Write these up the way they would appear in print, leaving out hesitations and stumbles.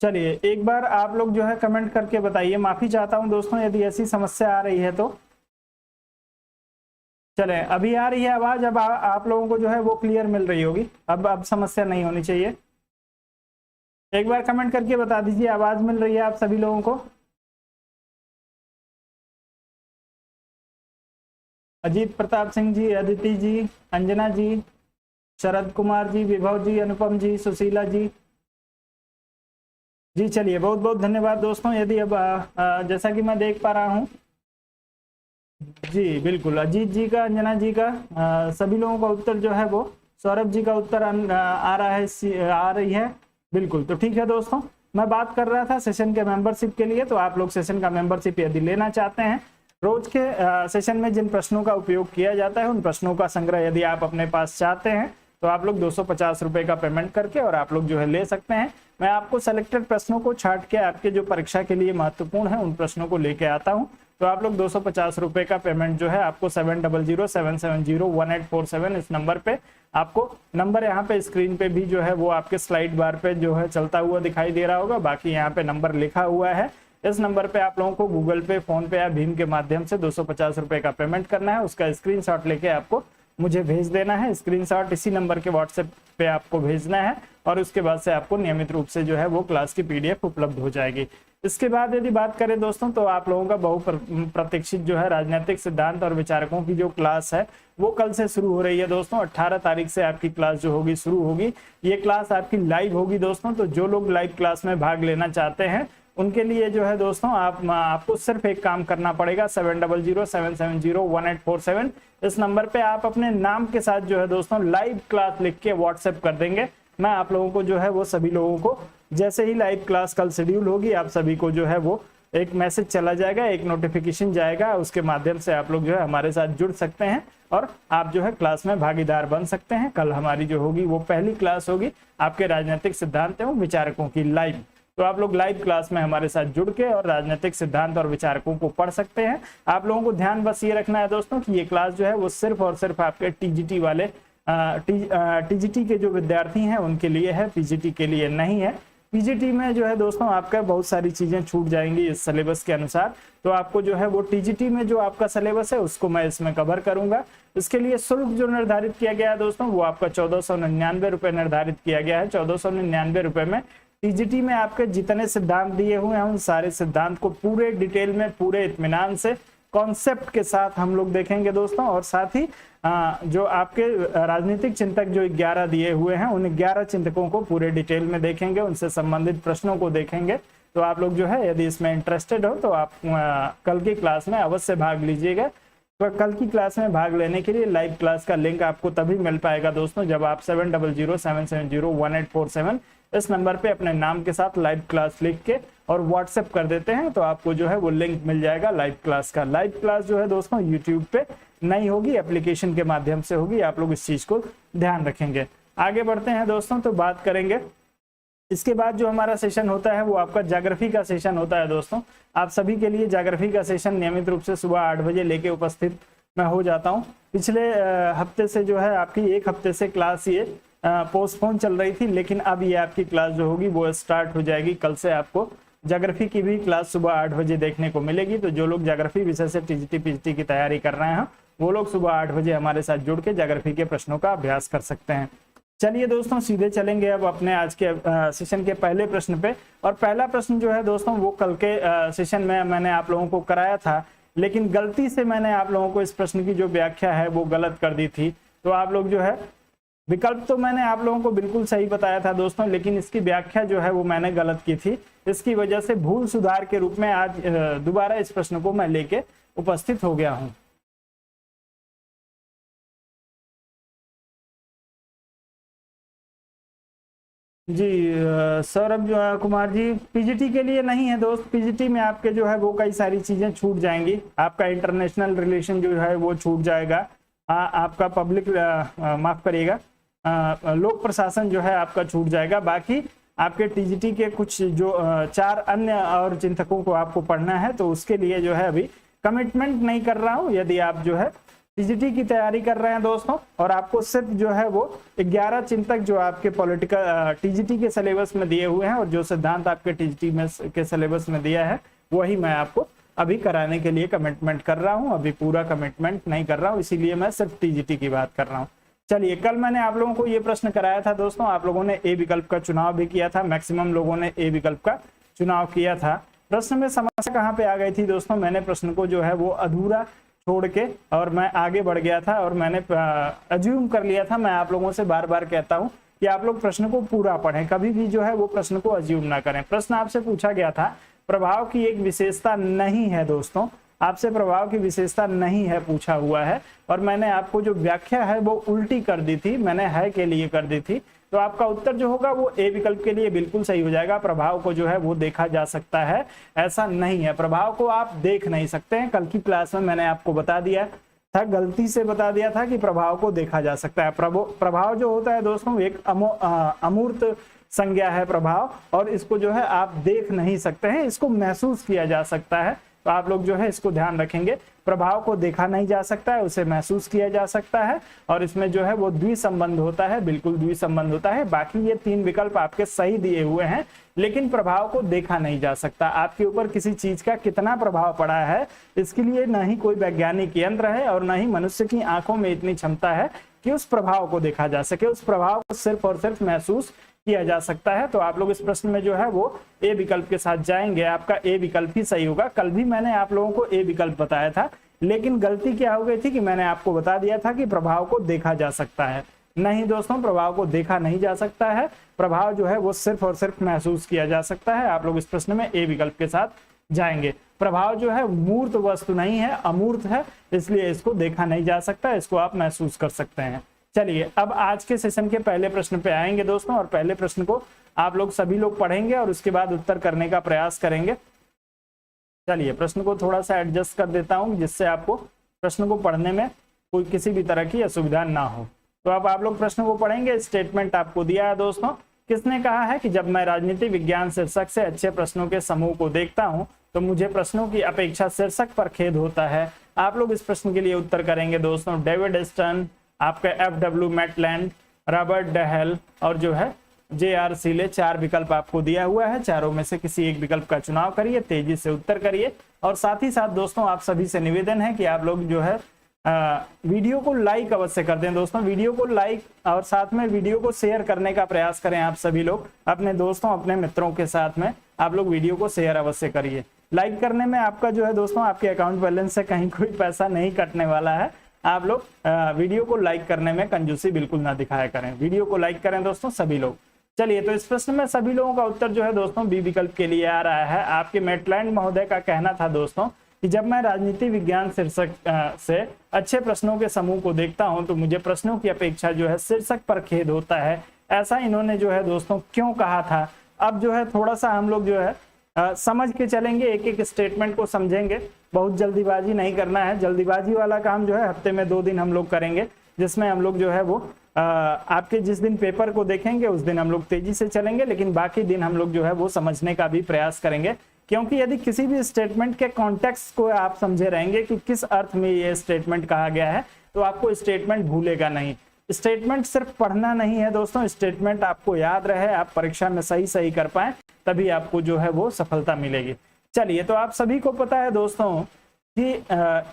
चलिए एक बार आप लोग जो है कमेंट करके बताइए। माफी चाहता हूं दोस्तों यदि ऐसी समस्या आ रही है तो। चले अभी आ रही है आवाज, अब आप लोगों को जो है वो क्लियर मिल रही होगी। अब समस्या नहीं होनी चाहिए। एक बार कमेंट करके बता दीजिए आवाज मिल रही है आप सभी लोगों को। अजीत प्रताप सिंह जी, अदिति जी, अंजना जी, शरद कुमार जी, विभव जी, अनुपम जी, सुशीला जी। जी चलिए बहुत बहुत धन्यवाद दोस्तों। यदि अब जैसा कि मैं देख पा रहा हूं, जी बिल्कुल अजीत जी का, अंजना जी का, सभी लोगों का उत्तर जो है वो, सौरभ जी का उत्तर आ रहा है, आ रही है। बिल्कुल, तो ठीक है दोस्तों, मैं बात कर रहा था सेशन के मेंबरशिप के लिए। तो आप लोग सेशन का मेंबरशिप यदि लेना चाहते हैं, रोज के सेशन में जिन प्रश्नों का उपयोग किया जाता है उन प्रश्नों का संग्रह यदि आप अपने पास चाहते हैं तो आप लोग 250 रुपए का पेमेंट करके और आप लोग जो है ले सकते हैं। मैं आपको सेलेक्टेड प्रश्नों को छांट के आपके जो परीक्षा के लिए महत्वपूर्ण है उन प्रश्नों को लेके आता हूं। तो आप लोग 250 रुपए का पेमेंट जो है आपको 7007701847 इस नंबर पे, आपको नंबर यहाँ पे स्क्रीन पे भी जो है वो आपके स्लाइड बार पे जो है चलता हुआ दिखाई दे रहा होगा। बाकी यहाँ पे नंबर लिखा हुआ है। इस नंबर पे आप लोगों को गूगल पे, फोन पे या भीम के माध्यम से 250 रुपए का पेमेंट करना है। उसका स्क्रीनशॉट लेके आपको मुझे भेज देना है। स्क्रीनशॉट इसी नंबर के व्हाट्सएप पे आपको भेजना है और उसके बाद से आपको नियमित रूप से जो है वो क्लास की पीडीएफ उपलब्ध हो जाएगी। इसके बाद यदि बात करें दोस्तों तो आप लोगों का बहुप्रतीक्षित जो है राजनीतिक सिद्धांत और विचारकों की जो क्लास है वो कल से शुरू हो रही है दोस्तों। 18 तारीख से आपकी क्लास जो होगी शुरू होगी। ये क्लास आपकी लाइव होगी दोस्तों। तो जो लोग लाइव क्लास में भाग लेना चाहते हैं उनके लिए जो है दोस्तों आपको सिर्फ एक काम करना पड़ेगा, 7007701847 इस नंबर पे आप अपने नाम के साथ जो है दोस्तों लाइव क्लास लिख के व्हाट्सएप कर देंगे। मैं आप लोगों को जो है वो सभी लोगों को जैसे ही लाइव क्लास कल शेड्यूल होगी आप सभी को जो है वो एक मैसेज चला जाएगा, एक नोटिफिकेशन जाएगा, उसके माध्यम से आप लोग जो है हमारे साथ जुड़ सकते हैं और आप जो है क्लास में भागीदार बन सकते हैं। कल हमारी जो होगी वो पहली क्लास होगी आपके राजनीतिक सिद्धांत एवं विचारकों की लाइव। तो आप लोग लाइव क्लास में हमारे साथ जुड़ के और राजनीतिक सिद्धांत और विचारकों को पढ़ सकते हैं। आप लोगों को ध्यान बस ये रखना है दोस्तों कि ये क्लास जो है वो सिर्फ और सिर्फ आपके टीजीटी वाले टीजीटी के जो विद्यार्थी हैं उनके लिए है, पीजीटी के लिए नहीं है। पीजीटी में जो है दोस्तों आपका बहुत सारी चीजें छूट जाएंगी इस सिलेबस के अनुसार। तो आपको जो है वो टीजीटी में जो आपका सिलेबस है उसको मैं इसमें कवर करूंगा। इसके लिए शुल्क जो निर्धारित किया गया है दोस्तों वो आपका 1499 रुपए निर्धारित किया गया है। 1499 रुपए में टीजीटी में आपके जितने सिद्धांत दिए हुए हैं उन सारे सिद्धांत को पूरे डिटेल में, पूरे इत्मीनान से, कॉन्सेप्ट के साथ हम लोग देखेंगे दोस्तों। और साथ ही जो आपके राजनीतिक चिंतक जो 11 दिए हुए हैं उन 11 चिंतकों को पूरे डिटेल में देखेंगे, उनसे संबंधित प्रश्नों को देखेंगे। तो आप लोग जो है यदि इसमें इंटरेस्टेड हो तो आप कल की क्लास में अवश्य भाग लीजिएगा। तो कल की क्लास में भाग लेने के लिए लाइव क्लास का लिंक आपको तभी मिल पाएगा दोस्तों जब आप 7007701847 इस नंबर पे अपने नाम के साथ लाइव क्लास लिख के और व्हाट्सएप कर देते हैं तो आपको जो है वो लिंक मिल जाएगा लाइव क्लास का। लाइव क्लास जो है दोस्तों यूट्यूब पे नहीं होगी, एप्लीकेशन के माध्यम से होगी। आप लोग इस चीज को ध्यान रखेंगे। आगे बढ़ते हैं दोस्तों, तो बात करेंगे इसके बाद जो हमारा सेशन होता है वो आपका ज्योग्राफी का सेशन होता है दोस्तों। आप सभी के लिए ज्योग्राफी का सेशन नियमित रूप से सुबह 8 बजे लेके उपस्थित मैं हो जाता हूँ। पिछले हफ्ते से जो है आपकी एक हफ्ते से क्लास ये पोस्टपोन चल रही थी, लेकिन अब ये आपकी क्लास जो होगी वो स्टार्ट हो जाएगी। कल से आपको ज्योग्राफी की भी क्लास सुबह 8 बजे देखने को मिलेगी। तो जो लोग ज्योग्राफी विषय से टीजीटी पीजीटी की तैयारी कर रहे हैं वो लोग सुबह 8 बजे हमारे साथ जुड़ के ज्योग्राफी के प्रश्नों का अभ्यास कर सकते हैं। चलिए दोस्तों सीधे चलेंगे अब अपने आज के सेशन के पहले प्रश्न पे। और पहला प्रश्न जो है दोस्तों वो कल के सेशन में मैंने आप लोगों को कराया था, लेकिन गलती से मैंने आप लोगों को इस प्रश्न की जो व्याख्या है वो गलत कर दी थी। तो आप लोग जो है विकल्प तो मैंने आप लोगों को बिल्कुल सही बताया था दोस्तों, लेकिन इसकी व्याख्या जो है वो मैंने गलत की थी। इसकी वजह से भूल सुधार के रूप में आज दोबारा इस प्रश्न को मैं लेके उपस्थित हो गया हूं। जी सौरभ कुमार जी, पीजीटी के लिए नहीं है दोस्त। पीजीटी में आपके जो है वो कई सारी चीजें छूट जाएंगी। आपका इंटरनेशनल रिलेशन जो है वो छूट जाएगा। आपका पब्लिक माफ करिएगा लोक प्रशासन जो है आपका छूट जाएगा। बाकी आपके टीजीटी के कुछ जो 4 अन्य और चिंतकों को आपको पढ़ना है, तो उसके लिए जो है अभी कमिटमेंट नहीं कर रहा हूं। यदि आप जो है टीजीटी की तैयारी कर रहे हैं दोस्तों, और आपको सिर्फ जो है वो 11 चिंतक जो आपके पॉलिटिकल टीजीटी के सिलेबस में दिए हुए हैं और जो सिद्धांत आपके टीजीटी में के सिलेबस में दिया है वही मैं आपको अभी कराने के लिए कमिटमेंट कर रहा हूं। अभी पूरा कमिटमेंट नहीं कर रहा हूं, इसीलिए मैं सिर्फ टीजीटी की बात कर रहा हूं। चलिए, कल मैंने आप लोगों को ये प्रश्न कराया था दोस्तों, आप लोगों ने ए विकल्प का चुनाव भी किया था, मैक्सिमम लोगों ने ए विकल्प का चुनाव किया था। प्रश्न में समस्या कहाँ पे आ गई थी दोस्तों, मैंने प्रश्न को जो है वो अधूरा छोड़ के और मैं आगे बढ़ गया था और मैंने अज्यूम कर लिया था। मैं आप लोगों से बार बार कहता हूं कि आप लोग प्रश्न को पूरा पढ़ें, कभी भी जो है वो प्रश्न को अज्यूम ना करें। प्रश्न आपसे पूछा गया था प्रभाव की एक विशेषता नहीं है दोस्तों, आपसे प्रभाव की विशेषता नहीं है पूछा हुआ है, और मैंने आपको जो व्याख्या है वो उल्टी कर दी थी, मैंने है के लिए कर दी थी। तो आपका उत्तर जो होगा वो ए विकल्प के लिए बिल्कुल सही हो जाएगा। प्रभाव को जो है वो देखा जा सकता है, ऐसा नहीं है, प्रभाव को आप देख नहीं सकते हैं। कल की क्लास में मैंने आपको बता दिया था, गलती से बता दिया था कि प्रभाव को देखा जा सकता है। प्रभाव जो होता है दोस्तों एक अमूर्त संज्ञा है प्रभाव, और इसको जो है आप देख नहीं सकते हैं, इसको महसूस किया जा सकता है। तो आप लोग जो है इसको ध्यान रखेंगे, प्रभाव को देखा नहीं जा सकता है, उसे महसूस किया जा सकता है, और इसमें जो है वो द्विसंबंध होता है, बिल्कुल द्विसंबंध होता है। बाकी ये 3 विकल्प आपके सही दिए हुए हैं, लेकिन प्रभाव को देखा नहीं जा सकता। आपके ऊपर किसी चीज का कितना प्रभाव पड़ा है, इसके लिए ना ही कोई वैज्ञानिक यंत्र है और ना ही मनुष्य की आंखों में इतनी क्षमता है कि उस प्रभाव को देखा जा सके। उस प्रभाव को सिर्फ और सिर्फ महसूस किया जा सकता है। तो आप लोग इस प्रश्न में जो है वो ए विकल्प के साथ जाएंगे, आपका ए विकल्प ही सही होगा। कल भी मैंने आप लोगों को ए विकल्प बताया था, लेकिन गलती क्या हो गई थी कि मैंने आपको बता दिया था कि प्रभाव को देखा जा सकता है। नहीं दोस्तों, प्रभाव को देखा नहीं जा सकता है, प्रभाव जो है वो सिर्फ और सिर्फ महसूस किया जा सकता है। आप लोग इस प्रश्न में ए विकल्प के साथ जाएंगे। प्रभाव जो है मूर्त वस्तु नहीं है, अमूर्त है, इसलिए इसको देखा नहीं जा सकता, इसको आप महसूस कर सकते हैं। चलिए, अब आज के सेशन के पहले प्रश्न पे आएंगे दोस्तों, और पहले प्रश्न को आप लोग सभी लोग पढ़ेंगे और उसके बाद उत्तर करने का प्रयास करेंगे। चलिए, प्रश्न को थोड़ा सा एडजस्ट कर देता हूं जिससे आपको प्रश्न को पढ़ने में कोई किसी भी तरह की असुविधा ना हो। तो अब आप लोग प्रश्न को पढ़ेंगे। स्टेटमेंट आपको दिया है दोस्तों, किसने कहा है कि जब मैं राजनीति विज्ञान शीर्षक से अच्छे प्रश्नों के समूह को देखता हूं तो मुझे प्रश्नों की अपेक्षा शीर्षक पर खेद होता है। आप लोग इस प्रश्न के लिए उत्तर करेंगे दोस्तों, डेविड स्टर्न, आपका FW मैटलैंड, रॉबर्ट डहेल और जो है JR सीले। 4 विकल्प आपको दिया हुआ है, चारों में से किसी एक विकल्प का चुनाव करिए, तेजी से उत्तर करिए। और साथ ही साथ दोस्तों आप सभी से निवेदन है कि आप लोग जो है वीडियो को लाइक अवश्य कर दें दोस्तों, वीडियो को लाइक और साथ में वीडियो को शेयर करने का प्रयास करें। आप सभी लोग अपने दोस्तों अपने मित्रों के साथ में आप लोग वीडियो को शेयर अवश्य करिए। लाइक करने में आपका जो है दोस्तों आपके अकाउंट बैलेंस से कहीं कोई पैसा नहीं कटने वाला है। आप लोग वीडियो को लाइक करने में कंजूसी बिल्कुल ना दिखाया करें, वीडियो को लाइक करें दोस्तों सभी लोग। चलिए, तो इस प्रश्न में सभी लोगों का उत्तर जो है दोस्तों बी विकल्प के लिए आ रहा है। आपके मैटलैंड महोदय का कहना था दोस्तों कि जब मैं राजनीति विज्ञान शीर्षक से अच्छे प्रश्नों के समूह को देखता हूं तो मुझे प्रश्नों की अपेक्षा जो है शीर्षक पर खेद होता है। ऐसा इन्होंने जो है दोस्तों क्यों कहा था, अब जो है थोड़ा सा हम लोग जो है समझ के चलेंगे, एक एक स्टेटमेंट को समझेंगे। बहुत जल्दीबाजी नहीं करना है, जल्दीबाजी वाला काम जो है हफ्ते में 2 दिन हम लोग करेंगे, जिसमें हम लोग जो है वो आपके जिस दिन पेपर को देखेंगे उस दिन हम लोग तेजी से चलेंगे, लेकिन बाकी दिन हम लोग जो है वो समझने का भी प्रयास करेंगे। क्योंकि यदि किसी भी स्टेटमेंट के कॉन्टेक्स्ट को आप समझे रहेंगे कि किस अर्थ में ये स्टेटमेंट कहा गया है, तो आपको स्टेटमेंट भूलेगा नहीं। स्टेटमेंट सिर्फ पढ़ना नहीं है दोस्तों, स्टेटमेंट आपको याद रहे, आप परीक्षा में सही कर पाए, तभी आपको जो है वो सफलता मिलेगी। चलिए, तो आप सभी को पता है दोस्तों कि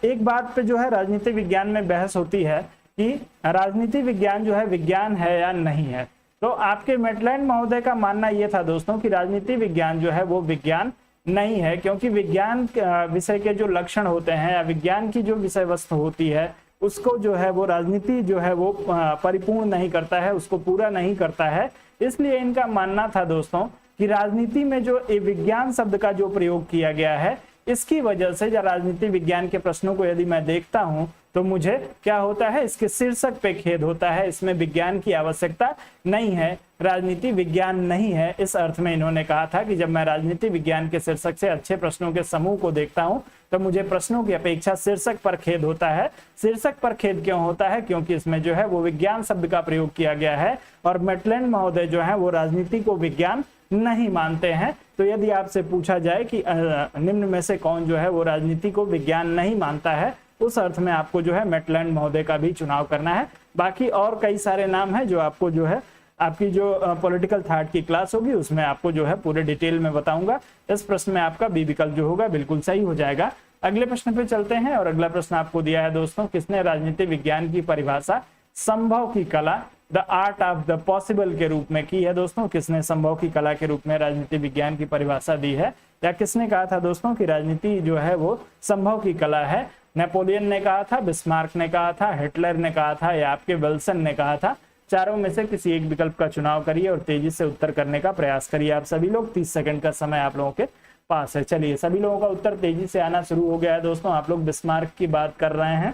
एक बात पे जो है राजनीति विज्ञान में बहस होती है कि राजनीति विज्ञान जो है विज्ञान है या नहीं है। तो आपके मैटलैंड महोदय का मानना यह था दोस्तों कि राजनीति विज्ञान जो है वो विज्ञान नहीं है, क्योंकि विज्ञान विषय के जो लक्षण होते हैं या विज्ञान की जो विषय वस्तु होती है उसको जो है वो राजनीति जो है वो परिपूर्ण नहीं करता है, उसको पूरा नहीं करता है। इसलिए इनका मानना था दोस्तों कि राजनीति में जो विज्ञान शब्द का जो प्रयोग किया गया है, इसकी वजह से जब राजनीति विज्ञान के प्रश्नों को यदि मैं देखता हूं तो मुझे क्या होता है, इसके शीर्षक पे खेद होता है। इसमें विज्ञान की आवश्यकता नहीं है, राजनीति विज्ञान नहीं है। इस अर्थ में इन्होंने कहा था कि जब मैं राजनीति विज्ञान के शीर्षक से अच्छे प्रश्नों के समूह को देखता हूं तो मुझे प्रश्नों की अपेक्षा शीर्षक पर खेद होता है। शीर्षक पर खेद क्यों होता है? क्योंकि इसमें जो है वो विज्ञान शब्द का प्रयोग किया गया है और मैटलैंड महोदय जो है वो राजनीति को विज्ञान नहीं मानते हैं। तो यदि आपसे पूछा जाए कि निम्न में से कौन जो है वो राजनीति को विज्ञान नहीं मानता है, उस अर्थ में आपको जो है मेटलैंड महोदय का भी चुनाव करना है। बाकी और कई सारे नाम हैं जो आपको जो है आपकी जो पॉलिटिकल थॉट की क्लास होगी उसमें आपको जो है पूरे डिटेल में बताऊंगा। इस प्रश्न में आपका बी विकल्प जो होगा बिल्कुल सही हो जाएगा। अगले प्रश्न पे चलते हैं और अगला प्रश्न आपको दिया है दोस्तों, किसने राजनीति विज्ञान की परिभाषा संभव की कला the art of the possible के रूप में की है दोस्तों? किसने संभव की कला के रूप में राजनीति विज्ञान की परिभाषा दी है, या किसने कहा था दोस्तों कि राजनीति जो है वो संभव की कला है? नेपोलियन ने कहा था, बिस्मार्क ने कहा था, हिटलर ने कहा था, या आपके विल्सन ने कहा था? चारों में से किसी एक विकल्प का चुनाव करिए और तेजी से उत्तर करने का प्रयास करिए। आप सभी लोग 30 सेकंड का समय आप लोगों के पास है। चलिए, सभी लोगों का उत्तर तेजी से आना शुरू हो गया है दोस्तों। आप लोग बिस्मार्क की बात कर रहे हैं।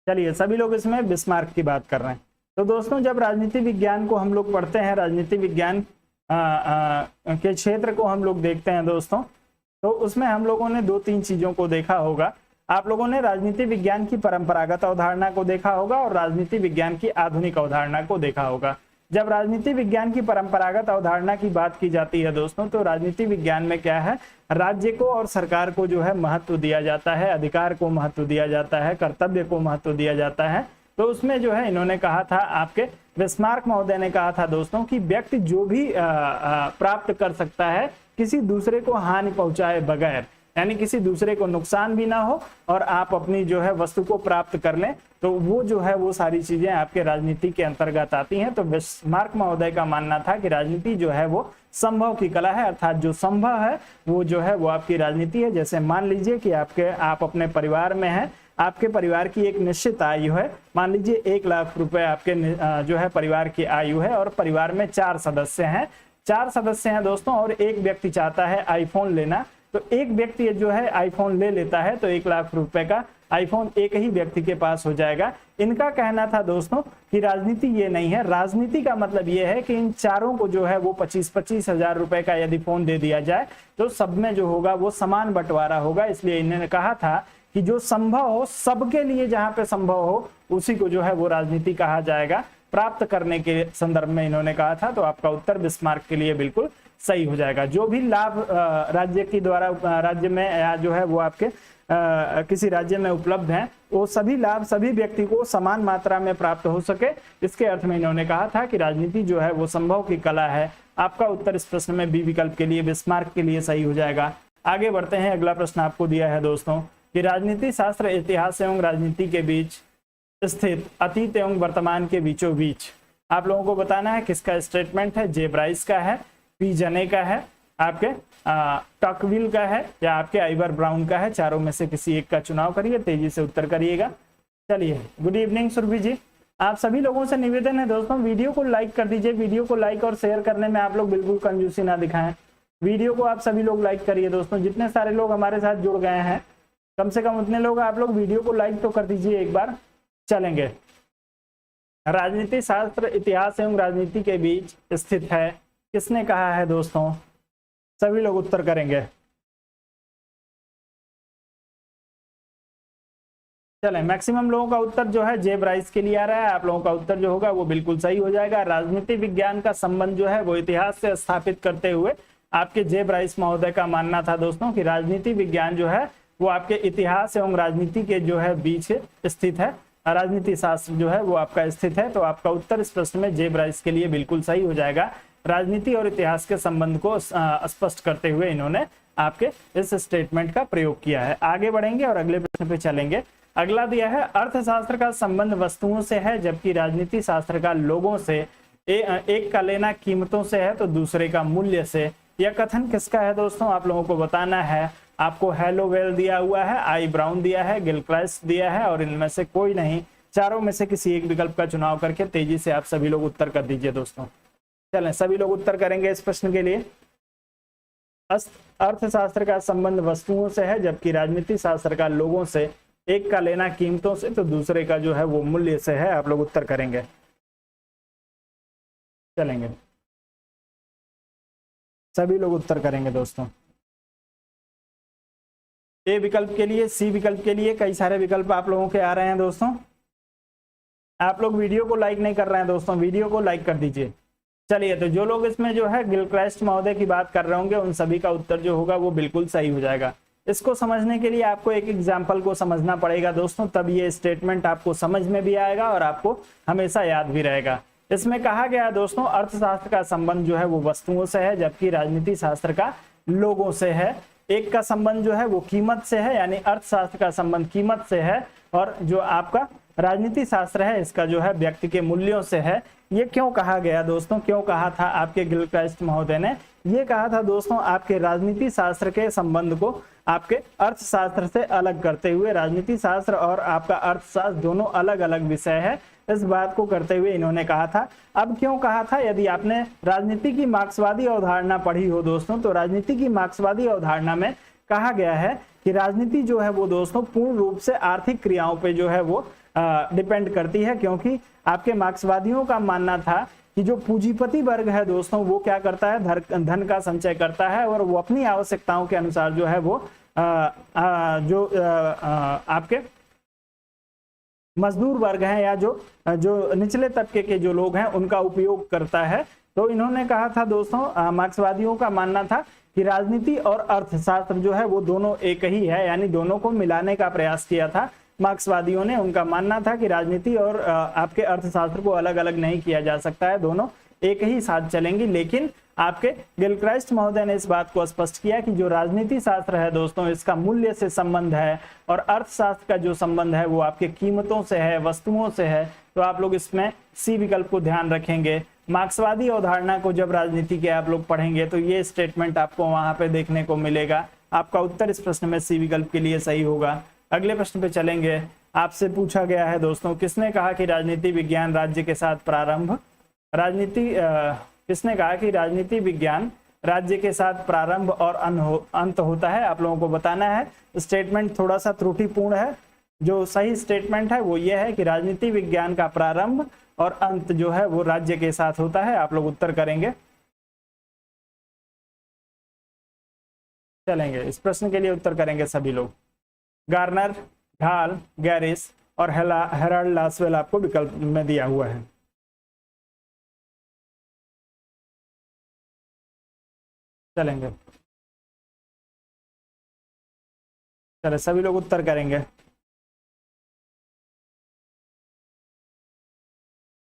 चलिए, सभी लोग इसमें बिस्मार्क की बात कर रहे हैं। तो दोस्तों, जब राजनीति विज्ञान को हम लोग पढ़ते हैं, राजनीति विज्ञान के क्षेत्र को हम लोग देखते हैं दोस्तों, तो उसमें हम लोगों ने 2-3 चीजों को देखा होगा। आप लोगों ने राजनीति विज्ञान की परंपरागत अवधारणा को देखा होगा और राजनीति विज्ञान की आधुनिक अवधारणा को देखा होगा। जब राजनीति विज्ञान की परंपरागत अवधारणा की बात की जाती है दोस्तों, तो राजनीति विज्ञान में क्या है, राज्य को और सरकार को जो है महत्व दिया जाता है, अधिकार को महत्व दिया जाता है, कर्तव्य को महत्व दिया जाता है। तो उसमें जो है इन्होंने कहा था, आपके बिस्मार्क महोदय ने कहा था दोस्तों कि व्यक्ति जो भी प्राप्त कर सकता है किसी दूसरे को हानि पहुंचाए बगैर, यानी किसी दूसरे को नुकसान भी ना हो और आप अपनी जो है वस्तु को प्राप्त कर लें, तो वो जो है वो सारी चीजें आपके राजनीति के अंतर्गत आती हैं। तो बिस्मार्क महोदय का मानना था कि राजनीति जो है वो संभव की कला है, अर्थात जो संभव है वो जो है वो आपकी राजनीति है। जैसे मान लीजिए कि आप अपने परिवार में हैं, आपके परिवार की एक निश्चित आयु है, मान लीजिए 1 लाख रुपए आपके जो है परिवार की आयु है और परिवार में 4 सदस्य हैं, 4 सदस्य हैं दोस्तों, और एक व्यक्ति चाहता है आईफोन लेना, तो एक व्यक्ति जो है आईफोन ले लेता है तो 1 लाख रुपए का आईफोन एक ही व्यक्ति के पास हो जाएगा। इनका कहना था दोस्तों कि राजनीति ये नहीं है, राजनीति का मतलब ये है कि इन चारों को जो है वो 25-25 हजार रुपए का यदि फोन दे दिया जाए तो सब में जो होगा वो समान बंटवारा होगा। इसलिए इन्होंने कहा था कि जो संभव हो, सबके लिए जहां पे संभव हो उसी को जो है वो राजनीति कहा जाएगा। प्राप्त करने के संदर्भ में इन्होंने कहा था, तो आपका उत्तर बिस्मार्क के लिए बिल्कुल सही हो जाएगा। जो भी लाभ राज्य के द्वारा राज्य में या जो है वो आपके किसी राज्य में उपलब्ध हैं, वो सभी लाभ सभी व्यक्ति को समान मात्रा में प्राप्त हो सके, इसके अर्थ में इन्होंने कहा था कि राजनीति जो है वो संभव की कला है। आपका उत्तर इस प्रश्न में बी विकल्प के लिए बिस्मार्क के लिए सही हो जाएगा। आगे बढ़ते हैं। अगला प्रश्न आपको दिया है दोस्तों कि राजनीति शास्त्र इतिहास एवं राजनीति के बीच स्थित अतीत एवं वर्तमान के बीचों बीच आप लोगों को बताना है किसका स्टेटमेंट है। जे ब्राइस का है, पी जने का है, आपके टॉकविल का है, या आपके आइवर ब्राउन का है। चारों में से किसी एक का चुनाव करिए, तेजी से उत्तर करिएगा। चलिए, गुड इवनिंग सुरभि जी। आप सभी लोगों से निवेदन है दोस्तों, वीडियो को लाइक कर दीजिए। वीडियो को लाइक और शेयर करने में आप लोग बिल्कुल कंजूसी ना दिखाएं। वीडियो को आप सभी लोग लाइक करिए दोस्तों। जितने सारे लोग हमारे साथ जुड़ गए हैं, कम से कम उतने लोग आप लोग वीडियो को लाइक तो कर दीजिए एक बार। चलेंगे। राजनीति शास्त्र इतिहास एवं राजनीति के बीच स्थित है, किसने कहा है दोस्तों? सभी लोग उत्तर करेंगे। चलें, मैक्सिमम लोगों का उत्तर जो है जे ब्राइस के लिए आ रहा है। आप लोगों का उत्तर जो होगा वो बिल्कुल सही हो जाएगा। राजनीति विज्ञान का संबंध जो है वो इतिहास से स्थापित करते हुए आपके जे ब्राइस महोदय का मानना था दोस्तों कि राजनीति विज्ञान जो है वो आपके इतिहास एवं राजनीति के जो है बीच स्थित है। राजनीति शास्त्र जो है वो आपका स्थित है। तो आपका उत्तर इस प्रश्न में जे ब्राइस के लिए बिल्कुल सही हो जाएगा। राजनीति और इतिहास के संबंध को स्पष्ट करते हुए इन्होंने आपके इस स्टेटमेंट का प्रयोग किया है। आगे बढ़ेंगे और अगले प्रश्न पे चलेंगे। अगला दिया है अर्थशास्त्र का संबंध वस्तुओं से है जबकि राजनीति शास्त्र का लोगों से, एक का लेना कीमतों से है तो दूसरे का मूल्य से। यह कथन किसका है दोस्तों? आप लोगों को बताना है। आपको हेलोवेल दिया हुआ है, आई ब्राउन दिया है, गिलक्राइस्ट दिया है और इनमें से कोई नहीं। चारों में से किसी एक विकल्प का चुनाव करके तेजी से आप सभी लोग उत्तर कर दीजिए दोस्तों। चलें, सभी लोग उत्तर करेंगे इस प्रश्न के लिए। अर्थशास्त्र का संबंध वस्तुओं से है जबकि राजनीति शास्त्र का लोगों से, एक का लेना कीमतों से तो दूसरे का जो है वो मूल्य से है। आप लोग उत्तर करेंगे। चलेंगे, सभी लोग उत्तर करेंगे दोस्तों। ए विकल्प के लिए, सी विकल्प के लिए कई सारे विकल्प आप लोगों के आ रहे हैं दोस्तों। आप लोग वीडियो को लाइक नहीं कर रहे हैं दोस्तों, वीडियो को लाइक कर दीजिए। चलिए, तो जो लोग इसमें जो है गिलक्राइस्ट महोदय की बात कर रहे होंगे उन सभी का उत्तर जो होगा वो बिल्कुल सही हो जाएगा। इसको समझने के लिए आपको एक एग्जाम्पल को समझना पड़ेगा दोस्तों, तब ये स्टेटमेंट आपको समझ में भी आएगा और आपको हमेशा याद भी रहेगा। इसमें कहा गया दोस्तों अर्थशास्त्र का संबंध जो है वो वस्तुओं से है, जबकि राजनीति शास्त्र का लोगों से है। एक का संबंध जो है वो कीमत से है, यानी अर्थशास्त्र का संबंध कीमत से है, और जो आपका राजनीति शास्त्र है इसका जो है व्यक्ति के मूल्यों से है। ये क्यों कहा गया दोस्तों, क्यों कहा था आपके गिलक्राइस्ट महोदय ने? ये कहा था दोस्तों आपके राजनीति शास्त्र के संबंध को आपके अर्थशास्त्र से अलग करते हुए, राजनीति शास्त्र और आपका अर्थशास्त्र दोनों अलग अलग विषय है, इस बात को करते हुए इन्होंने कहा था। अब क्यों कहा था? यदि आपने राजनीति की मार्क्सवादी अवधारणा पढ़ी हो दोस्तों, तो राजनीति की मार्क्सवादी अवधारणा में कहा गया है कि राजनीति जो है वो दोस्तों पूर्ण रूप से आर्थिक क्रियाओं पे जो है वो डिपेंड करती है, क्योंकि आपके मार्क्सवादियों का मानना था कि जो पूंजीपति वर्ग है दोस्तों वो क्या करता है, धन का संचय करता है, और वो अपनी आवश्यकताओं के अनुसार जो है वो आपके मजदूर वर्ग हैं या जो निचले तबके के जो लोग हैं उनका उपयोग करता है। तो इन्होंने कहा था दोस्तों, मार्क्सवादियों का मानना था कि राजनीति और अर्थशास्त्र जो है वो दोनों एक ही है, यानी दोनों को मिलाने का प्रयास किया था मार्क्सवादियों ने। उनका मानना था कि राजनीति और आपके अर्थशास्त्र को अलग अलग नहीं किया जा सकता है, दोनों एक ही साथ चलेंगी। लेकिन आपके गिलक्राइस्ट महोदय ने इस बात को स्पष्ट किया कि जो राजनीति शास्त्र है दोस्तों इसका मूल्य से संबंध है, और अर्थशास्त्र का जो संबंध है वो आपके कीमतों से है, वस्तुओं से है। तो आप लोग इसमें सी विकल्प को ध्यान रखेंगे। मार्क्सवादी अवधारणा को जब राजनीति के आप लोग पढ़ेंगे तो ये स्टेटमेंट आपको वहां पे देखने को मिलेगा। आपका उत्तर इस प्रश्न में सी विकल्प के लिए सही होगा। अगले प्रश्न पे चलेंगे। आपसे पूछा गया है दोस्तों, किसने कहा कि राजनीति विज्ञान राज्य के साथ प्रारंभ किसने कहा कि राजनीति विज्ञान राज्य के साथ प्रारंभ और अंत होता है? आप लोगों को बताना है। स्टेटमेंट थोड़ा सा त्रुटिपूर्ण है। जो सही स्टेटमेंट है वो ये है कि राजनीति विज्ञान का प्रारंभ और अंत जो है वो राज्य के साथ होता है। आप लोग उत्तर करेंगे। चलेंगे, इस प्रश्न के लिए उत्तर करेंगे सभी लोग। गार्नर, ढाल, गैरिस और हेराल्ड लासवेल आपको विकल्प में दिया हुआ है। चलेंगे, चले सभी लोग उत्तर करेंगे।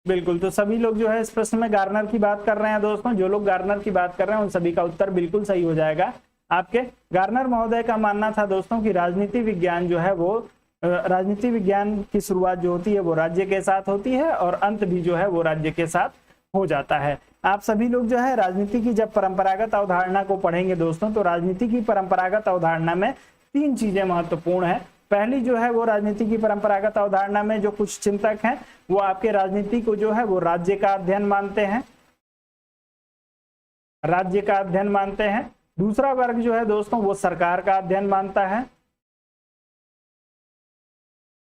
बिल्कुल, तो सभी लोग जो है इस प्रश्न में गार्नर की बात कर रहे हैं दोस्तों। जो लोग गार्नर की बात कर रहे हैं उन सभी का उत्तर बिल्कुल सही हो जाएगा। आपके गार्नर महोदय का मानना था दोस्तों कि राजनीति विज्ञान जो है वो राजनीति विज्ञान की शुरुआत जो होती है वो राज्य के साथ होती है, और अंत भी जो है वो राज्य के साथ हो जाता है। आप सभी लोग जो है राजनीति की जब परंपरागत अवधारणा को पढ़ेंगे दोस्तों, तो राजनीति की परंपरागत अवधारणा में 3 चीजें महत्वपूर्ण है। पहली जो है वो राजनीति की परंपरागत अवधारणा में जो कुछ चिंतक हैं वो आपके राजनीति को जो है वो राज्य का अध्ययन मानते हैं, राज्य का अध्ययन मानते हैं। दूसरा वर्ग जो है दोस्तों वो सरकार का अध्ययन मानता है।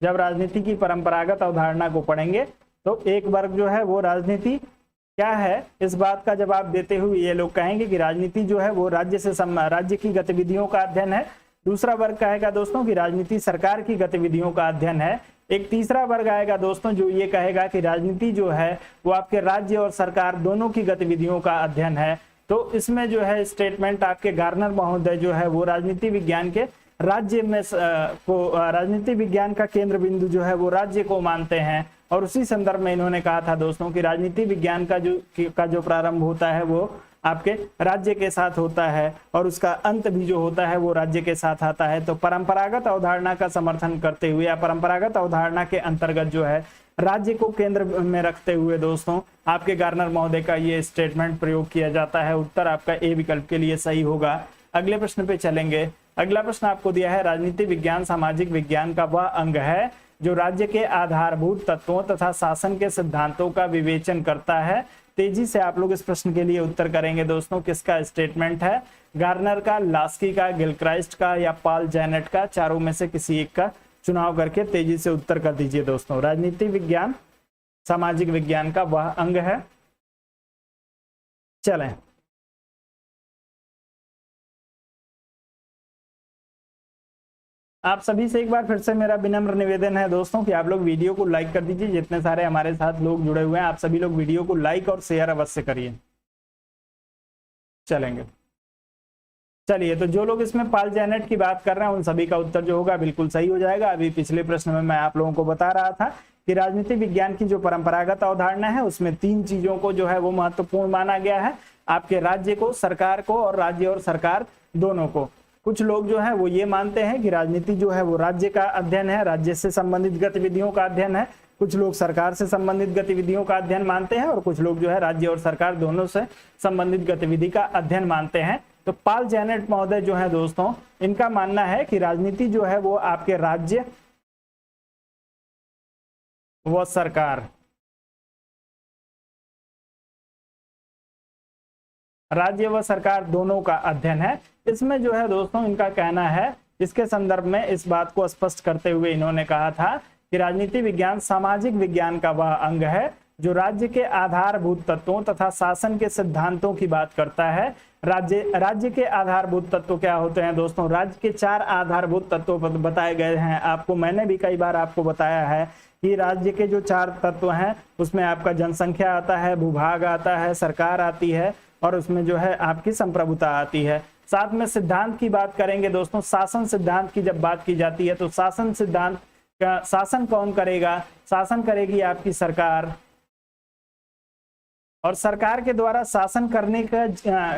जब राजनीति की परंपरागत अवधारणा को पढ़ेंगे तो एक वर्ग जो है वो राजनीति क्या है इस बात का जवाब देते हुए ये लोग कहेंगे कि राजनीति जो है वो राज्य की गतिविधियों का अध्ययन है। दूसरा वर्ग कहेगा दोस्तों कि राजनीति सरकार की गतिविधियों का अध्ययन है। एक तीसरा वर्ग आएगा दोस्तों जो ये कहेगा कि राजनीति जो है वो आपके राज्य और सरकार दोनों की गतिविधियों का अध्ययन है। तो इसमें जो है स्टेटमेंट आपके गार्नर महोदय जो है वो राजनीति विज्ञान के राज्य में राजनीति विज्ञान का केंद्र बिंदु जो है वो राज्य को मानते हैं, और उसी संदर्भ में इन्होंने कहा था दोस्तों कि राजनीति विज्ञान का जो प्रारंभ होता है वो आपके राज्य के साथ होता है, और उसका अंत भी जो होता है वो राज्य के साथ आता है। तो परंपरागत अवधारणा का समर्थन करते हुए या परंपरागत अवधारणा के अंतर्गत जो है राज्य को केंद्र में रखते हुए दोस्तों आपके गार्नर महोदय का ये स्टेटमेंट प्रयोग किया जाता है। उत्तर आपका ए विकल्प के लिए सही होगा। अगले प्रश्न पे चलेंगे। अगला प्रश्न आपको दिया है, राजनीति विज्ञान सामाजिक विज्ञान का वह अंग है जो राज्य के आधारभूत तत्वों तथा शासन के सिद्धांतों का विवेचन करता है। तेजी से आप लोग इस प्रश्न के लिए उत्तर करेंगे दोस्तों। किसका स्टेटमेंट है? गार्नर का, लास्की का, गिलक्राइस्ट का या पॉल जैनेट का? चारों में से किसी एक का चुनाव करके तेजी से उत्तर कर दीजिए दोस्तों। राजनीति विज्ञान सामाजिक विज्ञान का वह अंग है। चलें, आप सभी से एक बार फिर से मेरा विनम्र निवेदन है दोस्तों कि आप लोग वीडियो को लाइक कर दीजिए। जितने सारे हमारे साथ लोग जुड़े हुए हैं आप सभी लोग वीडियो को लाइक और शेयर अवश्य करिए। चलेंगे। चलिए, तो जो लोग इसमें पाल जैनेट की बात कर रहे हैं उन सभी का उत्तर जो होगा बिल्कुल सही हो जाएगा। अभी पिछले प्रश्न में मैं आप लोगों को बता रहा था कि राजनीति विज्ञान की जो परंपरागत अवधारणा है उसमें 3 चीजों को जो है वो महत्वपूर्ण माना गया है, आपके राज्य को, सरकार को और राज्य और सरकार दोनों को। कुछ लोग जो है वो ये मानते हैं कि राजनीति जो है वो राज्य का अध्ययन है, राज्य से संबंधित गतिविधियों का अध्ययन है। कुछ लोग सरकार से संबंधित गतिविधियों का अध्ययन मानते हैं और कुछ लोग जो है राज्य और सरकार दोनों से संबंधित गतिविधि का अध्ययन मानते हैं। तो पाल जैनेट महोदय जो है दोस्तों, इनका मानना है कि राजनीति जो है वो आपके राज्य व सरकार, राज्य व सरकार दोनों का अध्ययन है। इसमें जो है दोस्तों इनका कहना है, इसके संदर्भ में इस बात को स्पष्ट करते हुए इन्होंने कहा था कि राजनीति विज्ञान सामाजिक विज्ञान का वह अंग है जो राज्य के आधारभूत तत्वों तथा शासन के सिद्धांतों की बात करता है। राज्य के आधारभूत तत्व क्या होते हैं दोस्तों? राज्य के 4 आधारभूत तत्व बताए गए हैं आपको। मैंने भी कई बार आपको बताया है कि राज्य के जो 4 तत्व हैं उसमें आपका जनसंख्या आता है, भूभाग आता है, सरकार आती है और उसमें जो है आपकी संप्रभुता आती है। साथ में सिद्धांत की बात करेंगे दोस्तों। शासन सिद्धांत की जब बात की जाती है तो शासन सिद्धांत का शासन कौन करेगा? शासन करेगी आपकी सरकार, और सरकार के द्वारा शासन करने का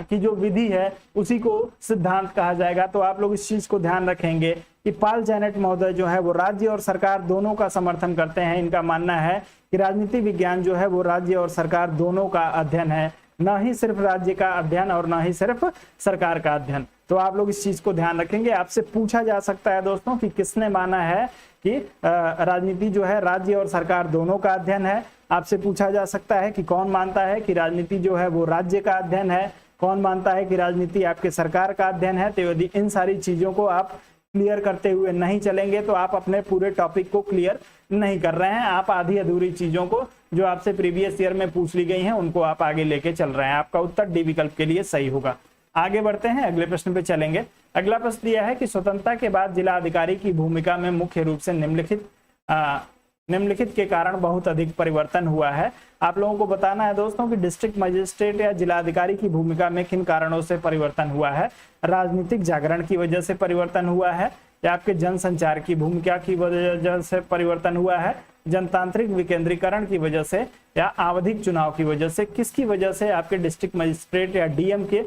की जो विधि है उसी को सिद्धांत कहा जाएगा। तो आप लोग इस चीज को ध्यान रखेंगे कि पाल जैनेट महोदय जो है वो राज्य और सरकार दोनों का समर्थन करते हैं। इनका मानना है कि राजनीति विज्ञान जो है वो राज्य और सरकार दोनों का अध्ययन है, न ही सिर्फ राज्य का अध्ययन और न ही सिर्फ सरकार का अध्ययन। तो आप लोग इस चीज को ध्यान रखेंगे। आपसे पूछा जा सकता है दोस्तों कि किसने माना है कि राजनीति जो है राज्य और सरकार दोनों का अध्ययन है। आपसे पूछा जा सकता है कि कौन मानता है कि राजनीति जो है वो राज्य का अध्ययन है, कौन मानता है कि राजनीति आपके सरकार का अध्ययन है। तो यदि इन सारी चीजों को आप क्लियर करते हुए नहीं चलेंगे तो आप अपने पूरे टॉपिक को क्लियर नहीं कर रहे हैं। आप आधी अधूरी चीजों को जो आपसे प्रीवियस ईयर में पूछ ली गई हैं उनको आप आगे लेके चल रहे हैं। आपका उत्तर डी विकल्प के लिए सही होगा। आगे बढ़ते हैं, अगले प्रश्न पे चलेंगे। अगला प्रश्न दिया है कि स्वतंत्रता के बाद जिला अधिकारी की भूमिका में मुख्य रूप से निम्नलिखित के कारण बहुत अधिक परिवर्तन हुआ है। आप लोगों को बताना है दोस्तों कि डिस्ट्रिक्ट मजिस्ट्रेट या जिलाधिकारी की भूमिका में किन कारणों से परिवर्तन हुआ है। राजनीतिक जागरण की वजह से परिवर्तन हुआ है, या आपके जनसंचार की भूमिका की वजह से परिवर्तन हुआ है, जनतांत्रिक विकेंद्रीकरण की वजह से, या आवधिक चुनाव की वजह से। किसकी वजह से आपके डिस्ट्रिक्ट मजिस्ट्रेट या डीएम के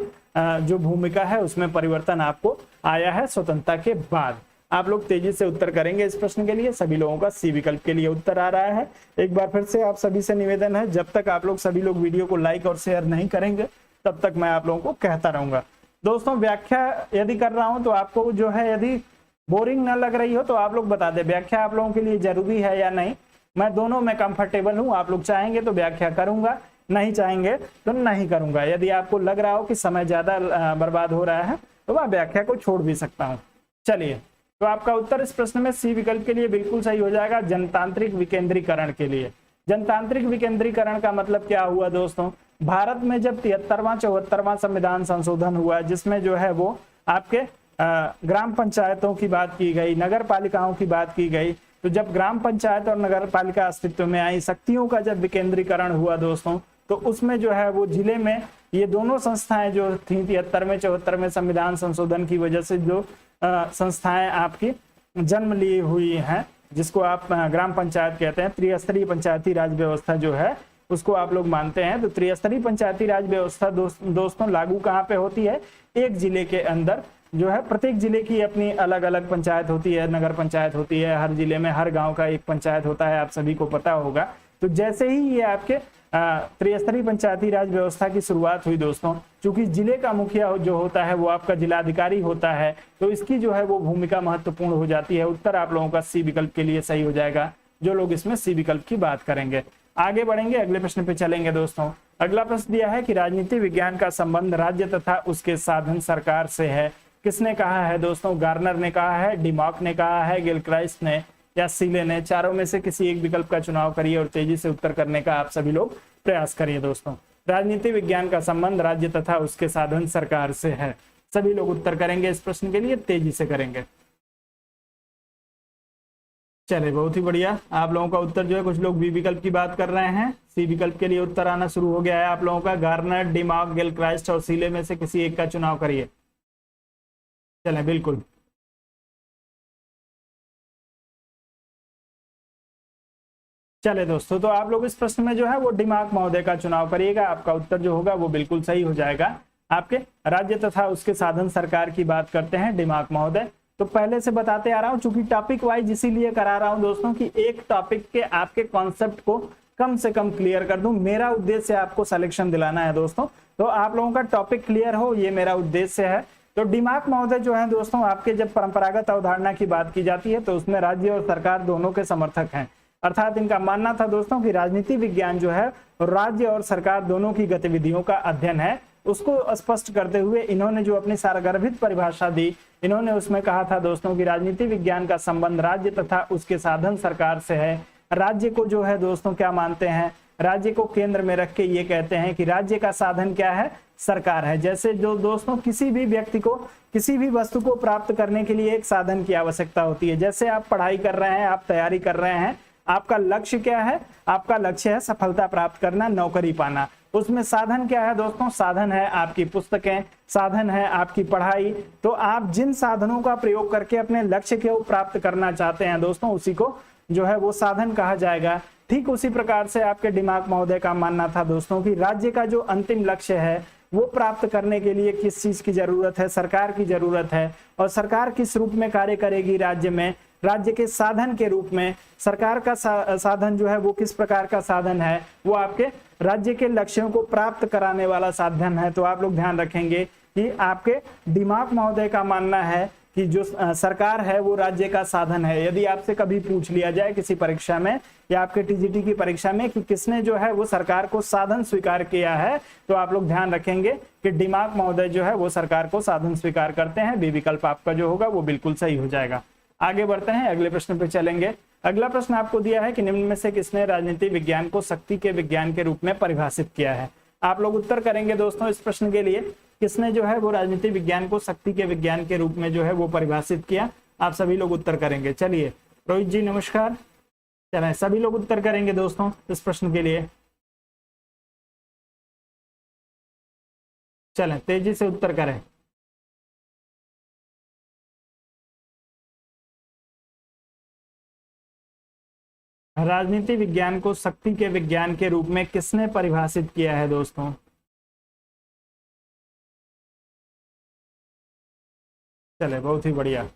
जो भूमिका है उसमें परिवर्तन आपको आया है स्वतंत्रता के बाद? आप लोग तेजी से उत्तर करेंगे इस प्रश्न के लिए। सभी लोगों का सी विकल्प के लिए उत्तर आ रहा है। एक बार फिर से आप सभी से निवेदन है, जब तक आप लोग सभी लोग वीडियो को लाइक और शेयर नहीं करेंगे तब तक मैं आप लोगों को कहता रहूंगा। दोस्तों व्याख्या यदि कर रहा हूं तो आपको जो है यदि बोरिंग ना लग रही हो तो आप लोग बता दें व्याख्या आप लोगों के लिए जरूरी है या नहीं। मैं दोनों में कंफर्टेबल हूं। आप लोग चाहेंगे तो व्याख्या करूंगा, नहीं चाहेंगे तो नहीं करूंगा। यदि आपको लग रहा हो कि समय ज्यादा बर्बाद हो रहा है तो मैं व्याख्या को छोड़ भी सकता हूं। चलिए, तो आपका उत्तर इस प्रश्न में सी विकल्प के लिए बिल्कुल सही हो जाएगा, जनतांत्रिक विकेंद्रीकरण के लिए। जनतांत्रिक विकेंद्रीकरण का मतलब क्या हुआ दोस्तों? भारत में जब 73वां 74वां संविधान संशोधन हुआ जिसमें जो है वो आपके ग्राम पंचायतों की बात की गई, नगर पालिकाओं की बात की गई। तो जब ग्राम पंचायत और नगर पालिका अस्तित्व में आई, शक्तियों का जब विकेंद्रीकरण हुआ दोस्तों, तो उसमें जो है वो जिले में ये दोनों संस्थाएं जो थी 73वें 74वें संविधान संशोधन की वजह से जो संस्थाएं आपकी जन्म ली हुई हैं, जिसको आप ग्राम पंचायत कहते हैं, त्रिस्तरीय पंचायती राज व्यवस्था जो है उसको आप लोग मानते हैं। तो त्रिस्तरीय पंचायती राज व्यवस्था दोस्तों लागू कहाँ पे होती है? एक जिले के अंदर जो है। प्रत्येक जिले की अपनी अलग अलग पंचायत होती है, नगर पंचायत होती है, हर जिले में हर गांव का एक पंचायत होता है, आप सभी को पता होगा। तो जैसे ही ये आपके त्रिस्तरीय पंचायती राज व्यवस्था की शुरुआत हुई दोस्तों, चूंकि जिले का मुखिया जो होता है वो आपका जिलाधिकारी होता है, तो इसकी जो है वो भूमिका महत्वपूर्ण हो जाती है। उत्तर आप लोगों का सी विकल्प के लिए सही हो जाएगा, जो लोग इसमें सी विकल्प की बात करेंगे। आगे बढ़ेंगे, अगले प्रश्न पे चलेंगे दोस्तों। अगला प्रश्न दिया है कि राजनीति विज्ञान का संबंध राज्य तथा उसके साधन सरकार से है। किसने कहा है दोस्तों? गार्नर ने कहा है, डिमॉक ने कहा है, गिलक्राइस्ट ने, या सीले ने? चारों में से किसी एक विकल्प का चुनाव करिए और तेजी से उत्तर करने का आप सभी लोग प्रयास करिए दोस्तों। राजनीति विज्ञान का संबंध राज्य तथा उसके साधन सरकार से है। सभी लोग उत्तर करेंगे इस प्रश्न के लिए, तेजी से करेंगे। चलिए, बहुत ही बढ़िया। आप लोगों का उत्तर जो है, कुछ लोग बी विकल्प की बात कर रहे हैं, सी विकल्प के लिए उत्तर आना शुरू हो गया है आप लोगों का। गार्नर, डिमॉक, गिलक्राइस्ट और सीले में से किसी एक का चुनाव करिए। चलें बिल्कुल। चले दोस्तों, तो आप लोग इस प्रश्न में जो है वो दिमाग महोदय का चुनाव करिएगा। आपका उत्तर जो होगा वो बिल्कुल सही हो जाएगा। आपके राज्य तथा उसके साधन सरकार की बात करते हैं दिमाग महोदय। तो पहले से बताते आ रहा हूं, चूंकि टॉपिक वाइज इसीलिए करा रहा हूं दोस्तों कि एक टॉपिक के आपके कॉन्सेप्ट को कम से कम क्लियर कर दूं। मेरा उद्देश्य आपको सिलेक्शन दिलाना है दोस्तों, तो आप लोगों का टॉपिक क्लियर हो, ये मेरा उद्देश्य है। तो दिमाग महोदय जो है दोस्तों, आपके जब परंपरागत अवधारणा की बात की जाती है तो उसमें राज्य और सरकार दोनों के समर्थक हैं। अर्थात इनका मानना था दोस्तों कि राजनीति विज्ञान जो है राज्य और सरकार दोनों की गतिविधियों का अध्ययन है। उसको स्पष्ट करते हुए इन्होंने जो अपनी सारगर्भित परिभाषा दी, इन्होंने उसमें कहा था दोस्तों कि राजनीति विज्ञान का संबंध राज्य तथा उसके साधन सरकार से है। राज्य को जो है दोस्तों क्या मानते हैं, राज्य को केंद्र में रख के ये कहते हैं कि राज्य का साधन क्या है, सरकार है। जैसे जो दोस्तों किसी भी व्यक्ति को किसी भी वस्तु को प्राप्त करने के लिए एक साधन की आवश्यकता होती है। जैसे आप पढ़ाई कर रहे हैं, आप तैयारी कर रहे हैं, आपका लक्ष्य क्या है, आपका लक्ष्य है सफलता प्राप्त करना, नौकरी पाना। उसमें साधन क्या है दोस्तों, साधन है आपकी पुस्तकें, साधन है आपकी पढ़ाई। तो आप जिन साधनों का प्रयोग करके अपने लक्ष्य को प्राप्त करना चाहते हैं दोस्तों, उसी को जो है वो साधन कहा जाएगा। ठीक उसी प्रकार से आपके दिमाग महोदय का मानना था दोस्तों कि राज्य का जो अंतिम लक्ष्य है वो प्राप्त करने के लिए किस चीज की जरूरत है, सरकार की जरूरत है। और सरकार किस रूप में कार्य करेगी राज्य में, राज्य के साधन के रूप में। सरकार का साधन जो है वो किस प्रकार का साधन है, वो आपके राज्य के लक्ष्यों को प्राप्त कराने वाला साधन है। तो आप लोग ध्यान रखेंगे कि आपके दिमाग महोदय का मानना है कि जो सरकार है वो राज्य का साधन है। यदि आपसे कभी पूछ लिया जाए किसी परीक्षा में या आपके टीजीटी की परीक्षा में कि किसने जो है वो सरकार को साधन स्वीकार किया है, तो आप लोग ध्यान रखेंगे कि दिमाग महोदय जो है वो सरकार को साधन स्वीकार करते हैं। बी विकल्प आपका जो होगा वो बिल्कुल सही हो जाएगा। आगे बढ़ते हैं, अगले प्रश्न पे चलेंगे। अगला प्रश्न आपको दिया है कि निम्न में से किसने राजनीति विज्ञान को शक्ति के विज्ञान के रूप में परिभाषित किया है। आप लोग उत्तर करेंगे दोस्तों इस प्रश्न के लिए, किसने जो है वो राजनीति विज्ञान को शक्ति के विज्ञान के रूप में जो है वो परिभाषित किया। आप सभी लोग उत्तर करेंगे। चलिए रोहित जी नमस्कार। चलें सभी लोग उत्तर करेंगे दोस्तों इस प्रश्न के लिए। चलें तेजी से उत्तर करें। राजनीति विज्ञान को शक्ति के विज्ञान के रूप में किसने परिभाषित किया है दोस्तों। चले बहुत ही बढ़िया।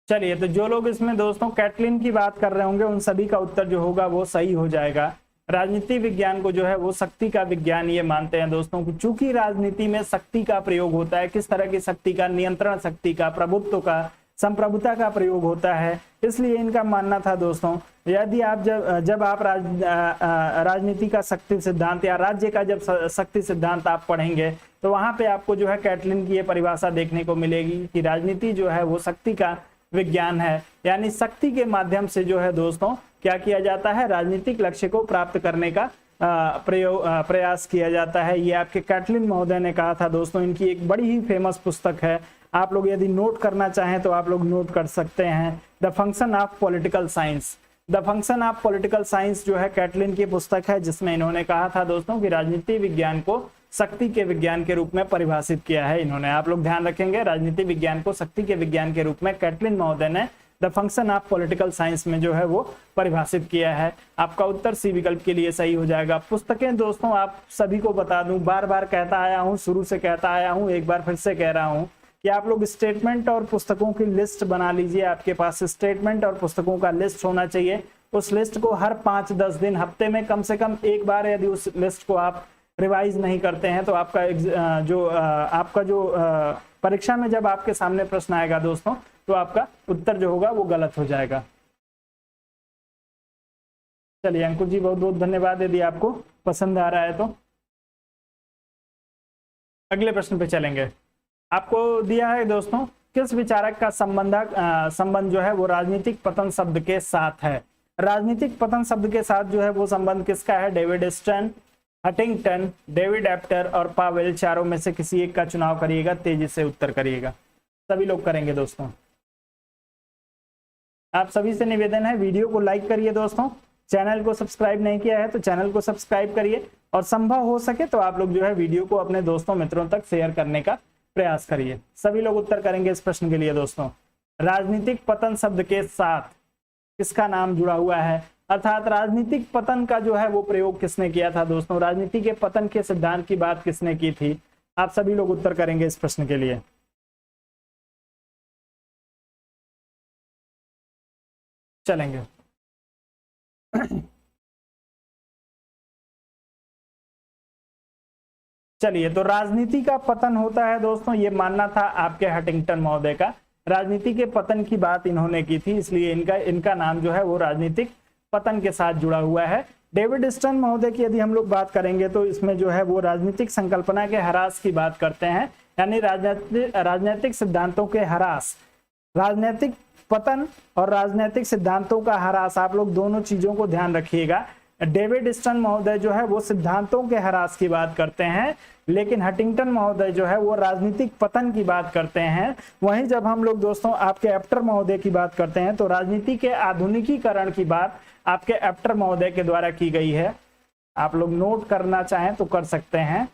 चलिए तो जो लोग इसमें दोस्तों कैटलिन की बात कर रहे होंगे उन सभी का उत्तर जो होगा वो सही हो जाएगा। राजनीति विज्ञान को जो है वो शक्ति का विज्ञान ये मानते हैं दोस्तों, चूंकि राजनीति में शक्ति का प्रयोग होता है। किस तरह की शक्ति का, नियंत्रण शक्ति का, प्रभुत्व का, संप्रभुता का प्रयोग होता है। इसलिए इनका मानना था दोस्तों, यदि आप जब आप राजनीति का शक्ति सिद्धांत या राज्य का जब शक्ति सिद्धांत आप पढ़ेंगे तो वहां पे आपको जो है कैटलिन की ये परिभाषा देखने को मिलेगी कि राजनीति जो है वो शक्ति का विज्ञान है। यानी शक्ति के माध्यम से जो है दोस्तों क्या किया जाता है, राजनीतिक लक्ष्य को प्राप्त करने का प्रयास किया जाता है। ये आपके कैटलिन महोदय ने कहा था दोस्तों। इनकी एक बड़ी ही फेमस पुस्तक है, आप लोग यदि नोट करना चाहें तो आप लोग नोट कर सकते हैं, the function of political science. The function of political science जो है कैटलिन की पुस्तक है, जिसमें इन्होंने कहा था दोस्तों कि राजनीति विज्ञान को शक्ति के विज्ञान के रूप में परिभाषित किया है इन्होंने। आप लोग ध्यान रखेंगे, राजनीति विज्ञान को शक्ति के विज्ञान के रूप में कैटलिन महोदय ने the function of political science में जो है वो परिभाषित किया है। आपका उत्तर सी विकल्प के लिए सही हो जाएगा। पुस्तकें दोस्तों आप सभी को बता दूं, बार बार कहता आया हूं, शुरू से कहता आया हूं, एक बार फिर से कह रहा हूं कि आप लोग स्टेटमेंट और पुस्तकों की लिस्ट बना लीजिए। आपके पास स्टेटमेंट और पुस्तकों का लिस्ट होना चाहिए। उस लिस्ट को हर 5-10 दिन, हफ्ते में कम से कम एक बार यदि उस लिस्ट को आप रिवाइज नहीं करते हैं तो आपका जो परीक्षा में जब आपके सामने प्रश्न आएगा दोस्तों तो आपका उत्तर जो होगा वो गलत हो जाएगा। चलिए अंकुर जी बहुत बहुत धन्यवाद यदि आपको पसंद आ रहा है तो। अगले प्रश्न पे चलेंगे। आपको दिया है दोस्तों, किस विचारक का संबंध जो है वो राजनीतिक पतन शब्द के साथ है। राजनीतिक पतन शब्द के साथ जो है वो संबंध किसका है, डेविड स्टर्न, हटिंगटन, डेविड एप्टर और पावेल, चारों में से किसी एक का चुनाव करिएगा। तेजी से उत्तर करिएगा, सभी लोग करेंगे दोस्तों। आप सभी से निवेदन है, वीडियो को लाइक करिए दोस्तों, चैनल को सब्सक्राइब नहीं किया है तो चैनल को सब्सक्राइब करिए, और संभव हो सके तो आप लोग जो है वीडियो को अपने दोस्तों मित्रों तक शेयर करने का प्रयास करिए। सभी लोग उत्तर करेंगे इस प्रश्न के लिए दोस्तों। राजनीतिक पतन शब्द के साथ किसका नाम जुड़ा हुआ है, अर्थात राजनीतिक पतन का जो है वो प्रयोग किसने किया था दोस्तों, राजनीति के पतन के सिद्धांत की बात किसने की थी। आप सभी लोग उत्तर करेंगे इस प्रश्न के लिए। चलेंगे चलिए, तो राजनीति का पतन होता है दोस्तों, ये मानना था आपके हंटिंगटन महोदय का। राजनीति के पतन की बात इन्होंने की थी, इसलिए इनका नाम जो है वो राजनीतिक पतन के साथ जुड़ा हुआ है। डेविड स्टर्न महोदय की यदि हम लोग बात करेंगे तो इसमें जो है वो राजनीतिक संकल्पना के ह्रास की बात करते हैं, यानी राजनीतिक सिद्धांतों के ह्रास। राजनीतिक पतन और राजनीतिक सिद्धांतों का ह्रास, आप लोग दोनों चीजों को ध्यान रखिएगा। डेविड स्टर्न महोदय जो है वो सिद्धांतों के ह्रास की बात करते हैं, लेकिन हंटिंगटन महोदय जो है वो राजनीतिक पतन की बात करते हैं। वहीं जब हम लोग दोस्तों आपके एप्टर महोदय की बात करते हैं तो राजनीति के आधुनिकीकरण की बात आपके एप्टर महोदय के द्वारा की गई है। आप लोग नोट करना चाहें तो कर सकते हैं।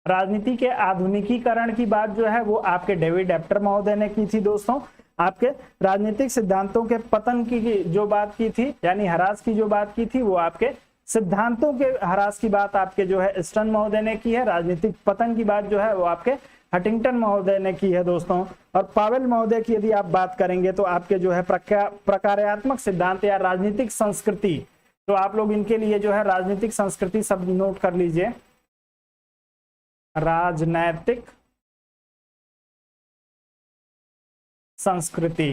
राजनीति के आधुनिकीकरण की बात जो है वो आपके डेविड एप्टर महोदय ने की थी दोस्तों। आपके राजनीतिक सिद्धांतों के पतन की जो बात की थी, यानी ह्रास की जो बात की थी, वो आपके सिद्धांतों के ह्रास की बात आपके जो है स्टर्न महोदय ने की है। राजनीतिक पतन की बात जो है वो आपके हंटिंगटन महोदय ने की है दोस्तों। और पावेल महोदय की यदि आप बात करेंगे तो आपके जो है प्रकार्यात्मक सिद्धांत या राजनीतिक संस्कृति, तो आप लोग इनके लिए जो है राजनीतिक संस्कृति शब्द नोट कर लीजिए। राजनैतिक संस्कृति,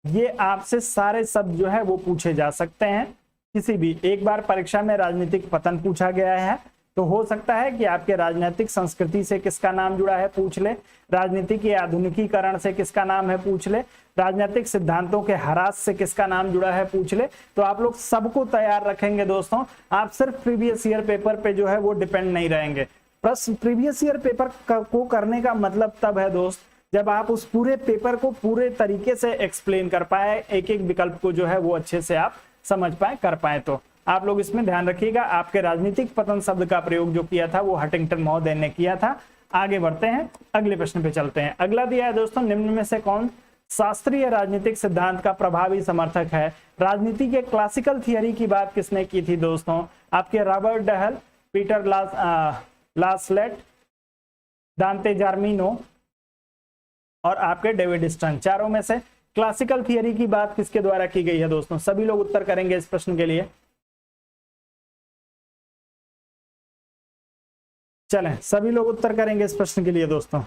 ये आपसे सारे शब्द जो है वो पूछे जा सकते हैं किसी भी एक बार परीक्षा में। राजनीतिक पतन पूछा गया है तो हो सकता है कि आपके राजनीतिक संस्कृति से किसका नाम जुड़ा है पूछ ले, राजनीति के आधुनिकीकरण से किसका नाम है पूछ ले, राजनीतिक सिद्धांतों के ह्रास से किसका नाम जुड़ा है पूछ ले। तो आप लोग सबको तैयार रखेंगे दोस्तों, आप सिर्फ प्रीवियस ईयर पेपर पे जो है वो डिपेंड नहीं रहेंगे। प्रश्न प्रीवियस ईयर पेपर को करने का मतलब तब है दोस्त जब आप उस पूरे पेपर को पूरे तरीके से एक्सप्लेन कर पाए, एक एक विकल्प को जो है वो अच्छे से आप समझ पाए, कर पाए। तो आप लोग इसमें ध्यान रखिएगा। आपके राजनीतिक पतन शब्द का प्रयोग जो किया था वो हंटिंगटन महोदय ने किया था। आगे बढ़ते हैं, अगले प्रश्न पे चलते हैं। अगला दिया है दोस्तों, निम्न में से कौन शास्त्रीय राजनीतिक सिद्धांत का प्रभावी समर्थक है। राजनीति के क्लासिकल थियरी की बात किसने की थी दोस्तों, आपके रॉबर्ट डहल, पीटर लासलेट, दांते जार्मिनो और आपके डेविड स्टर्न। चारों में से क्लासिकल थियरी की बात किसके द्वारा की गई है दोस्तों, सभी लोग उत्तर करेंगे इस प्रश्न के लिए। चलें, सभी लोग उत्तर करेंगे इस प्रश्न के लिए दोस्तों।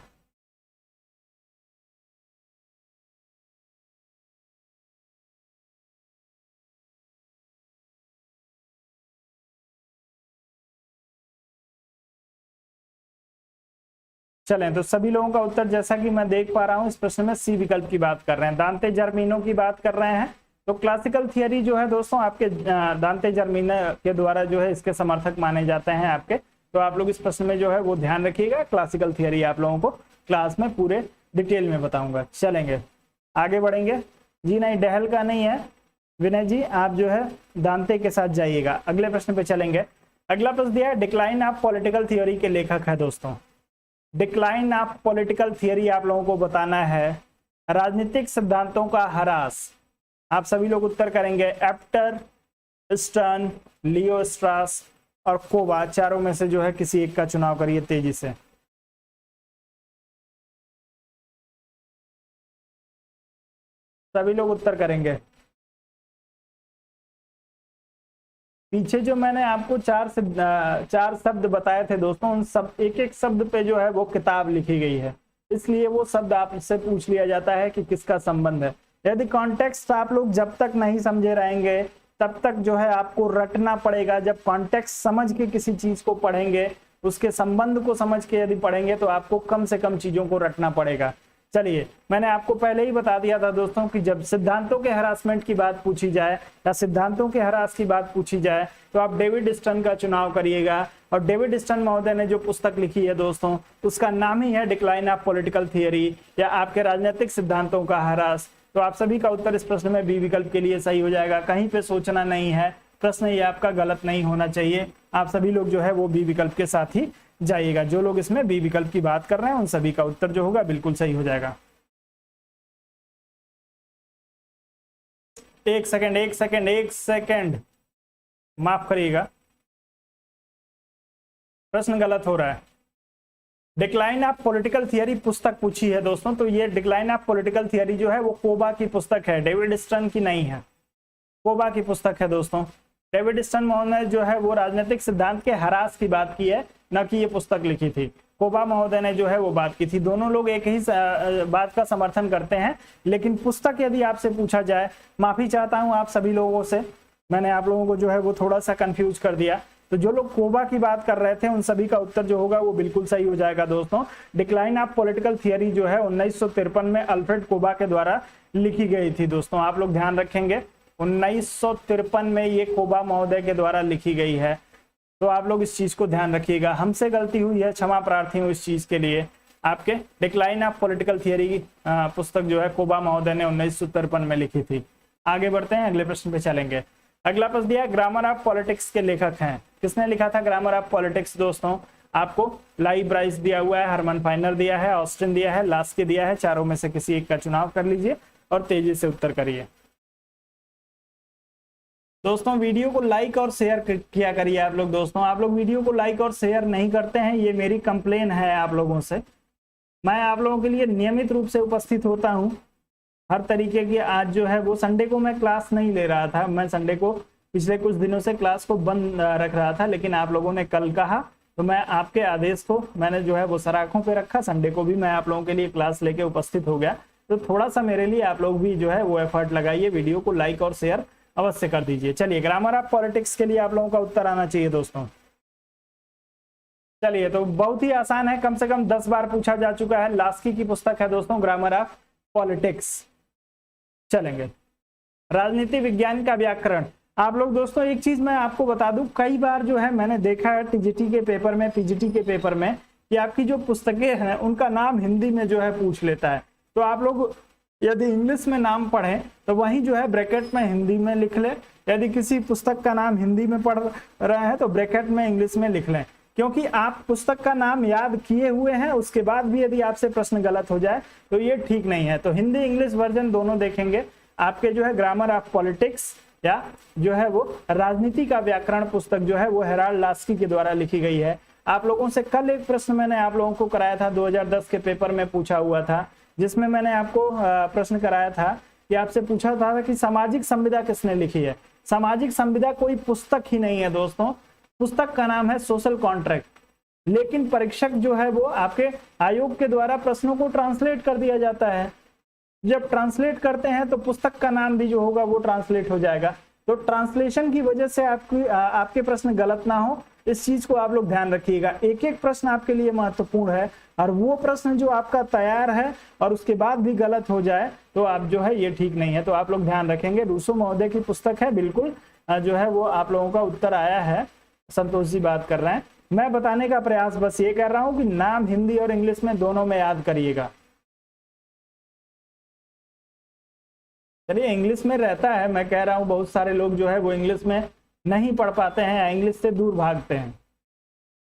चलें, तो सभी लोगों का उत्तर जैसा कि मैं देख पा रहा हूं इस प्रश्न में सी विकल्प की बात कर रहे हैं, दांते जर्मिनो की बात कर रहे हैं। तो क्लासिकल थियरी जो है दोस्तों आपके दांते जर्मिनो के द्वारा जो है इसके समर्थक माने जाते हैं आपके। तो आप लोग इस प्रश्न में जो है वो ध्यान रखिएगा, क्लासिकल थियरी आप लोगों को क्लास में पूरे डिटेल में बताऊंगा। चलेंगे, आगे बढ़ेंगे। जी नहीं, डहल का नहीं है विनय जी, आप जो है दांते के साथ जाइएगा। अगले प्रश्न पे चलेंगे। अगला प्रश्न दिया है, डिक्लाइन ऑफ पॉलिटिकल थियोरी के लेखक है दोस्तों। डिक्लाइन ऑफ पॉलिटिकल थियरी आप लोगों को बताना है, राजनीतिक सिद्धांतों का ह्रास। आप सभी लोग उत्तर करेंगे। एप्टर, स्टर्न, लियो स्ट्रास और कोबा, चारों में से जो है किसी एक का चुनाव करिए तेजी से। सभी लोग उत्तर करेंगे। पीछे जो मैंने आपको चार शब्द बताए थे दोस्तों, उन सब एक एक शब्द पे जो है वो किताब लिखी गई है, इसलिए वो शब्द आपसे पूछ लिया जाता है कि किसका संबंध है। यदि कॉन्टेक्स्ट आप लोग जब तक नहीं समझे रहेंगे तब तक जो है आपको रटना पड़ेगा। जब कॉन्टेक्स्ट समझ के किसी चीज को पढ़ेंगे, उसके संबंध को समझ के यदि पढ़ेंगे तो आपको कम से कम चीजों को रटना पड़ेगा। चलिए, मैंने आपको पहले ही बता दिया था दोस्तों कि जब सिद्धांतों के हरासमेंट की बात पूछी जाए या सिद्धांतों के हरास की बात पूछी जाए तो आप डेविड स्टर्न का चुनाव करिएगा। और डेविड स्टर्न महोदय ने जो पुस्तक लिखी है दोस्तों, उसका नाम ही है डिक्लाइन ऑफ पॉलिटिकल थियरी या आपके राजनीतिक सिद्धांतों का हरास। तो आप सभी का उत्तर इस प्रश्न में बी विकल्प के लिए सही हो जाएगा। कहीं पे सोचना नहीं है, प्रश्न ये आपका गलत नहीं होना चाहिए। आप सभी लोग जो है वो बी विकल्प के साथ ही जाइएगा। जो लोग इसमें बी विकल्प की बात कर रहे हैं उन सभी का उत्तर जो होगा बिल्कुल सही हो जाएगा। एक सेकंड माफ करिएगा, प्रश्न गलत हो रहा है। डिक्लाइन ऑफ पॉलिटिकल थियरी पुस्तक पूछी है दोस्तों, तो ये डिक्लाइन ऑफ पॉलिटिकल थियरी जो है वो कोबा की पुस्तक है, डेविड स्टर्न की नहीं है, कोबा की पुस्तक है दोस्तों। डेविड स्टर्न महोदय ने जो है वो राजनीतिक सिद्धांत के हरास की बात की है, न कि ये पुस्तक लिखी थी। कोबा महोदय ने जो है वो बात की थी। दोनों लोग एक ही बात का समर्थन करते हैं, लेकिन पुस्तक यदि आपसे पूछा जाए, माफी चाहता हूं आप सभी लोगों से, मैंने आप लोगों को जो है वो थोड़ा सा कंफ्यूज कर दिया। तो जो लोग कोबा की बात कर रहे थे उन सभी का उत्तर जो होगा वो बिल्कुल सही हो जाएगा दोस्तों। डिक्लाइन ऑफ पॉलिटिकल थियरी जो है 1953 में अल्फ्रेड कोबा के द्वारा लिखी गई थी दोस्तों। आप लोग ध्यान रखेंगे 1953 में ये कोबा महोदय के द्वारा लिखी गई है, तो आप लोग इस चीज को ध्यान रखिएगा। हमसे गलती हुई है, क्षमा प्रार्थी हूँ इस चीज के लिए। आपके डिक्लाइन ऑफ पॉलिटिकल थियरी की पुस्तक जो है कोबा महोदय ने 1953 में लिखी थी। आगे बढ़ते हैं, अगले प्रश्न पे चलेंगे। अगला प्रश्न दिया, ग्रामर ऑफ पॉलिटिक्स के लेखक हैं। किसने लिखा था ग्रामर ऑफ पॉलिटिक्स दोस्तों? आपको लाई ब्राइस दिया हुआ है, हरमन फाइनर दिया है, ऑस्टिन दिया है, लास्की दिया है। चारों में से किसी एक का चुनाव कर लीजिए और तेजी से उत्तर करिए। दोस्तों वीडियो को लाइक और शेयर किया करिए आप लोग। दोस्तों आप लोग वीडियो को लाइक और शेयर नहीं करते हैं, ये मेरी कंप्लेन है आप लोगों से। मैं आप लोगों के लिए नियमित रूप से उपस्थित होता हूं हर तरीके की। आज जो है वो संडे को मैं क्लास नहीं ले रहा था, मैं संडे को पिछले कुछ दिनों से क्लास को बंद रख रहा था, लेकिन आप लोगों ने कल कहा तो मैं आपके आदेश को मैंने जो है वो सराखों पे रखा। संडे को भी मैं आप लोगों के लिए क्लास लेके उपस्थित हो गया। तो थोड़ा सा मेरे लिए आप लोग भी जो है वो एफर्ट लगाइए, वीडियो को लाइक और शेयर अवश्य कर दीजिए। चलिए, ग्रामर ऑफ पॉलिटिक्स के लिए आप लोगों का उत्तर आना चाहिए दोस्तों। चलिए, तो बहुत ही आसान है, कम से कम 10 बार पूछा जा चुका है। लास्की की पुस्तक है दोस्तों ग्रामर ऑफ पॉलिटिक्स। चलेंगे, राजनीति विज्ञान का व्याकरण। आप लोग दोस्तों एक चीज मैं आपको बता दूं, कई बार जो है मैंने देखा है टीजीटी के पेपर में, पीजीटी के पेपर में, कि आपकी जो पुस्तकें हैं उनका नाम हिंदी में जो है पूछ लेता है। तो आप लोग यदि इंग्लिश में नाम पढ़ें तो वहीं जो है ब्रैकेट में हिंदी में लिख लें। यदि किसी पुस्तक का नाम हिंदी में पढ़ रहे हैं तो ब्रैकेट में इंग्लिश में लिख लें, क्योंकि आप पुस्तक का नाम याद किए हुए हैं, उसके बाद भी यदि आपसे प्रश्न गलत हो जाए तो ये ठीक नहीं है। तो हिंदी इंग्लिश वर्जन दोनों देखेंगे। आपके जो है ग्रामर ऑफ पॉलिटिक्स या जो है वो राजनीति का व्याकरण पुस्तक जो है वो हेराल्ड लास्की के द्वारा लिखी गई है। आप लोगों से कल एक प्रश्न मैंने आप लोगों को कराया था, 2010 के पेपर में पूछा हुआ था, जिसमें मैंने आपको प्रश्न कराया था कि आपसे पूछा था कि सामाजिक संविदा किसने लिखी है। सामाजिक संविदा कोई पुस्तक ही नहीं है दोस्तों, पुस्तक का नाम है सोशल कॉन्ट्रैक्ट। लेकिन परीक्षक जो है वो आपके आयोग के द्वारा प्रश्नों को ट्रांसलेट कर दिया जाता है। जब ट्रांसलेट करते हैं तो पुस्तक का नाम भी जो होगा वो ट्रांसलेट हो जाएगा। तो ट्रांसलेशन की वजह से आपके प्रश्न गलत ना हो, इस चीज को आप लोग ध्यान रखिएगा। एक एक प्रश्न आपके लिए महत्वपूर्ण है, और वो प्रश्न जो आपका तैयार है और उसके बाद भी गलत हो जाए तो आप जो है ये ठीक नहीं है। तो आप लोग ध्यान रखेंगे। रूसो महोदय की पुस्तक है, बिल्कुल जो है वो आप लोगों का उत्तर आया है। संतोष जी बात कर रहे हैं। मैं बताने का प्रयास बस ये कर रहा हूं कि नाम हिंदी और इंग्लिश में दोनों में याद करिएगा। चलिए, इंग्लिश में रहता है, मैं कह रहा हूं बहुत सारे लोग जो है वो इंग्लिश में नहीं पढ़ पाते हैं, इंग्लिश से दूर भागते हैं,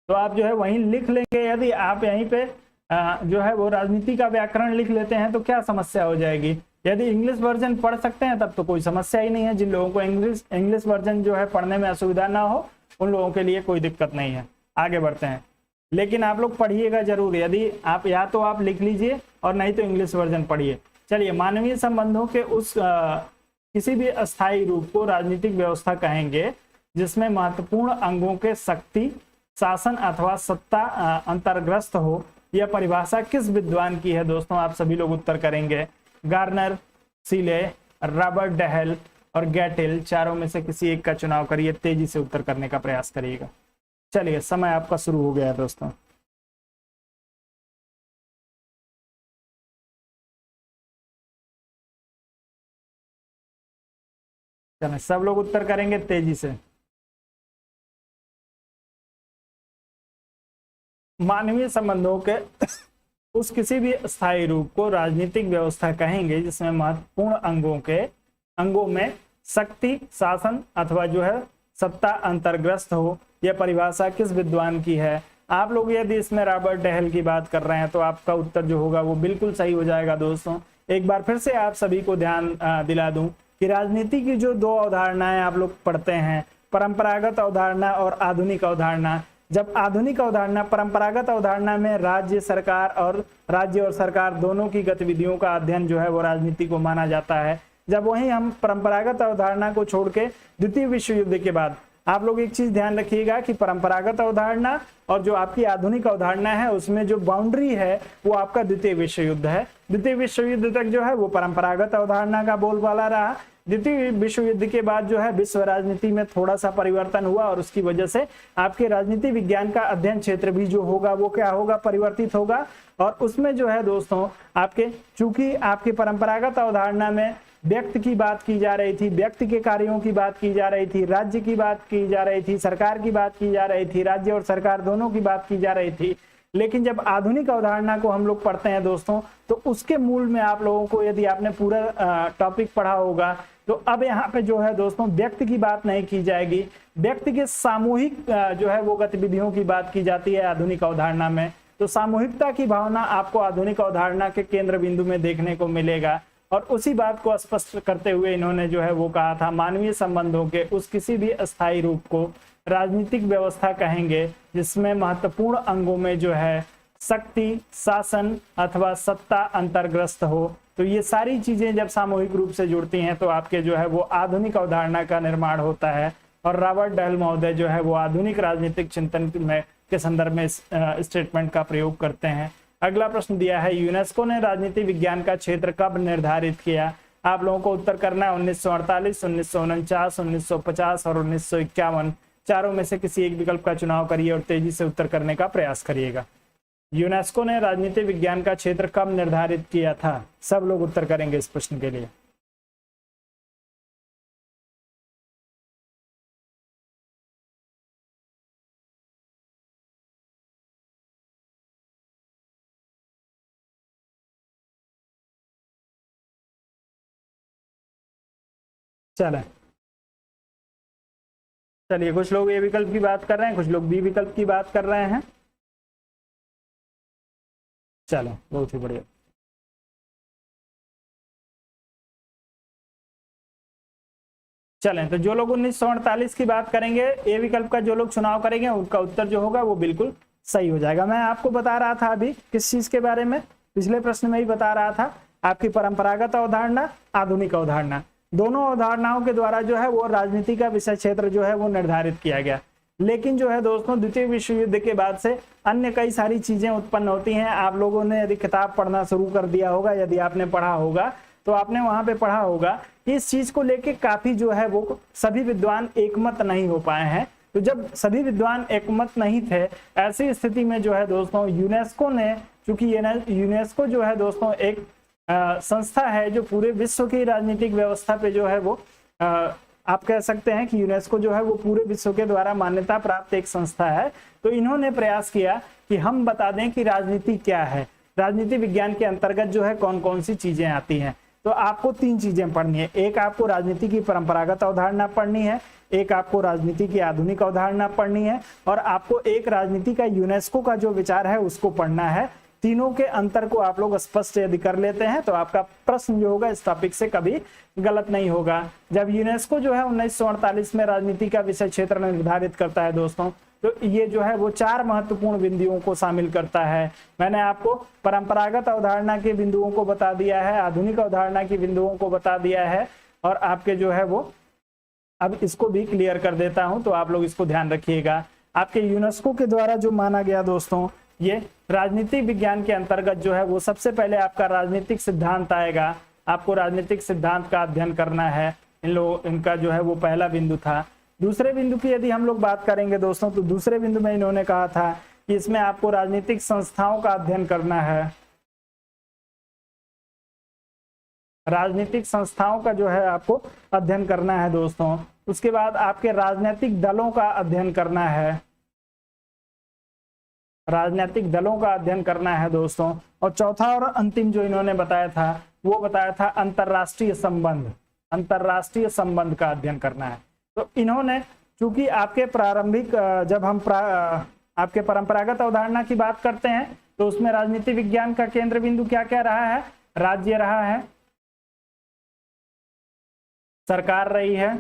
तो आप जो है वहीं लिख लेंगे। यदि आप यहीं पे जो है वो राजनीति का व्याकरण लिख लेते हैं तो क्या समस्या हो जाएगी। यदि इंग्लिश वर्जन पढ़ सकते हैं तब तो कोई समस्या ही नहीं है। जिन लोगों को इंग्लिश वर्जन जो है पढ़ने में असुविधा ना हो उन लोगों के लिए कोई दिक्कत नहीं है। आगे बढ़ते हैं, लेकिन आप लोग पढ़िएगा जरूर। यदि आप या तो आप लिख लीजिए और नहीं तो इंग्लिश वर्जन पढ़िए। चलिए, मानवीय संबंधों के उस किसी भी अस्थायी रूप को राजनीतिक व्यवस्था कहेंगे जिसमें महत्वपूर्ण अंगों के शक्ति, शासन अथवा सत्ता अंतर्ग्रस्त हो। यह परिभाषा किस विद्वान की है दोस्तों? आप सभी लोग उत्तर करेंगे। गार्नर, सीले, रॉबर्ट डहेल और गैटिल। चारों में से किसी एक का चुनाव करिए, तेजी से उत्तर करने का प्रयास करिएगा। चलिए, समय आपका शुरू हो गया है दोस्तों। चलें, सब लोग उत्तर करेंगे तेजी से। मानवीय संबंधों के उस किसी भी स्थायी रूप को राजनीतिक व्यवस्था कहेंगे जिसमें महत्वपूर्ण अंगों में शक्ति, शासन अथवा जो है सत्ता अंतर्ग्रस्त हो। यह परिभाषा किस विद्वान की है? आप लोग यदि इसमें रॉबर्ट डहल की बात कर रहे हैं तो आपका उत्तर जो होगा वो बिल्कुल सही हो जाएगा दोस्तों। एक बार फिर से आप सभी को ध्यान दिला दूं कि राजनीति की जो दो अवधारणाएं आप लोग पढ़ते हैं, परंपरागत अवधारणा और आधुनिक अवधारणा। जब आधुनिक अवधारणा, परंपरागत अवधारणा में राज्य और सरकार दोनों की गतिविधियों का अध्ययन जो है वो राजनीति को माना जाता है। जब वहीं हम परंपरागत अवधारणा को छोड़ के द्वितीय विश्व युद्ध के बाद, आप लोग एक चीज ध्यान रखिएगा कि परंपरागत अवधारणा और जो आपकी आधुनिक अवधारणा है उसमें जो बाउंड्री है वो आपका द्वितीय विश्व युद्ध है। द्वितीय विश्व युद्ध तक जो है वो परंपरागत अवधारणा का बोलबाला रहा। द्वितीय विश्व युद्ध के बाद जो है विश्व राजनीति में थोड़ा सा परिवर्तन हुआ और उसकी वजह से आपके राजनीति विज्ञान का अध्ययन क्षेत्र भी जो होगा वो क्या होगा, परिवर्तित होगा। और उसमें जो है दोस्तों आपके, चूंकि आपकी परंपरागत अवधारणा में व्यक्ति की बात की जा रही थी, व्यक्ति के कार्यों की बात की जा रही थी, राज्य की बात की जा रही थी, सरकार की बात की जा रही थी, राज्य और सरकार दोनों की बात की जा रही थी। लेकिन जब आधुनिक अवधारणा को हम लोग पढ़ते हैं दोस्तों तो उसके मूल में आप लोगों को, यदि आपने पूरा टॉपिक पढ़ा होगा तो अब यहाँ पे जो है दोस्तों व्यक्ति की बात नहीं की जाएगी, व्यक्ति के सामूहिक जो है वो गतिविधियों की बात की जाती है आधुनिक अवधारणा में। तो सामूहिकता की भावना आपको आधुनिक अवधारणा के केंद्र बिंदु में देखने को मिलेगा। और उसी बात को स्पष्ट करते हुए इन्होंने जो है वो कहा था, मानवीय संबंधों के उस किसी भी अस्थायी रूप को राजनीतिक व्यवस्था कहेंगे जिसमें महत्वपूर्ण अंगों में जो है शक्ति, शासन अथवा सत्ता अंतर्ग्रस्त हो। तो ये सारी चीजें जब सामूहिक रूप से जुड़ती हैं तो आपके जो है वो आधुनिक अवधारणा का निर्माण होता है। और रॉबर्ट डहल महोदय जो है वो आधुनिक राजनीतिक चिंतन के संदर्भ में स्टेटमेंट का प्रयोग करते हैं। अगला प्रश्न दिया है, यूनेस्को ने राजनीति विज्ञान का क्षेत्र कब निर्धारित किया? आप लोगों को उत्तर करना है 1948, 1949, 1950 और 1951। चारों में से किसी एक विकल्प का चुनाव करिए और तेजी से उत्तर करने का प्रयास करिएगा। यूनेस्को ने राजनीति विज्ञान का क्षेत्र कब निर्धारित किया था? सब लोग उत्तर करेंगे इस प्रश्न के लिए। चलिए, कुछ लोग ए विकल्प की बात कर रहे हैं, कुछ लोग बी विकल्प की बात कर रहे हैं। चलो, बहुत ही बढ़िया। चलें, तो जो लोग 1948 की बात करेंगे, ए विकल्प का जो लोग चुनाव करेंगे उनका उत्तर जो होगा वो बिल्कुल सही हो जाएगा। मैं आपको बता रहा था अभी किस चीज के बारे में, पिछले प्रश्न में ही बता रहा था, आपकी परंपरागत अवधारणा, आधुनिक अवधारणा, दोनों अवधारणाओं के द्वारा जो है वो राजनीति का विषय क्षेत्र जो है वो निर्धारित किया गया। लेकिन जो है दोस्तों द्वितीय विश्व युद्ध के बाद से अन्य कई सारी चीजें उत्पन्न होती हैं। आप लोगों ने यदि किताब पढ़ना शुरू कर दिया होगा, यदि आपने पढ़ा होगा तो आपने वहां पे पढ़ा होगा कि इस चीज को लेके काफी जो है वो सभी विद्वान एकमत नहीं हो पाए हैं। तो जब सभी विद्वान एकमत नहीं थे, ऐसी स्थिति में जो है दोस्तों यूनेस्को ने, चूंकि यूनेस्को जो है दोस्तों एक संस्था है जो पूरे विश्व की राजनीतिक व्यवस्था पे जो है वो आप कह सकते हैं कि यूनेस्को जो है वो पूरे विश्व के द्वारा मान्यता प्राप्त एक संस्था है। तो इन्होंने प्रयास किया कि हम बता दें कि राजनीति क्या है, राजनीति विज्ञान के अंतर्गत जो है कौन कौन सी चीजें आती हैं। तो आपको तीन चीजें पढ़नी है, एक आपको राजनीति की परंपरागत अवधारणा पढ़नी है, एक आपको राजनीति की आधुनिक अवधारणा पढ़नी है, और आपको एक राजनीति का यूनेस्को का जो विचार है उसको पढ़ना है। तीनों के अंतर को आप लोग स्पष्ट यदि कर लेते हैं तो आपका प्रश्न जो होगा इस टॉपिक से कभी गलत नहीं होगा। जब यूनेस्को जो है 1948 में राजनीति का विषय क्षेत्र निर्धारित करता है दोस्तों, तो ये जो है वो चार महत्वपूर्ण बिंदुओं को शामिल करता है। मैंने आपको परंपरागत अवधारणा के बिंदुओं को बता दिया है, आधुनिक अवधारणा के बिंदुओं को बता दिया है, और आपके जो है वो अब इसको भी क्लियर कर देता हूं तो आप लोग इसको ध्यान रखिएगा। आपके यूनेस्को के द्वारा जो माना गया दोस्तों, ये राजनीति विज्ञान के अंतर्गत जो है वो सबसे पहले आपका राजनीतिक सिद्धांत आएगा। आपको राजनीतिक सिद्धांत का अध्ययन करना है, इनका जो है वो पहला बिंदु था। दूसरे बिंदु की यदि हम लोग बात करेंगे दोस्तों, तो दूसरे बिंदु में इन्होंने कहा था कि इसमें आपको राजनीतिक संस्थाओं का अध्ययन करना है। राजनीतिक संस्थाओं का जो है आपको अध्ययन करना है दोस्तों। उसके बाद आपके राजनीतिक दलों का अध्ययन करना है, राजनीतिक दलों का अध्ययन करना है दोस्तों। और चौथा और अंतिम जो इन्होंने बताया था वो बताया था अंतरराष्ट्रीय संबंध, अंतरराष्ट्रीय संबंध का अध्ययन करना है। तो इन्होंने चूंकि आपके प्रारंभिक जब हम आपके परंपरागत अवधारणा की बात करते हैं तो उसमें राजनीति विज्ञान का केंद्र बिंदु क्या क्या रहा है, राज्य रहा है, सरकार रही है,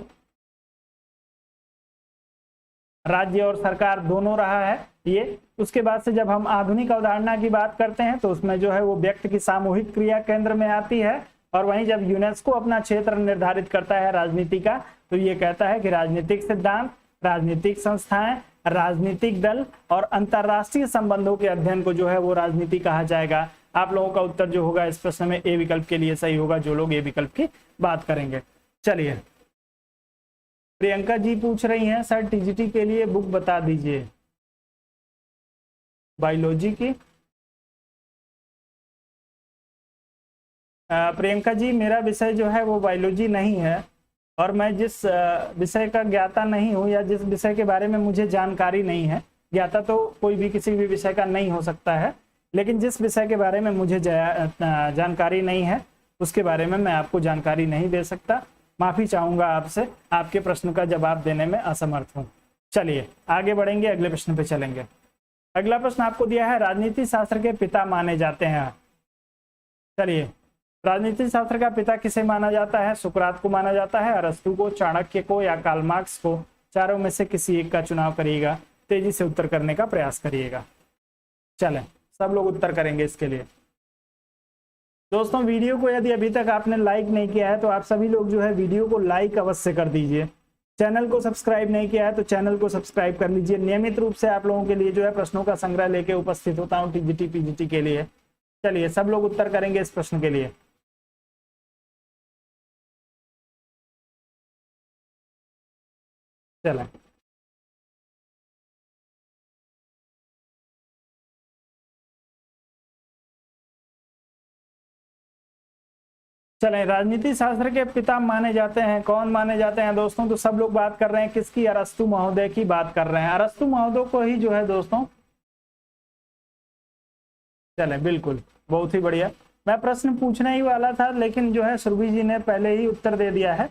राज्य और सरकार दोनों रहा है ये। उसके बाद से जब हम आधुनिक अवधारणा की बात करते हैं तो उसमें जो है वो व्यक्ति की सामूहिक क्रिया केंद्र में आती है। और वहीं जब यूनेस्को अपना क्षेत्र निर्धारित करता है राजनीति का तो ये कहता है कि राजनीतिक सिद्धांत, राजनीतिक संस्थाएं, राजनीतिक दल और अंतरराष्ट्रीय संबंधों के अध्ययन को जो है वो राजनीति कहा जाएगा। आप लोगों का उत्तर जो होगा इस प्रश्न में ए विकल्प के लिए सही होगा, जो लोग ए विकल्प की बात करेंगे। चलिए, प्रियंका जी पूछ रही हैं सर टीजीटी के लिए बुक बता दीजिए बायोलॉजी की। प्रियंका जी, मेरा विषय जो है वो बायोलॉजी नहीं है और मैं जिस विषय का ज्ञाता नहीं हूँ या जिस विषय के बारे में मुझे जानकारी नहीं है, ज्ञाता तो कोई भी किसी भी विषय का नहीं हो सकता है, लेकिन जिस विषय के बारे में मुझे जानकारी नहीं है उसके बारे में मैं आपको जानकारी नहीं दे सकता। माफी चाहूंगा आपसे, आपके प्रश्न का जवाब देने में असमर्थ हूँ। चलिए आगे बढ़ेंगे, अगले प्रश्न पे चलेंगे। अगला प्रश्न आपको दिया है राजनीति शास्त्र के पिता माने जाते हैं। चलिए, राजनीति शास्त्र का पिता किसे माना जाता है? सुकरात को माना जाता है, अरस्तु को, चाणक्य को या कार्ल मार्क्स को? चारों में से किसी एक का चुनाव करिएगा, तेजी से उत्तर करने का प्रयास करिएगा। चलें, सब लोग उत्तर करेंगे इसके लिए। दोस्तों वीडियो को यदि अभी तक आपने लाइक नहीं किया है तो आप सभी लोग जो है वीडियो को लाइक अवश्य कर दीजिए। चैनल को सब्सक्राइब नहीं किया है तो चैनल को सब्सक्राइब कर लीजिए। नियमित रूप से आप लोगों के लिए जो है प्रश्नों का संग्रह लेके उपस्थित होता हूँ टीजीटी पीजीटी के लिए। चलिए, सब लोग उत्तर करेंगे इस प्रश्न के लिए। चलें, चलें, राजनीति शास्त्र के पिता माने जाते हैं, कौन माने जाते हैं दोस्तों? तो सब लोग बात कर रहे हैं किसकी? अरस्तु महोदय की बात कर रहे हैं। अरस्तु महोदय को ही जो है दोस्तों, चलें बिल्कुल, बहुत ही बढ़िया। मैं प्रश्न पूछने ही वाला था लेकिन जो है सुरभि जी ने पहले ही उत्तर दे दिया है।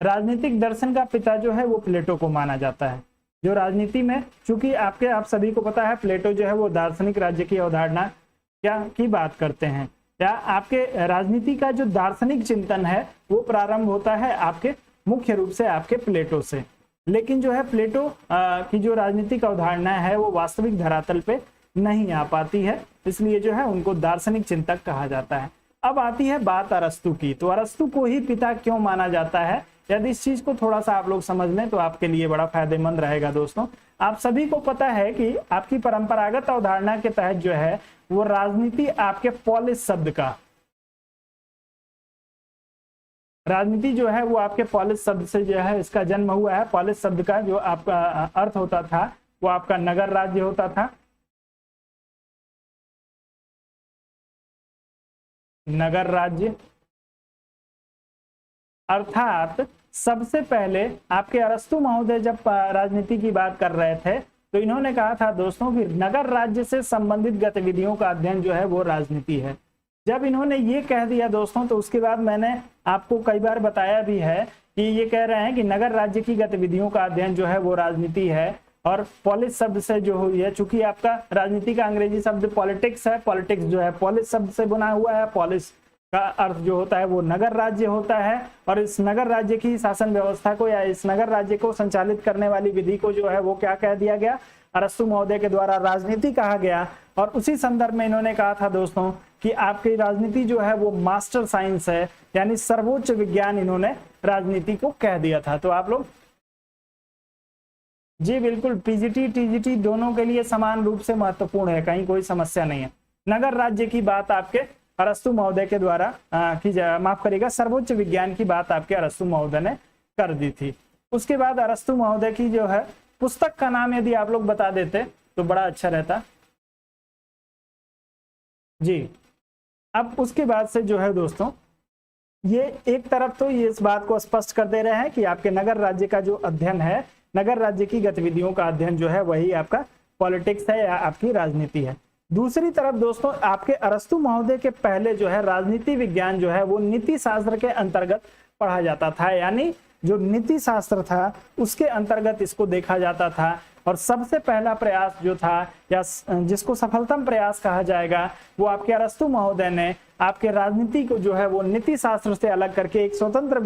राजनीतिक दर्शन का पिता जो है वो प्लेटो को माना जाता है। जो राजनीति में, चूंकि आप सभी को पता है प्लेटो जो है वो दार्शनिक राज्य की अवधारणा क्या की बात करते हैं, या आपके राजनीति का जो दार्शनिक चिंतन है वो प्रारंभ होता है आपके मुख्य रूप से आपके प्लेटो से। लेकिन जो है प्लेटो की जो राजनीतिक अवधारणा है वो वास्तविक धरातल पे नहीं आ पाती है, इसलिए जो है उनको दार्शनिक चिंतक कहा जाता है। अब आती है बात अरस्तु की। तो अरस्तु को ही पिता क्यों माना जाता है? यदि इस चीज को थोड़ा सा आप लोग समझ लें तो आपके लिए बड़ा फायदेमंद रहेगा दोस्तों। आप सभी को पता है कि आपकी परंपरागत अवधारणा के तहत जो है वो राजनीति आपके पॉलिस शब्द का, राजनीति जो है वो आपके पॉलिस शब्द से जो है इसका जन्म हुआ है। पॉलिस शब्द का जो आपका अर्थ होता था वो आपका नगर राज्य होता था, नगर राज्य। अर्थात सबसे पहले आपके अरस्तु महोदय जब राजनीति की बात कर रहे थे तो इन्होंने कहा था दोस्तों कि नगर राज्य से संबंधित गतिविधियों का अध्ययन जो है वो राजनीति है। जब इन्होंने ये कह दिया दोस्तों तो उसके बाद मैंने आपको कई बार बताया भी है कि ये कह रहे हैं कि नगर राज्य की गतिविधियों का अध्ययन जो है वो राजनीति है। और पॉलिस शब्द से जो हुई है, चूंकि आपका राजनीति का अंग्रेजी शब्द पॉलिटिक्स है, पॉलिटिक्स जो है पॉलिस शब्द से बना हुआ है। पॉलिस का अर्थ जो होता है वो नगर राज्य होता है। और इस नगर राज्य की शासन व्यवस्था को या इस नगर राज्य को संचालित करने वाली विधि को जो है वो क्या कह दिया गया? अरस्तु महोदय के द्वारा राजनीति कहा गया। और उसी संदर्भ में इन्होंने कहा था दोस्तों कि आपकी राजनीति जो है वो मास्टर साइंस है, यानी सर्वोच्च विज्ञान इन्होंने राजनीति को कह दिया था। तो आप लोग जी बिल्कुल, पीजीटी टीजीटी दोनों के लिए समान रूप से महत्वपूर्ण है, कहीं कोई समस्या नहीं है। नगर राज्य की बात आपके अरस्तु महोदय के द्वारा माफ करिएगा, सर्वोच्च विज्ञान की बात आपके अरस्तु महोदय ने कर दी थी। उसके बाद अरस्तु महोदय की जो है पुस्तक का नाम यदि आप लोग बता देते तो बड़ा अच्छा रहता जी। अब उसके बाद से जो है दोस्तों ये एक तरफ तो ये इस बात को स्पष्ट कर दे रहे हैं कि आपके नगर राज्य का जो अध्ययन है, नगर राज्य की गतिविधियों का अध्ययन जो है वही आपका पॉलिटिक्स है या आपकी राजनीति है। दूसरी तरफ दोस्तों आपके अरस्तु महोदय के पहले जो है राजनीति विज्ञान जो है वो नीति शास्त्र के अंतर्गत पढ़ा जाता था, यानी जो नीति शास्त्र था उसके अंतर्गत इसको देखा जाता था। और सबसे पहला प्रयास जो था या जिसको सफलतम प्रयास कहा जाएगा वो आपके अरस्तु महोदय ने आपके राजनीति को जो है वो नीति शास्त्र से अलग करके एक स्वतंत्र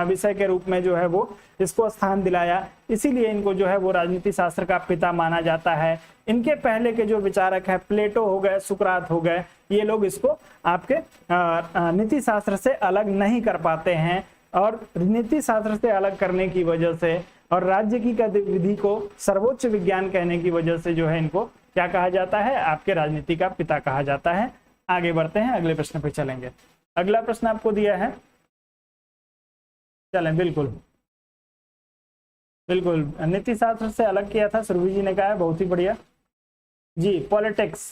विषय के रूप में जो है वो इसको स्थान दिलाया। इसीलिए इनको जो है वो राजनीति शास्त्र का पिता माना जाता है। इनके पहले के जो विचारक है प्लेटो हो गए, सुकरात हो गए, ये लोग इसको आपके नीति शास्त्र से अलग नहीं कर पाते हैं। और नीति शास्त्र से अलग करने की वजह से और राज्य की गतिविधि को सर्वोच्च विज्ञान कहने की वजह से जो है इनको क्या कहा जाता है, आपके राजनीति का पिता कहा जाता है। आगे बढ़ते हैं, अगले प्रश्न पे चलेंगे। अगला प्रश्न आपको दिया है, चलें। बिल्कुल बिल्कुल नीति शास्त्र से अलग किया था, सुरभि जी ने कहा है, बहुत ही बढ़िया जी। पॉलिटिक्स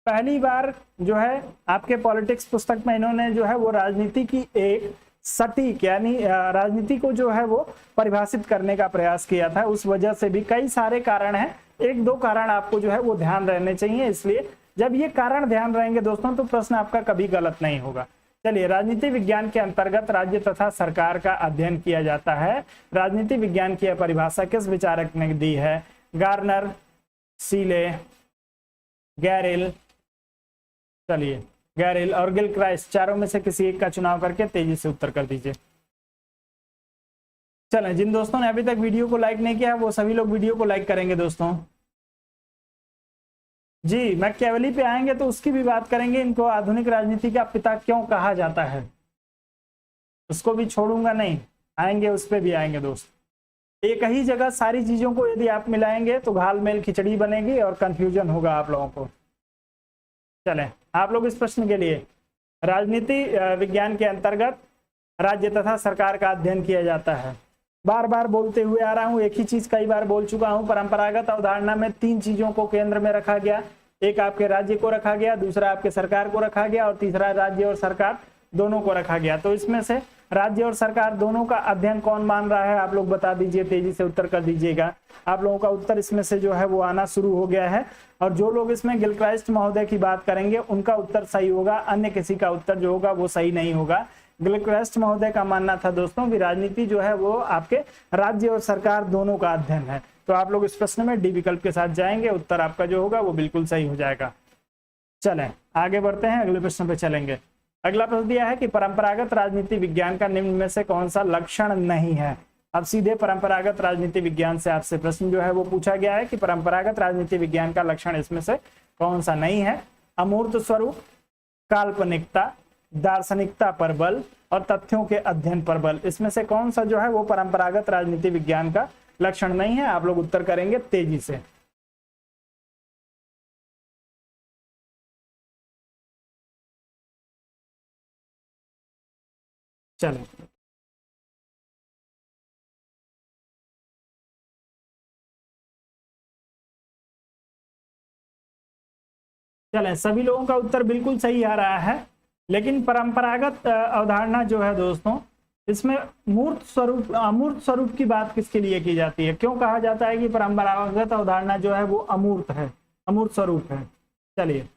पहली बार जो है आपके पॉलिटिक्स पुस्तक में इन्होंने जो है वो राजनीति की एक सटीक यानी राजनीति को जो है वो परिभाषित करने का प्रयास किया था। उस वजह से भी कई सारे कारण हैं, एक दो कारण आपको जो है वो ध्यान रहने चाहिए। इसलिए जब ये कारण ध्यान रहेंगे दोस्तों तो प्रश्न आपका कभी गलत नहीं होगा। चलिए, राजनीति विज्ञान के अंतर्गत राज्य तथा सरकार का अध्ययन किया जाता है। राजनीति विज्ञान की परिभाषा किस विचारक ने दी है? गार्नर, सीले, गैरिल, चलिए गैरिल और गिलक्राइस्ट, चारों में से किसी एक का चुनाव करके तेजी से उत्तर कर दीजिए। चलें, जिन दोस्तों ने अभी तक वीडियो को लाइक नहीं किया वो सभी लोग वीडियो को लाइक करेंगे दोस्तों जी। मैकियावेली पे आएंगे तो उसकी भी बात करेंगे, इनको आधुनिक राजनीति का पिता क्यों कहा जाता है, उसको भी छोड़ूंगा नहीं, आएंगे उस पर भी आएंगे दोस्त। एक ही जगह सारी चीजों को यदि आप मिलाएंगे तो घालमेल खिचड़ी बनेगी और कंफ्यूजन होगा आप लोगों को। चलें, आप लोग इस प्रश्न के लिए, राजनीति विज्ञान के अंतर्गत राज्य तथा सरकार का अध्ययन किया जाता है। बार बार बोलते हुए आ रहा हूं, एक ही चीज कई बार बोल चुका हूं। परंपरागत अवधारणा में तीन चीजों को केंद्र में रखा गया, एक आपके राज्य को रखा गया, दूसरा आपके सरकार को रखा गया और तीसरा राज्य और सरकार दोनों को रखा गया। तो इसमें से राज्य और सरकार दोनों का अध्ययन कौन मान रहा है, आप लोग बता दीजिए, तेजी से उत्तर कर दीजिएगा। आप लोगों का उत्तर इसमें से जो है वो आना शुरू हो गया है। और जो लोग इसमें गिलक्राइस्ट महोदय की बात करेंगे उनका उत्तर सही होगा, अन्य किसी का उत्तर जो होगा वो सही नहीं होगा। गिलक्राइस्ट महोदय का मानना था दोस्तों कि राजनीति जो है वो आपके राज्य और सरकार दोनों का अध्ययन है। तो आप लोग इस प्रश्न में डी विकल्प के साथ जाएंगे, उत्तर आपका जो होगा वो बिल्कुल सही हो जाएगा। चलें, आगे बढ़ते हैं, अगले प्रश्न पे चलेंगे। अगला प्रश्न दिया है कि परंपरागत राजनीति विज्ञान का निम्न में से कौन सा लक्षण नहीं है। अब सीधे परंपरागत राजनीति विज्ञान से आपसे प्रश्न जो है वो पूछा गया है कि परंपरागत राजनीति विज्ञान का लक्षण इसमें से कौन सा नहीं है। अमूर्त स्वरूप, काल्पनिकता, दार्शनिकता पर बल और तथ्यों के अध्ययन पर बल, इसमें से कौन सा जो है वो परंपरागत राजनीति विज्ञान का लक्षण नहीं है। आप लोग उत्तर करेंगे तेजी से। चलें, चलें, सभी लोगों का उत्तर बिल्कुल सही आ रहा है। लेकिन परंपरागत अवधारणा जो है दोस्तों, इसमें मूर्त स्वरूप, अमूर्त स्वरूप की बात किसके लिए की जाती है? क्यों कहा जाता है कि परंपरागत अवधारणा जो है वो अमूर्त है, अमूर्त स्वरूप है? चलिए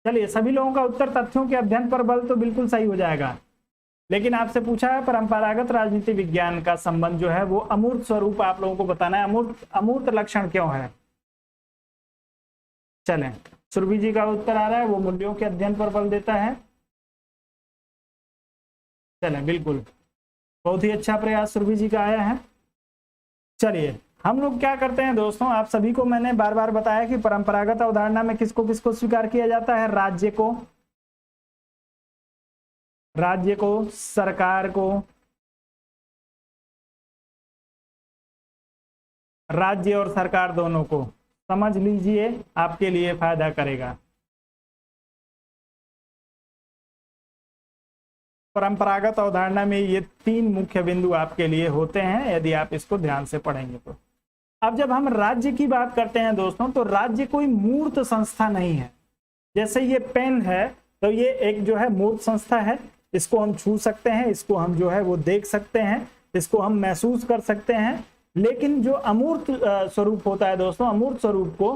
चलिए, सभी लोगों का उत्तर तथ्यों के अध्ययन पर बल तो बिल्कुल सही हो जाएगा। लेकिन आपसे पूछा है परंपरागत राजनीति विज्ञान का संबंध जो है वो अमूर्त स्वरूप, आप लोगों को बताना है अमूर्त लक्षण क्यों है। चलें, सुरभि जी का उत्तर आ रहा है, वो मूल्यों के अध्ययन पर बल देता है। चलें, बिल्कुल, बहुत ही अच्छा प्रयास सुरभि जी का आया है। चलिए, हम लोग क्या करते हैं दोस्तों, आप सभी को मैंने बार बार बताया कि परंपरागत अवधारणा में किसको किसको स्वीकार किया जाता है? राज्य को, सरकार को, राज्य और सरकार दोनों को। समझ लीजिए, आपके लिए फायदा करेगा। परंपरागत अवधारणा में ये तीन मुख्य बिंदु आपके लिए होते हैं यदि आप इसको ध्यान से पढ़ेंगे तो। अब जब हम राज्य की बात करते हैं दोस्तों, तो राज्य कोई मूर्त संस्था नहीं है। जैसे ये पेन है तो ये एक जो है मूर्त संस्था है, इसको हम छू सकते हैं, इसको हम जो है वो देख सकते हैं, इसको हम महसूस कर सकते हैं। लेकिन जो अमूर्त स्वरूप होता है दोस्तों, अमूर्त स्वरूप को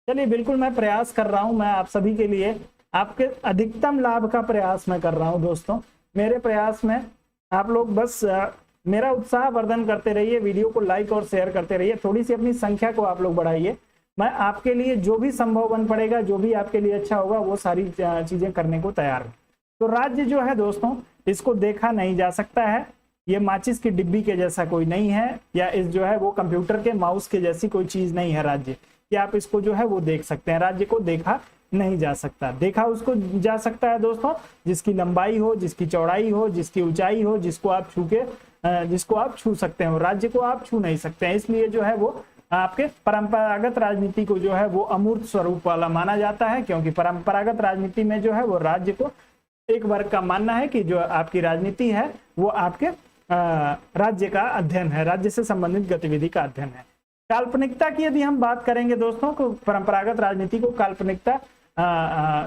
चलिए बिल्कुल मैं प्रयास कर रहा हूं, मैं आप सभी के लिए आपके अधिकतम लाभ का प्रयास मैं कर रहा हूं दोस्तों। मेरे प्रयास में आप लोग बस मेरा उत्साह वर्धन करते रहिए, वीडियो को लाइक और शेयर करते रहिए, थोड़ी सी अपनी संख्या को आप लोग बढ़ाइए। मैं आपके लिए जो भी संभव बन पड़ेगा, जो भी आपके लिए अच्छा होगा, वो सारी चीजें करने को तैयार हूं। तो राज्य जो है दोस्तों, इसको देखा नहीं जा सकता है, ये माचिस की डिब्बी के जैसा कोई नहीं है, या इस जो है वो कंप्यूटर के माउस के जैसी कोई चीज नहीं है राज्य, कि आप इसको जो है वो देख सकते हैं। राज्य को देखा नहीं जा सकता, देखा उसको जा सकता है दोस्तों जिसकी लंबाई हो, जिसकी चौड़ाई हो, जिसकी ऊंचाई हो, जिसको आप छू सकते हो। राज्य को आप छू नहीं सकते हैं, इसलिए जो है वो आपके परंपरागत राजनीति को जो है वो अमूर्त स्वरूप वाला माना जाता है, क्योंकि परंपरागत राजनीति में जो है वो राज्य को एक वर्ग का मानना है कि जो आपकी राजनीति है वो आपके राज्य का अध्ययन है, राज्य से संबंधित गतिविधि का अध्ययन है। काल्पनिकता की यदि हम बात करेंगे दोस्तों, तो परंपरागत राजनीति को काल्पनिकता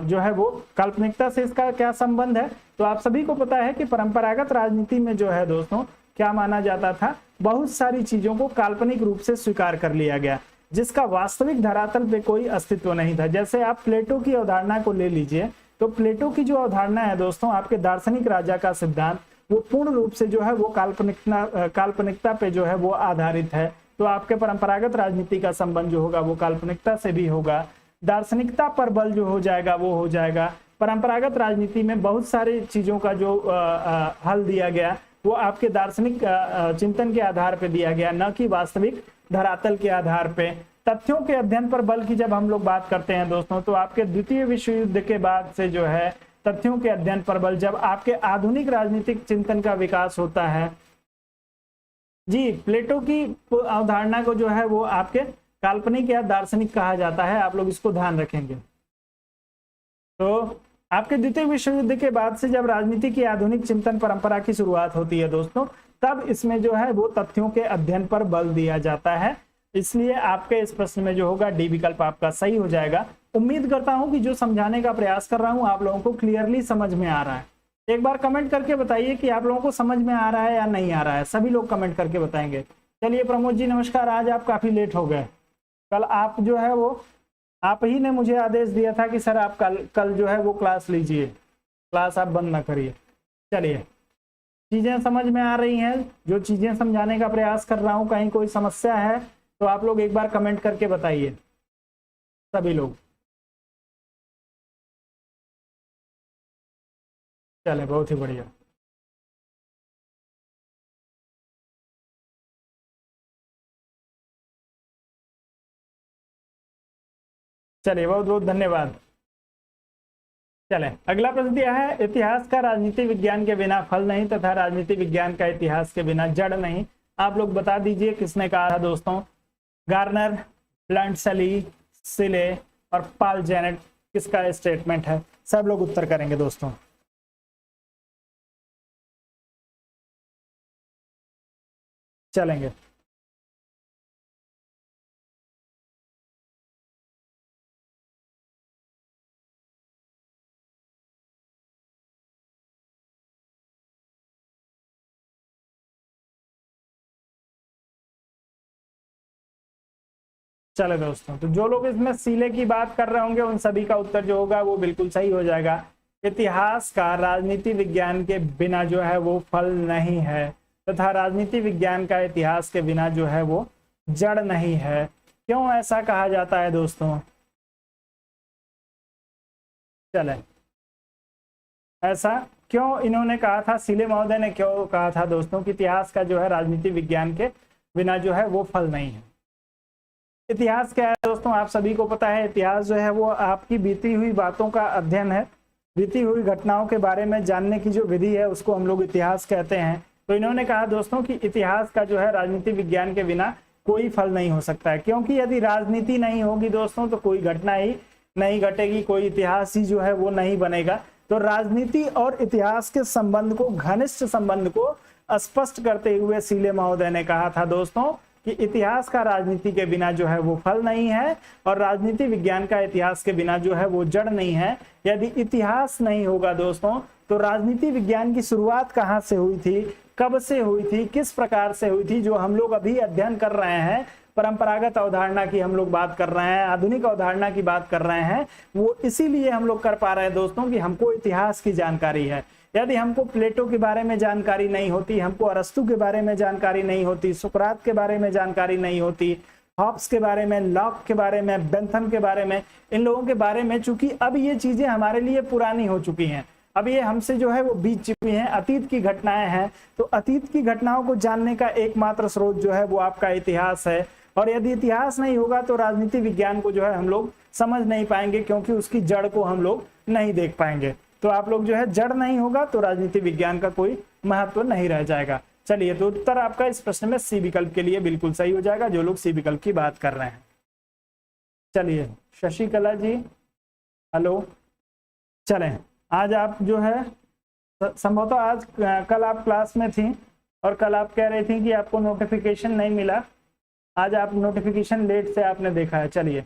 जो है वो काल्पनिकता से इसका क्या संबंध है, तो आप सभी को पता है कि परंपरागत राजनीति में जो है दोस्तों क्या माना जाता था, बहुत सारी चीजों को काल्पनिक रूप से स्वीकार कर लिया गया, जिसका वास्तविक धरातल पे कोई अस्तित्व नहीं था। जैसे आप प्लेटो की अवधारणा को ले लीजिए, तो प्लेटो की जो अवधारणा है दोस्तों, आपके दार्शनिक राजा का सिद्धांत, वो पूर्ण रूप से जो है वो काल्पनिकता पे जो है वो आधारित है। तो आपके परंपरागत राजनीति का संबंध जो होगा वो काल्पनिकता से भी होगा, दार्शनिकता पर बल जो हो जाएगा वो हो जाएगा। परंपरागत राजनीति में बहुत सारी चीजों का जो हल दिया गया वो आपके दार्शनिक चिंतन के आधार पर दिया गया, न कि वास्तविक धरातल के आधार पे। तथ्यों के अध्ययन पर बल की जब हम लोग बात करते हैं दोस्तों, तो आपके द्वितीय विश्व युद्ध के बाद से जो है तथ्यों के अध्ययन पर बल, जब आपके आधुनिक राजनीतिक चिंतन का विकास होता है जी, प्लेटो की अवधारणा को जो है वो आपके काल्पनिक या दार्शनिक कहा जाता है, आप लोग इसको ध्यान रखेंगे। तो आपके द्वितीय विश्व युद्ध के बाद से जब राजनीति की आधुनिक चिंतन परंपरा की शुरुआत होती है दोस्तों, तब इसमें जो है वो तथ्यों के अध्ययन पर बल दिया जाता है। इसलिए आपके इस प्रश्न में जो होगा डी विकल्प आपका सही हो जाएगा। उम्मीद करता हूं कि जो समझाने का प्रयास कर रहा हूं आप लोगों को क्लियरली समझ में आ रहा है। एक बार कमेंट करके बताइए कि आप लोगों को समझ में आ रहा है या नहीं आ रहा है, सभी लोग कमेंट करके बताएंगे। चलिए प्रमोद जी नमस्कार, आज आप काफी लेट हो गए। कल आप जो है वो आप ही ने मुझे आदेश दिया था कि सर आप कल जो है वो क्लास लीजिए, क्लास आप बंद ना करिए। चलिए चीजें समझ में आ रही हैं, जो चीजें समझाने का प्रयास कर रहा हूं, कहीं कोई समस्या है तो आप लोग एक बार कमेंट करके बताइए सभी लोग। चले बहुत ही बढ़िया। चलिए बहुत बहुत धन्यवाद। चले अगला प्रश्न दिया है, इतिहास का राजनीति विज्ञान के बिना फल नहीं तथा राजनीति विज्ञान का इतिहास के बिना जड़ नहीं। आप लोग बता दीजिए किसने कहा था दोस्तों, गार्नर, ब्लंटसली, सिले और पाल जेनेट, किसका स्टेटमेंट है? सब लोग उत्तर करेंगे दोस्तों। चलेंगे चले दोस्तों, तो जो लोग इसमें सीले की बात कर रहे होंगे उन सभी का उत्तर जो होगा वो बिल्कुल सही हो जाएगा। इतिहास का राजनीति विज्ञान के बिना जो है वो फल नहीं है तथा राजनीति विज्ञान का इतिहास के बिना जो है वो जड़ नहीं है। क्यों ऐसा कहा जाता है दोस्तों? चले ऐसा क्यों इन्होंने कहा था, सीले महोदय ने क्यों कहा था दोस्तों कि इतिहास का जो है राजनीति विज्ञान के बिना जो है वो फल नहीं है? इतिहास क्या है दोस्तों, आप सभी को पता है। इतिहास जो है वो आपकी बीती हुई बातों का अध्ययन है, बीती हुई घटनाओं के बारे में जानने की जो विधि है उसको हम लोग इतिहास कहते हैं। तो इन्होंने कहा दोस्तों कि इतिहास का जो है राजनीति विज्ञान के बिना कोई फल नहीं हो सकता है, क्योंकि यदि राजनीति नहीं होगी दोस्तों तो कोई घटना ही नहीं घटेगी, कोई इतिहास ही जो है वो नहीं बनेगा। तो राजनीति और इतिहास के संबंध को, घनिष्ठ संबंध को स्पष्ट करते हुए सीले महोदय ने कहा था दोस्तों कि इतिहास का राजनीति के बिना जो है वो फल नहीं है और राजनीति विज्ञान का इतिहास के बिना जो है वो जड़ नहीं है। यदि इतिहास नहीं होगा दोस्तों तो राजनीति विज्ञान की शुरुआत कहाँ से हुई थी, कब से हुई थी, किस प्रकार से हुई थी, जो हम लोग अभी अध्ययन कर रहे हैं, परंपरागत अवधारणा की हम लोग बात कर रहे हैं, आधुनिक अवधारणा की बात कर रहे हैं, वो इसीलिए हम लोग कर पा रहे हैं दोस्तों कि हमको इतिहास की जानकारी है। यदि हमको प्लेटो के बारे में जानकारी नहीं होती, हमको अरस्तु के बारे में जानकारी नहीं होती, सुकरात के बारे में जानकारी नहीं होती, हॉब्स के बारे में, लॉक के बारे में, बेंथम के बारे में, इन लोगों के बारे में, चूंकि अब ये चीजें हमारे लिए पुरानी हो चुकी हैं, अब ये हमसे जो है वो बीत चुकी हैं, अतीत की घटनाएं हैं, तो अतीत की घटनाओं को जानने का एकमात्र स्रोत जो है वो आपका इतिहास है। और यदि इतिहास नहीं होगा तो राजनीति विज्ञान को जो है हम लोग समझ नहीं पाएंगे, क्योंकि उसकी जड़ को हम लोग नहीं देख पाएंगे। तो आप लोग जो है, जड़ नहीं होगा तो राजनीति विज्ञान का कोई महत्व नहीं रह जाएगा। चलिए, तो उत्तर आपका इस प्रश्न में सी विकल्प के लिए बिल्कुल सही हो जाएगा, जो लोग सी विकल्प की बात कर रहे हैं। चलिए शशिकला जी, हेलो। चलें, आज आप जो है संभवतः आज कल आप क्लास में थी और कल आप कह रही थी कि आपको नोटिफिकेशन नहीं मिला, आज आप नोटिफिकेशन लेट से आपने देखा है। चलिए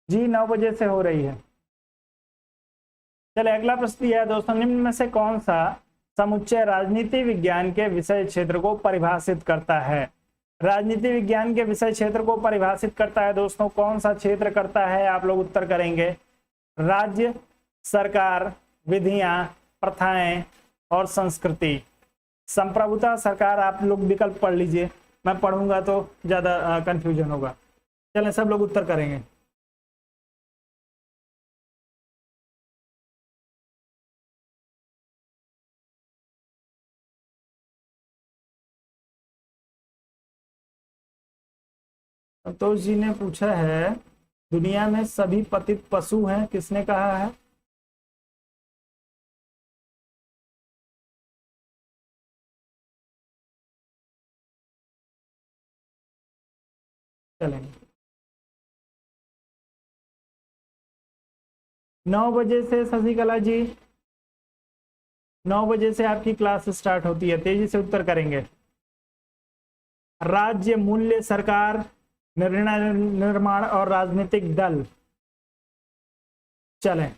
जी, 9 बजे से हो रही है। चलिए अगला प्रश्न दिया है दोस्तों, निम्न में से कौन सा समुच्चय राजनीति विज्ञान के विषय क्षेत्र को परिभाषित करता है? राजनीति विज्ञान के विषय क्षेत्र को परिभाषित करता है दोस्तों, कौन सा क्षेत्र करता है? आप लोग उत्तर करेंगे राज्य, सरकार, विधियां, प्रथाएं और संस्कृति। संप्रभुता, सरकार, आप लोग विकल्प पढ़ लीजिए, मैं पढ़ूंगा तो ज्यादा कंफ्यूजन होगा। चलें, सब लोग उत्तर करेंगे। संतोष जी ने पूछा है, दुनिया में सभी पतित पशु हैं, किसने कहा है? चलेंगे, 9 बजे से शशिकला जी, 9 बजे से आपकी क्लास स्टार्ट होती है, तेजी से उत्तर करेंगे। राज्य, मूल्य, सरकार, निर्णय निर्माण और राजनीतिक दल। चलें,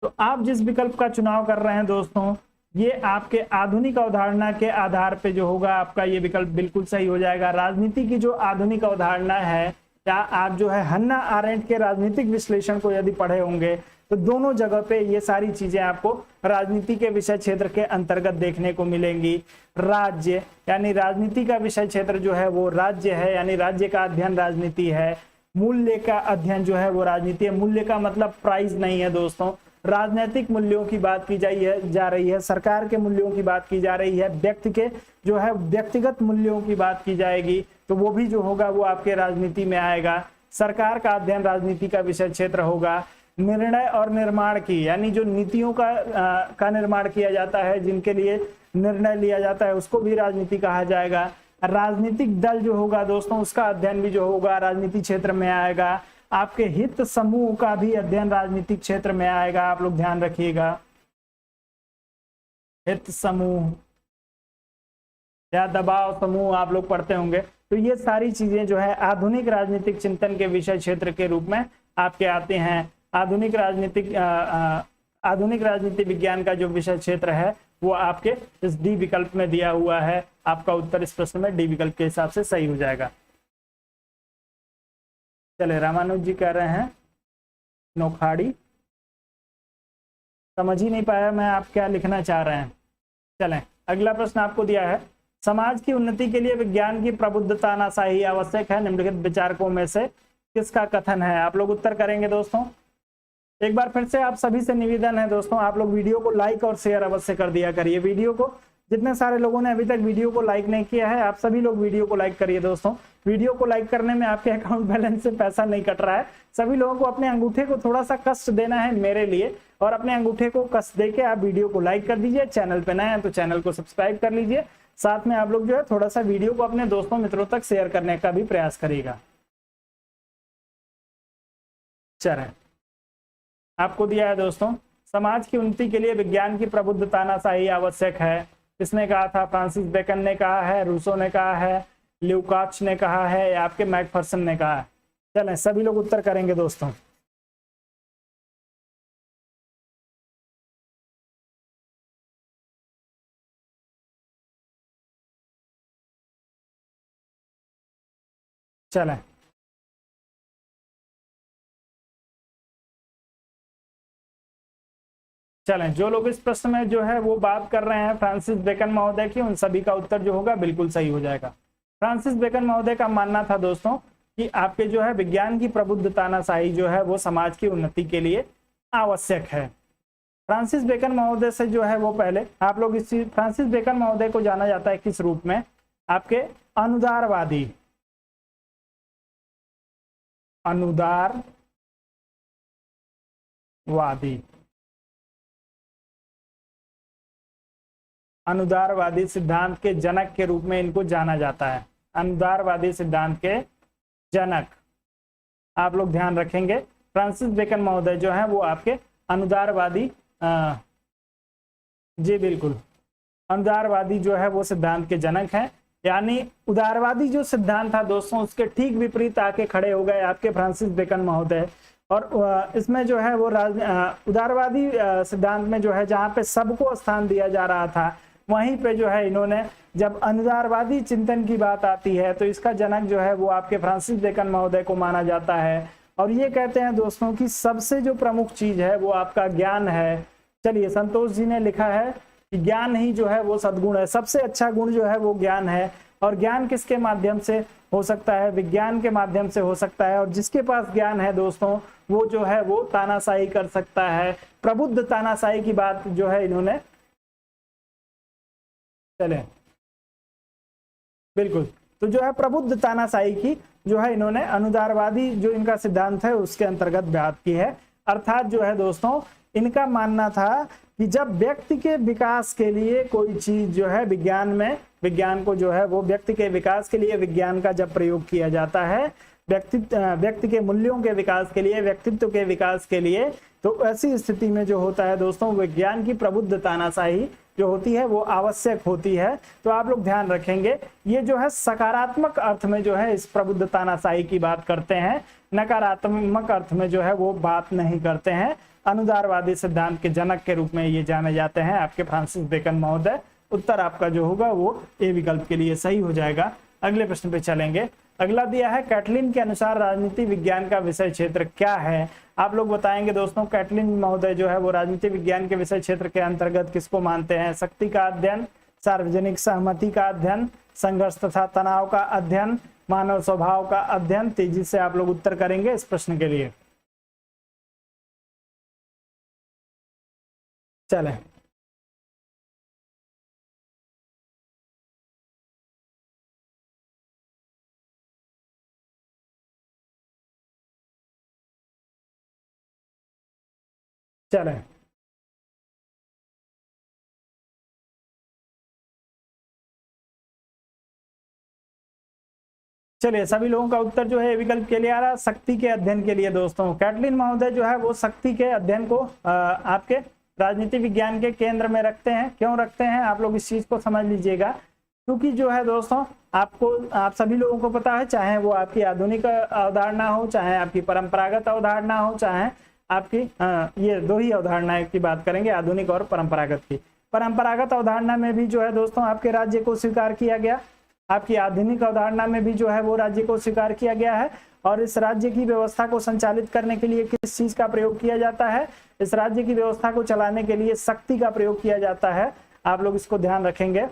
तो आप जिस विकल्प का चुनाव कर रहे हैं दोस्तों, ये आपके आधुनिक अवधारणा के आधार पे जो होगा आपका ये विकल्प बिल्कुल सही हो जाएगा। राजनीति की जो आधुनिक अवधारणा है, या आप जो है हन्ना आरेंट के राजनीतिक विश्लेषण को यदि पढ़े होंगे तो दोनों जगह पे ये सारी चीजें आपको राजनीति के विषय क्षेत्र के अंतर्गत देखने को मिलेंगी। राज्य यानी राजनीति का विषय क्षेत्र जो है वो राज्य है, यानी राज्य का अध्ययन राजनीति है। मूल्य का अध्ययन जो है वो राजनीति है। मूल्य का मतलब प्राइस नहीं है दोस्तों, राजनीतिक मूल्यों की बात की जा रही है, सरकार के मूल्यों की बात की जा रही है, व्यक्ति के जो है व्यक्तिगत मूल्यों की बात की जाएगी, तो वो भी जो होगा वो आपके राजनीति में आएगा। सरकार का अध्ययन राजनीति का विषय क्षेत्र होगा। निर्णय और निर्माण की, यानी जो नीतियों का निर्माण किया जाता है, जिनके लिए निर्णय लिया जाता है, उसको भी राजनीति कहा जाएगा। राजनीतिक दल जो होगा दोस्तों, उसका अध्ययन भी जो होगा राजनीति क्षेत्र में आएगा। आपके हित समूह का भी अध्ययन राजनीतिक क्षेत्र में आएगा, आप लोग ध्यान रखिएगा। हित समूह या दबाव समूह आप लोग पढ़ते होंगे, तो ये सारी चीजें जो है आधुनिक राजनीतिक चिंतन के विषय क्षेत्र के रूप में आपके आते हैं। आधुनिक राजनीति विज्ञान का जो विषय क्षेत्र है वो आपके इस डी विकल्प में दिया हुआ है। आपका उत्तर इस प्रश्न में डी विकल्प के हिसाब से सही हो जाएगा। चले, रामानुज जी कह रहे हैं नोखाड़ी, समझ ही नहीं पाया मैं आप क्या लिखना चाह रहे हैं। चलें, अगला प्रश्न आपको दिया है, समाज की उन्नति के लिए विज्ञान की प्रबुद्धता नासाही आवश्यक है, निम्नलिखित विचारकों में से किसका कथन है? आप लोग उत्तर करेंगे दोस्तों। एक बार फिर से आप सभी से निवेदन है दोस्तों, आप लोग वीडियो को लाइक और शेयर अवश्य कर दिया करिए। वीडियो को, जितने सारे लोगों ने अभी तक वीडियो को लाइक नहीं किया है, आप सभी लोग वीडियो को लाइक करिए दोस्तों। वीडियो को लाइक करने में आपके अकाउंट बैलेंस से पैसा नहीं कट रहा है। सभी लोगों को अपने अंगूठे को थोड़ा सा कष्ट देना है मेरे लिए, और अपने अंगूठे को कष्ट देके आप वीडियो को लाइक कर दीजिए। चैनल पे नए हैं तो चैनल को सब्सक्राइब कर लीजिए। साथ में आप लोग जो है थोड़ा सा वीडियो को अपने दोस्तों मित्रों तक शेयर करने का भी प्रयास करिएगा। चलें, आपको दिया है दोस्तों, समाज की उन्नति के लिए विज्ञान की प्रबुद्धता नासाही आवश्यक है। किसने कहा था? फ्रांसिस बेकन ने कहा है, रूसो ने कहा है, ल्यूकाच ने कहा है या आपके मैकफर्सन ने कहा है? चलें सभी लोग उत्तर करेंगे दोस्तों। चलें चलें जो लोग इस प्रश्न में जो है वो बात कर रहे हैं फ्रांसिस बेकन महोदय की, उन सभी का उत्तर जो होगा बिल्कुल सही हो जाएगा। फ्रांसिस बेकन महोदय का मानना था दोस्तों कि आपके जो है विज्ञान की प्रबुद्ध तानाशाही जो है वो समाज की उन्नति के लिए आवश्यक है। फ्रांसिस बेकन महोदय से जो है वो पहले आप लोग इस चीज, फ्रांसिस बेकन महोदय को जाना जाता है किस रूप में? आपके अनुदारवादी, अनुदारवादी, अनुदारवादी सिद्धांत के जनक के रूप में इनको जाना जाता है। अनुदारवादी सिद्धांत के जनक, आप लोग ध्यान रखेंगे फ्रांसिस बेकन महोदय जो है वो आपके अनुदारवादी, जी बिल्कुल, अनुदारवादी जो है वो सिद्धांत के जनक हैं। यानी उदारवादी जो सिद्धांत था दोस्तों उसके ठीक विपरीत आके खड़े हो गए आपके फ्रांसिस बेकन महोदय। और इसमें जो है वो उदारवादी सिद्धांत में जो है जहाँ पे सबको स्थान दिया जा रहा था, वहीं पे जो है इन्होंने जब अनुदारवादी चिंतन की बात आती है तो इसका जनक जो है वो आपके फ्रांसिस बेकन महोदय को माना जाता है। और ये कहते हैं दोस्तों कि सबसे जो प्रमुख चीज है वो आपका ज्ञान है। चलिए संतोष जी ने लिखा है कि ज्ञान ही जो है वो सद्गुण है, सबसे अच्छा गुण जो है वो ज्ञान है। और ज्ञान किसके माध्यम से हो सकता है? विज्ञान के माध्यम से हो सकता है। और जिसके पास ज्ञान है दोस्तों वो जो है वो तानाशाही कर सकता है। प्रबुद्ध तानाशाही की बात जो है इन्होंने, चले बिल्कुल, तो जो है प्रबुद्ध तानाशाही की जो है इन्होंने अनुदारवादी जो इनका सिद्धांत है उसके अंतर्गत बात की है। अर्थात जो है दोस्तों इनका मानना था कि जब व्यक्ति के विकास के लिए कोई चीज जो है विज्ञान में, विज्ञान को जो है वो व्यक्ति के विकास के लिए विज्ञान का जब प्रयोग किया जाता है, व्यक्ति के मूल्यों के विकास के लिए, व्यक्तित्व के विकास के लिए, तो ऐसी स्थिति में जो होता है दोस्तों विज्ञान की प्रबुद्ध तानाशाही जो होती है वो आवश्यक होती है। तो आप लोग ध्यान रखेंगे ये जो है सकारात्मक अर्थ में जो है इस प्रबुद्ध तानाशाही की बात करते हैं, नकारात्मक अर्थ में जो है वो बात नहीं करते हैं। अनुदारवादी सिद्धांत के जनक के रूप में ये जाने जाते हैं आपके फ्रांसिस बेकन महोदय। उत्तर आपका जो होगा वो ए विकल्प के लिए सही हो जाएगा। अगले प्रश्न पे चलेंगे। अगला दिया है कैटलिन के अनुसार राजनीति विज्ञान का विषय क्षेत्र क्या है? आप लोग बताएंगे दोस्तों कैटलिन महोदय जो है वो राजनीति विज्ञान के विषय क्षेत्र के अंतर्गत किसको मानते हैं? शक्ति का अध्ययन, सार्वजनिक सहमति का अध्ययन, संघर्ष तथा तनाव का अध्ययन, मानव स्वभाव का अध्ययन। तेजी से आप लोग उत्तर करेंगे इस प्रश्न के लिए। चलें चलें चलिए सभी लोगों का उत्तर जो है विकल्प के लिए आ रहा, शक्ति के अध्ययन के लिए। दोस्तों कैटलिन महोदय जो है वो शक्ति के अध्ययन को आपके राजनीति विज्ञान के केंद्र में रखते हैं। क्यों रखते हैं आप लोग इस चीज को समझ लीजिएगा, क्योंकि जो है दोस्तों आप सभी लोगों को पता है, चाहे वो आपकी आधुनिक अवधारणा हो, चाहे आपकी परंपरागत अवधारणा हो, चाहे आपकी ये दो ही अवधारणाएं की बात करेंगे, आधुनिक और परंपरागत की। परंपरागत अवधारणा में भी जो है दोस्तों आपके राज्य को स्वीकार किया गया, आपकी आधुनिक अवधारणा में भी जो है वो राज्य को स्वीकार किया गया है। और इस राज्य की व्यवस्था को संचालित करने के लिए किस चीज का प्रयोग किया जाता है? इस राज्य की व्यवस्था को चलाने के लिए शक्ति का प्रयोग किया जाता है। आप लोग इसको ध्यान रखेंगे।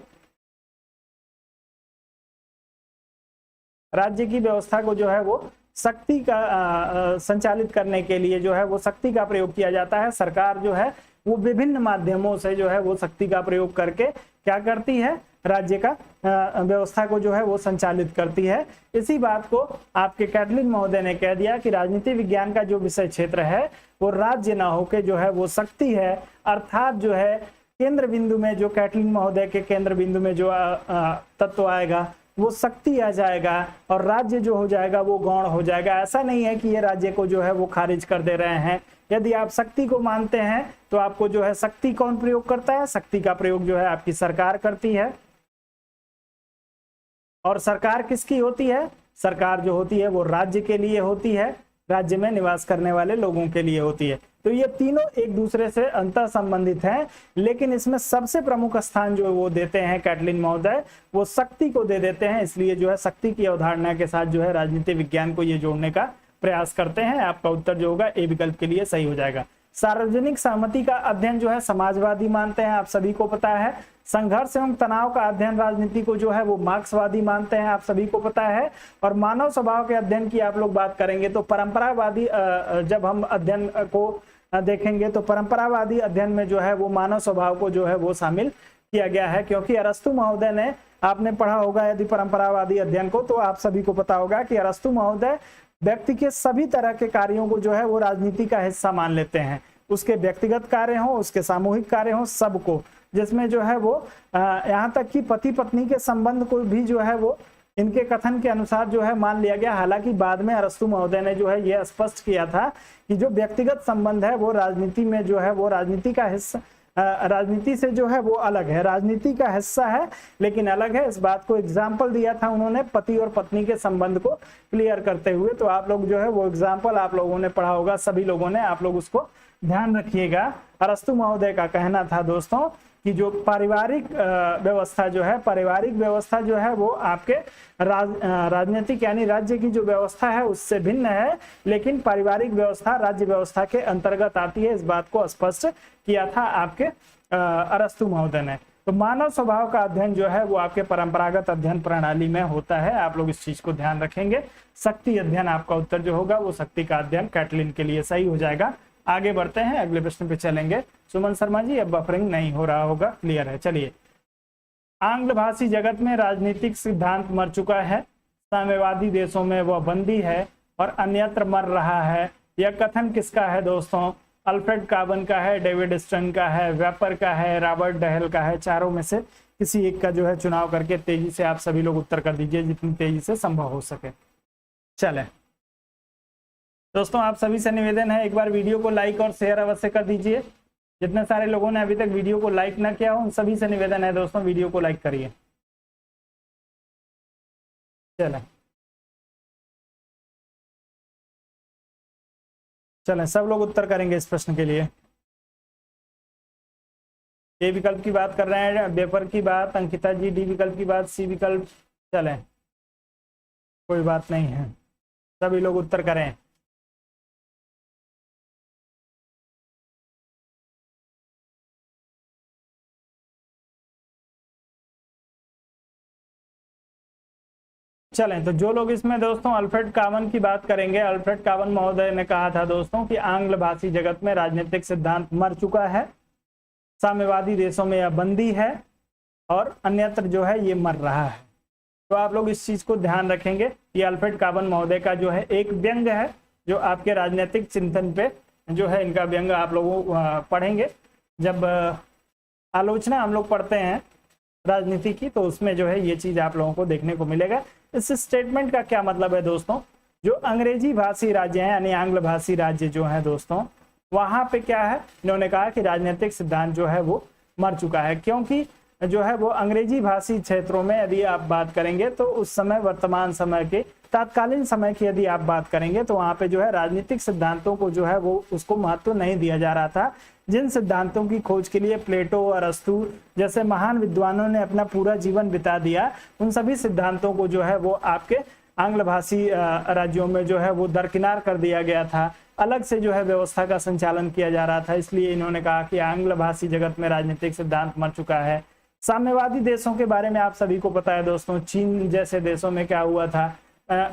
राज्य की व्यवस्था को जो है वो शक्ति का संचालित करने के लिए जो है वो शक्ति का प्रयोग किया जाता है। सरकार जो है वो विभिन्न माध्यमों से जो है वो शक्ति का प्रयोग करके क्या करती है? राज्य का व्यवस्था को जो है वो संचालित करती है। इसी बात को आपके कैटलिन महोदय ने कह दिया कि राजनीति विज्ञान का जो विषय क्षेत्र है वो राज्य ना होके जो है वो शक्ति है। अर्थात जो है केंद्र बिंदु में, जो कैटलिन महोदय के केंद्र बिंदु में जो तत्व आएगा वो शक्ति आ जाएगा और राज्य जो हो जाएगा वो गौण हो जाएगा। ऐसा नहीं है कि ये राज्य को जो है वो खारिज कर दे रहे हैं। यदि आप शक्ति को मानते हैं तो आपको जो है शक्ति कौन प्रयोग करता है? शक्ति का प्रयोग जो है आपकी सरकार करती है। और सरकार किसकी होती है? सरकार जो होती है वो राज्य के लिए होती है, राज्य में निवास करने वाले लोगों के लिए होती है। तो ये तीनों एक दूसरे से अंतर संबंधित हैं, लेकिन इसमें सबसे प्रमुख स्थान जो वो देते हैं कैटलिन महोदय, वो शक्ति को दे देते हैं। इसलिए जो है शक्ति की अवधारणा के साथ जो है राजनीति विज्ञान को ये जोड़ने का प्रयास करते हैं। आपका उत्तर जो होगा ए विकल्प के लिए सही हो जाएगा। सार्वजनिक सहमति का अध्ययन जो है समाजवादी मानते हैं, आप सभी को पता है। संघर्ष एवं तनाव का अध्ययन राजनीति को जो है वो मार्क्सवादी मानते हैं, आप सभी को पता है। और मानव स्वभाव के अध्ययन की आप लोग बात करेंगे तो परंपरावादी, जब हम अध्ययन को देखेंगे तो परंपरावादी अध्ययन में जो है वो मानव स्वभाव को जो है वो शामिल किया गया है, क्योंकि अरस्तु महोदय ने, आपने पढ़ा होगा यदि परंपरावादी अध्ययन को, तो आप सभी को पता होगा कि अरस्तु महोदय व्यक्ति के सभी तरह के कार्यों को जो है वो राजनीति का हिस्सा मान लेते हैं। उसके व्यक्तिगत कार्य हो, उसके सामूहिक कार्य हो, सबको, जिसमें जो है वो यहाँ तक कि पति पत्नी के संबंध को भी जो है वो इनके कथन के अनुसार जो है मान लिया गया। हालांकि बाद में अरस्तु महोदय ने जो है यह स्पष्ट किया था कि जो व्यक्तिगत संबंध है वो राजनीति में जो है वो राजनीति का हिस्सा, राजनीति से जो है वो अलग है, राजनीति का हिस्सा है लेकिन अलग है। इस बात को एग्जाम्पल दिया था उन्होंने पति और पत्नी के संबंध को क्लियर करते हुए। तो आप लोग जो है वो एग्जाम्पल आप लोगों ने पढ़ा होगा, सभी लोगों ने, आप लोग उसको ध्यान रखिएगा। अरस्तु महोदय का कहना था दोस्तों कि जो पारिवारिक व्यवस्था जो है, पारिवारिक व्यवस्था जो है वो आपके राजनीतिक यानी राज्य की जो व्यवस्था है उससे भिन्न है, लेकिन पारिवारिक व्यवस्था राज्य व्यवस्था के अंतर्गत आती है। इस बात को स्पष्ट किया था आपके अरस्तु महोदय ने। तो मानव स्वभाव का अध्ययन जो है वो आपके परंपरागत अध्ययन प्रणाली में होता है, आप लोग इस चीज को ध्यान रखेंगे। शक्ति अध्ययन आपका उत्तर जो होगा वो शक्ति का अध्ययन कैटलिन के लिए सही हो जाएगा। आगे बढ़ते हैं, अगले प्रश्न पे चलेंगे। सुमन शर्मा जी, अब बफरिंग नहीं हो रहा होगा, क्लियर है। चलिए, आंग्ल भाषी जगत में राजनीतिक सिद्धांत मर चुका है, साम्यवादी देशों में वह बंदी है और अन्यत्र मर रहा है। यह कथन किसका है दोस्तों? अल्फ्रेड काबन का है, डेविड स्टर्न का है, वेपर का है, रॉबर्ट डहेल का है। चारों में से किसी एक का जो है चुनाव करके तेजी से आप सभी लोग उत्तर कर दीजिए, जितनी तेजी से संभव हो सके। चले दोस्तों, आप सभी से निवेदन है एक बार वीडियो को लाइक और शेयर अवश्य कर दीजिए। जितने सारे लोगों ने अभी तक वीडियो को लाइक ना किया हो उन सभी से निवेदन है दोस्तों, वीडियो को लाइक करिए। चलें सब लोग उत्तर करेंगे इस प्रश्न के लिए। ए विकल्प की बात कर रहे हैं, वेपर की बात, अंकिता जी डी विकल्प की बात, सी विकल्प। चलें कोई बात नहीं है, सभी लोग उत्तर करें। चलें तो जो लोग इसमें दोस्तों अल्फ्रेड काबन की बात करेंगे, अल्फ्रेड काबन महोदय ने कहा था दोस्तों कि आंग्ल भाषी जगत में राजनीतिक सिद्धांत मर चुका है, साम्यवादी देशों में यह बंदी है और अन्यत्र जो है ये मर रहा है। तो आप लोग इस चीज को ध्यान रखेंगे। ये अल्फ्रेड काबन महोदय का जो है एक व्यंग है, जो आपके राजनीतिक चिंतन पे जो है इनका व्यंग आप लोग पढ़ेंगे। जब आलोचना हम लोग पढ़ते हैं राजनीति की तो उसमें जो है ये चीज आप लोगों को देखने को मिलेगा। इस स्टेटमेंट का क्या मतलब है दोस्तों? जो अंग्रेजी भाषी राज्य हैं यानी आंग्ल भाषी राज्य जो है दोस्तों, वहां पे क्या है, इन्होंने कहा कि राजनीतिक सिद्धांत जो है वो मर चुका है, क्योंकि जो है वो अंग्रेजी भाषी क्षेत्रों में यदि आप बात करेंगे तो उस समय वर्तमान समय के तात्कालीन समय की यदि आप बात करेंगे तो वहां पे जो है राजनीतिक सिद्धांतों को जो है वो उसको महत्व नहीं दिया जा रहा था। जिन सिद्धांतों की खोज के लिए प्लेटो और अरस्तु जैसे महान विद्वानों ने अपना पूरा जीवन बिता दिया, उन सभी सिद्धांतों को जो है वो आपके आंग्ल भाषी राज्यों में जो है वो दरकिनार कर दिया गया था, अलग से जो है व्यवस्था का संचालन किया जा रहा था। इसलिए इन्होंने कहा कि आंग्ल भाषी जगत में राजनीतिक सिद्धांत मर चुका है। साम्यवादी देशों के बारे में आप सभी को पता है दोस्तों, चीन जैसे देशों में क्या हुआ था,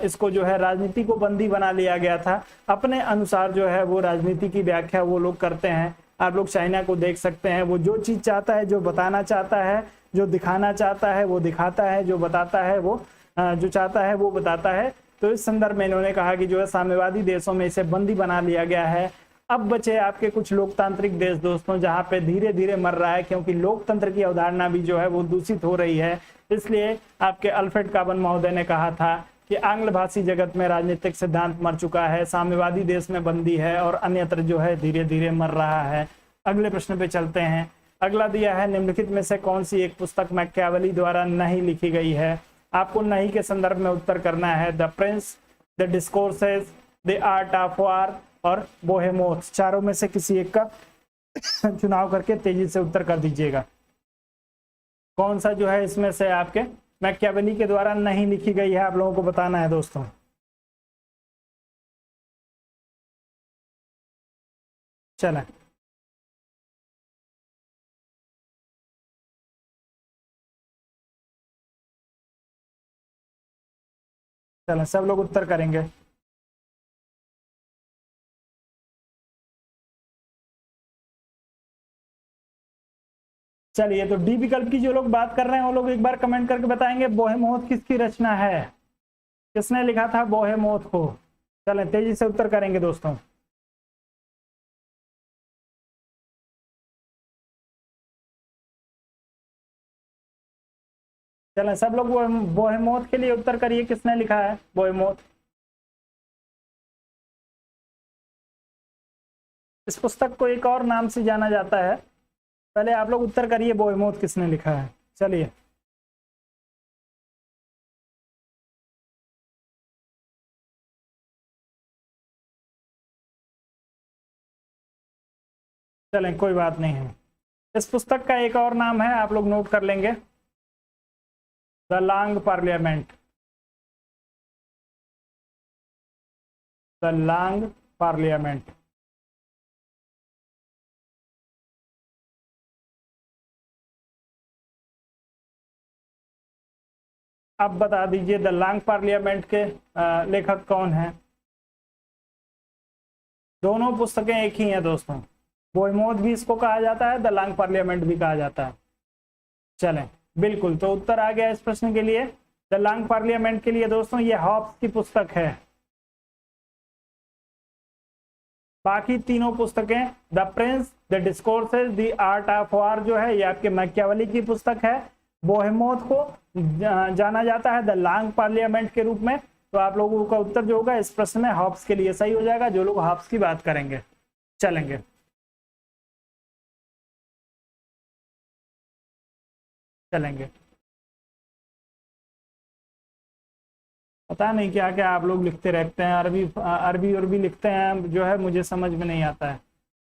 इसको जो है राजनीति को बंदी बना लिया गया था। अपने अनुसार जो है वो राजनीति की व्याख्या वो लोग करते हैं। आप लोग चाइना को देख सकते हैं, वो जो चीज चाहता है, जो बताना चाहता है, जो दिखाना चाहता है वो दिखाता है, जो बताता है वो जो चाहता है वो बताता है। तो इस संदर्भ में इन्होंने कहा कि जो है साम्यवादी देशों में इसे बंदी बना लिया गया है। अब बचे आपके कुछ लोकतांत्रिक देश दोस्तों, जहां पे धीरे धीरे मर रहा है, क्योंकि लोकतंत्र की अवधारणा भी जो है वो दूषित हो रही है। इसलिए आपके अल्फ्रेड काबन महोदय ने कहा था कि आंग्ल भाषी जगत में राजनीतिक सिद्धांत मर चुका है, साम्यवादी देश में बंदी है और अन्यत्र जो है धीरे धीरे मर रहा है। अगले प्रश्न पे चलते हैं। अगला दिया है, निम्नलिखित में से कौन सी एक पुस्तक मैकियावेली द्वारा नहीं लिखी गई है? आपको नहीं के संदर्भ में उत्तर करना है। The Prince, the discourses, the art of war और बोहेमोथ, चारों में से किसी एक का चुनाव करके तेजी से उत्तर कर दीजिएगा। कौन सा जो है इसमें से आपके मैकियावेली के द्वारा नहीं लिखी गई है, आप लोगों को बताना है दोस्तों। चलें, चलें सब लोग उत्तर करेंगे। चलिए, तो डी विकल्प की जो लोग बात कर रहे हैं वो लोग एक बार कमेंट करके बताएंगे बोहेमोथ किसकी रचना है, किसने लिखा था बोहेमोथ को। चलें तेजी से उत्तर करेंगे दोस्तों। चलें सब लोग बोहेमोथ के लिए उत्तर करिए, किसने लिखा है बोहेमोथ। इस पुस्तक को एक और नाम से जाना जाता है, पहले आप लोग उत्तर करिए बोहेमोथ किसने लिखा है। चलिए, चलें कोई बात नहीं है। इस पुस्तक का एक और नाम है, आप लोग नोट कर लेंगे, the long parliament. The long parliament. अब बता दीजिए द लॉन्ग पार्लियामेंट के लेखक कौन है। दोनों पुस्तकें एक ही हैं दोस्तों, बोहेमोथ भी इसको कहा जाता है, द लॉन्ग पार्लियामेंट भी कहा जाता है। चलें, बिल्कुल, तो उत्तर आ गया इस प्रश्न के लिए। द लॉन्ग पार्लियामेंट के लिए दोस्तों ये हॉब्स की पुस्तक है। बाकी तीनों पुस्तकें the Prince, the discourses, the art of war जो है ये आपके मैकियावेली की पुस्तक है। बोहेमोथ को जाना जाता है द लॉन्ग पार्लियामेंट के रूप में। तो आप लोगों का उत्तर जो होगा इस प्रश्न में हॉब्स के लिए सही हो जाएगा, जो लोग हॉब्स की बात करेंगे। चलेंगे, चलेंगे। पता नहीं क्या क्या आप लोग लिखते रहते हैं, अरबी अरबी उर्बी लिखते हैं, जो है मुझे समझ में नहीं आता है।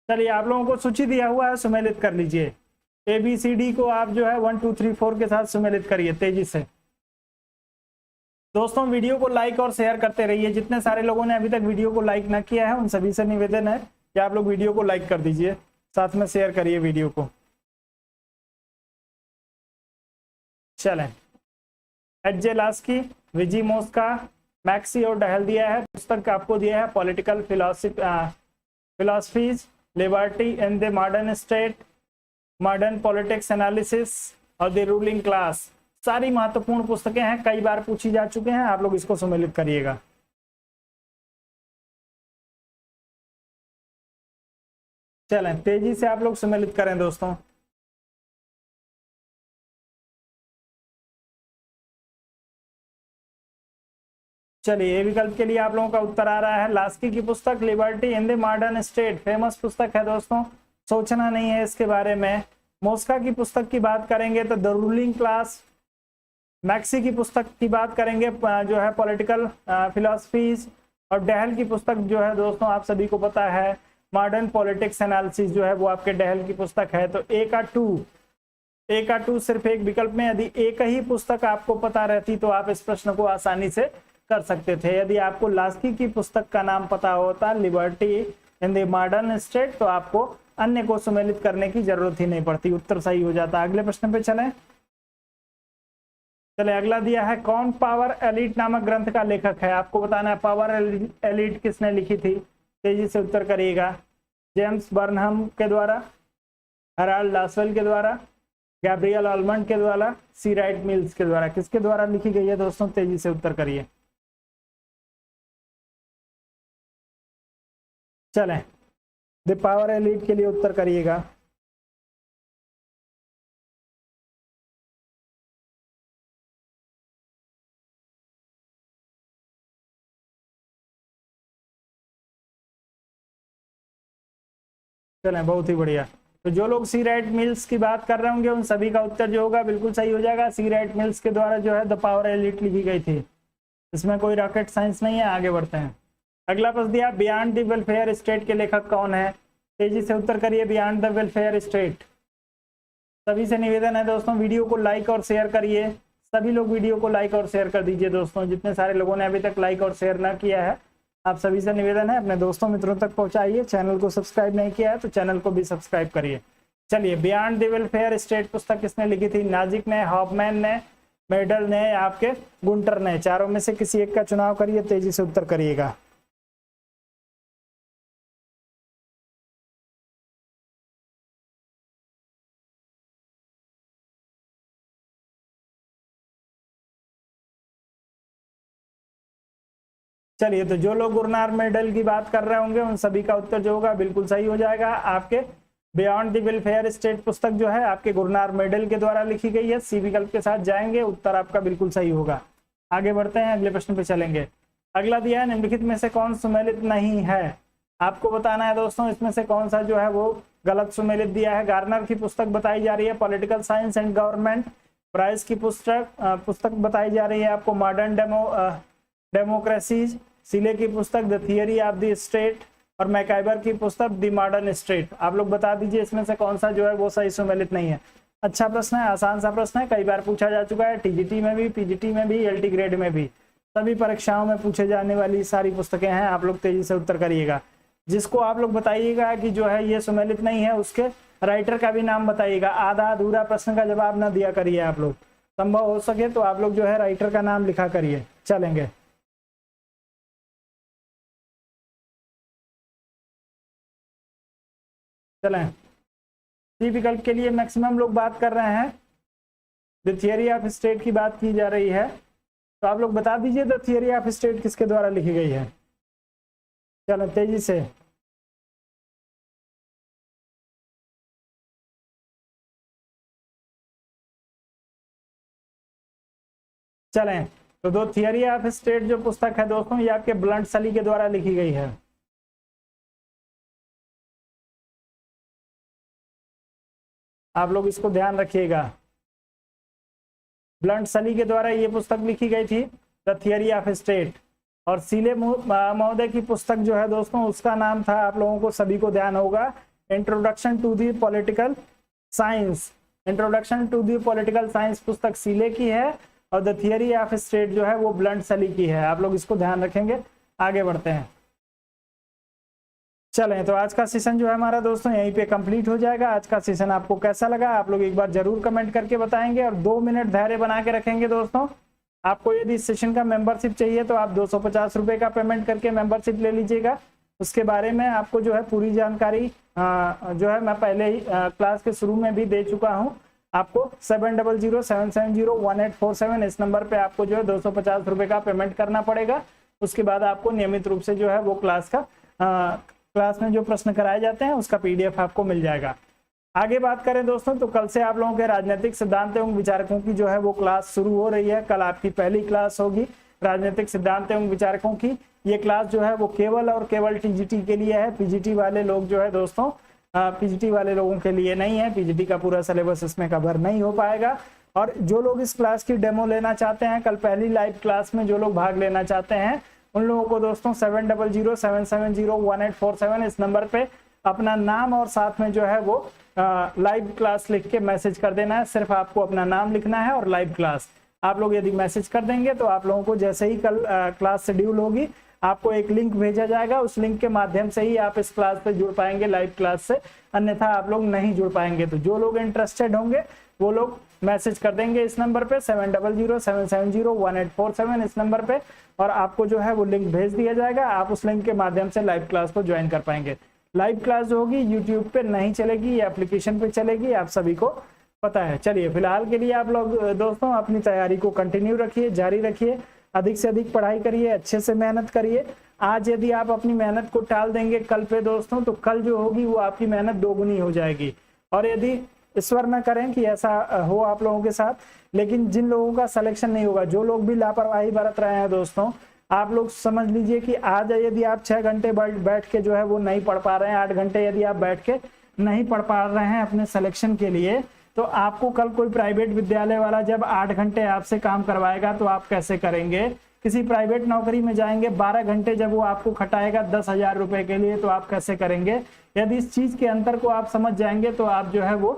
चलिए, आप लोगों को सूची दिया हुआ है, सुमेलित कर लीजिए। ABCD को आप जो है 1 2 3 4 के साथ सुमेलित करिए तेजी से। दोस्तों वीडियो को लाइक और शेयर करते रहिए, जितने सारे लोगों ने अभी तक वीडियो को लाइक ना किया है उन सभी से निवेदन है कि आप लोग वीडियो को लाइक कर दीजिए, साथ में शेयर करिए वीडियो को। चलें, एच.जे. लास्की, विजी मोस्का, मैक्सी और डहल दिया है। पुस्तक आपको दिया है political philosophies, liberty in the modern state, modern politics analysis और द रूलिंग क्लास। सारी महत्वपूर्ण पुस्तकें हैं, कई बार पूछी जा चुके हैं, आप लोग इसको सम्मिलित करिएगा। चलें तेजी से आप लोग सम्मिलित करें दोस्तों। चलिए, ए विकल्प के लिए आप लोगों का उत्तर आ रहा है लास्की की पुस्तक liberty in the modern state, famous पुस्तक है दोस्तों, सोचना नहीं है इसके बारे में। मोस्का की पुस्तक की बात करेंगे तो द रूलिंग क्लास। मैक्सी की पुस्तक की बात करेंगे जो है पॉलिटिकल फिलोसफीज। और डहल की पुस्तक जो है दोस्तों आप सभी को पता है मॉडर्न पॉलिटिक्स एनालिसिस, जो है वो आपके डहल की पुस्तक है। तो ए का टू सिर्फ एक विकल्प में, यदि एक ही पुस्तक आपको पता रहती तो आप इस प्रश्न को आसानी से कर सकते थे। यदि आपको लास्की की पुस्तक का नाम पता होता liberty in the modern state, तो आपको अन्य को सम्मिलित करने की जरूरत ही नहीं पड़ती, उत्तर सही हो जाता। अगले प्रश्न पे चलें। चले, अगला दिया है कौन पावर एलीट नामक ग्रंथ का लेखक है। आपको बताना है पावर एलीट किसने लिखी थी, तेजी से उत्तर करिएगा। जेम्स बर्नहम के द्वारा, हेराल्ड लासवेल के द्वारा, गैब्रियल आलमंड के द्वारा, सी राइट मिल्स के द्वारा। किसके द्वारा लिखी गई है दोस्तों, तेजी से उत्तर करिए। चलें, द पावर एलीट के लिए उत्तर करिएगा। चलें, बहुत ही बढ़िया, तो जो लोग सी राइट मिल्स की बात कर रहे होंगे उन सभी का उत्तर जो होगा बिल्कुल सही हो जाएगा। सी राइट मिल्स के द्वारा जो है द पावर एलिट लिखी गई थी, इसमें कोई रॉकेट साइंस नहीं है। आगे बढ़ते हैं। अगला प्रश्न दिया, बियॉन्ड द वेलफेयर स्टेट के लेखक कौन है? तेजी से उत्तर करिए। Beyond the welfare state. सभी से निवेदन है दोस्तों, वीडियो को लाइक और शेयर करिए। सभी लोग वीडियो को लाइक और शेयर कर दीजिए दोस्तों। जितने सारे लोगों ने अभी तक लाइक और शेयर ना किया है, आप सभी से निवेदन है अपने दोस्तों मित्रों तक पहुंचाइए। चैनल को सब्सक्राइब नहीं किया है तो चैनल को भी सब्सक्राइब करिए। चलिए, बियॉन्ड द वेलफेयर स्टेट पुस्तक किसने लिखी थी? नाजिक ने, हॉफमैन ने, मेडल ने, आपके गुंटर ने। चारों में से किसी एक का चुनाव करिए। तेजी से उत्तर करिएगा। चलिए, तो जो लोग गुरनार मेडल की बात कर रहे होंगे उन सभी का उत्तर जो होगा बिल्कुल सही हो जाएगा। आपके बियॉन्ड द वेलफेयर स्टेट पुस्तक जो है आपके गुरनार मेडल के द्वारा लिखी गई है। सी विकल्प के साथ जाएंगे, उत्तर आपका बिल्कुल सही होगा। आगे बढ़ते हैं, अगले प्रश्न पे चलेंगे। अगला दिया है, निम्नलिखित में से कौन सुमेलित नहीं है? आपको बताना है दोस्तों इसमें से कौन सा जो है वो गलत सुमेलित दिया है। गार्नर की पुस्तक बताई जा रही है political science and government. Price की पुस्तक बताई जा रही है आपको मॉडर्न डेमोक्रेसीज। सिले की पुस्तक the theory of the state और मैकाइबर की पुस्तक द मॉडर्न स्टेट। आप लोग बता दीजिए इसमें से कौन सा जो है वो सही सुमेलित नहीं है। अच्छा प्रश्न है, आसान सा प्रश्न है, कई बार पूछा जा चुका है। टीजीटी में भी, पीजीटी में भी, एलटी ग्रेड में भी, सभी परीक्षाओं में पूछे जाने वाली सारी पुस्तकें हैं। आप लोग तेजी से उत्तर करिएगा। जिसको आप लोग बताइएगा कि जो है ये सुमेलित नहीं है उसके राइटर का भी नाम बताइएगा। आधा अधूरा प्रश्न का जवाब ना दिया करिए। आप लोग संभव हो सके तो आप लोग जो है राइटर का नाम लिखा करिए। चलेंगे, चलें। सी विकल्प के लिए मैक्सिमम लोग बात कर रहे हैं। द थियरी ऑफ स्टेट की बात की जा रही है, तो आप लोग बता दीजिए द थियरी ऑफ स्टेट किसके द्वारा लिखी गई है। चलो तेजी से। चलें, तो दो थियरी ऑफ स्टेट जो पुस्तक है दोस्तों ये आपके ब्लंट सली के द्वारा लिखी गई है। आप लोग इसको ध्यान रखिएगा। ब्लंट सली के द्वारा ये पुस्तक लिखी गई थी द थियरी ऑफ स्टेट। और सीले महोदय की पुस्तक जो है दोस्तों उसका नाम था, आप लोगों को सभी को ध्यान होगा, introduction to the political science. Introduction to the political science पुस्तक सीले की है और द थियरी ऑफ स्टेट जो है वो ब्लंट सली की है। आप लोग इसको ध्यान रखेंगे। आगे बढ़ते हैं। चलें, तो आज का सेशन जो है हमारा दोस्तों यहीं पे कंप्लीट हो जाएगा। आज का सेशन आपको कैसा लगा आप लोग एक बार जरूर कमेंट करके बताएंगे और 2 मिनट धैर्य बना के रखेंगे दोस्तों। आपको यदि इस सेशन का मेंबरशिप चाहिए तो आप 250 रुपये का पेमेंट करके मेंबरशिप ले लीजिएगा। उसके बारे में आपको जो है पूरी जानकारी जो है मैं पहले ही क्लास के शुरू में भी दे चुका हूँ। आपको 7007701847 इस नंबर पे आपको जो है 250 रुपये का पेमेंट करना पड़ेगा। उसके बाद आपको नियमित रूप से जो है वो क्लास में जो प्रश्न कराए जाते हैं उसका PDF आपको मिल जाएगा। आगे बात करें दोस्तों तो कल से आप लोगों के राजनीतिक सिद्धांत एवं विचारकों की जो है वो क्लास शुरू हो रही है। कल आपकी पहली क्लास होगी राजनीतिक सिद्धांत एवं विचारकों की। ये क्लास जो है वो केवल और केवल टीजीटी के लिए है। पीजीटी वाले लोग जो है दोस्तों पीजीटी वाले लोगों के लिए नहीं है। पीजीटी का पूरा सिलेबस इसमें कवर नहीं हो पाएगा। और जो लोग इस क्लास की डेमो लेना चाहते हैं, कल पहली लाइव क्लास में जो लोग भाग लेना चाहते हैं उन लोगों को दोस्तों 7007701847 इस नंबर पे अपना नाम और साथ में जो है वो लाइव क्लास लिख के मैसेज कर देना है। सिर्फ आपको अपना नाम लिखना है और लाइव क्लास। आप लोग यदि मैसेज कर देंगे तो आप लोगों को जैसे ही कल क्लास शेड्यूल होगी आपको एक लिंक भेजा जाएगा। उस लिंक के माध्यम से ही आप इस क्लास से जुड़ पाएंगे लाइव क्लास से, अन्यथा आप लोग नहीं जुड़ पाएंगे। तो जो लोग इंटरेस्टेड होंगे वो लोग मैसेज कर देंगे इस नंबर पे 7007701847 इस नंबर पे, और आपको जो है वो लिंक भेज दिया जाएगा। आप उस लिंक के माध्यम से लाइव क्लास को ज्वाइन कर पाएंगे। लाइव क्लास जो होगी यूट्यूब पे नहीं चलेगी, ये एप्लीकेशन पे चलेगी, आप सभी को पता है। चलिए, फिलहाल के लिए आप लोग दोस्तों अपनी तैयारी को कंटिन्यू रखिए, जारी रखिए, अधिक से अधिक पढ़ाई करिए, अच्छे से मेहनत करिए। आज यदि आप अपनी मेहनत को टाल देंगे कल पे दोस्तों तो कल जो होगी वो आपकी मेहनत दोगुनी हो जाएगी। और यदि ईश्वर न करें कि ऐसा हो आप लोगों के साथ, लेकिन जिन लोगों का सिलेक्शन नहीं होगा, जो लोग भी लापरवाही बरत रहे हैं दोस्तों, आप लोग समझ लीजिए कि आज यदि आप 6 घंटे बैठ के जो है वो नहीं पढ़ पा रहे हैं, 8 घंटे यदि आप बैठ के नहीं पढ़ पा रहे हैं अपने सिलेक्शन के लिए, तो आपको कल कोई प्राइवेट विद्यालय वाला जब 8 घंटे आपसे काम करवाएगा तो आप कैसे करेंगे? किसी प्राइवेट नौकरी में जाएंगे 12 घंटे जब वो आपको खटाएगा 10,000 रुपए के लिए, तो आप कैसे करेंगे? यदि इस चीज के अंतर को आप समझ जाएंगे तो आप जो है वो,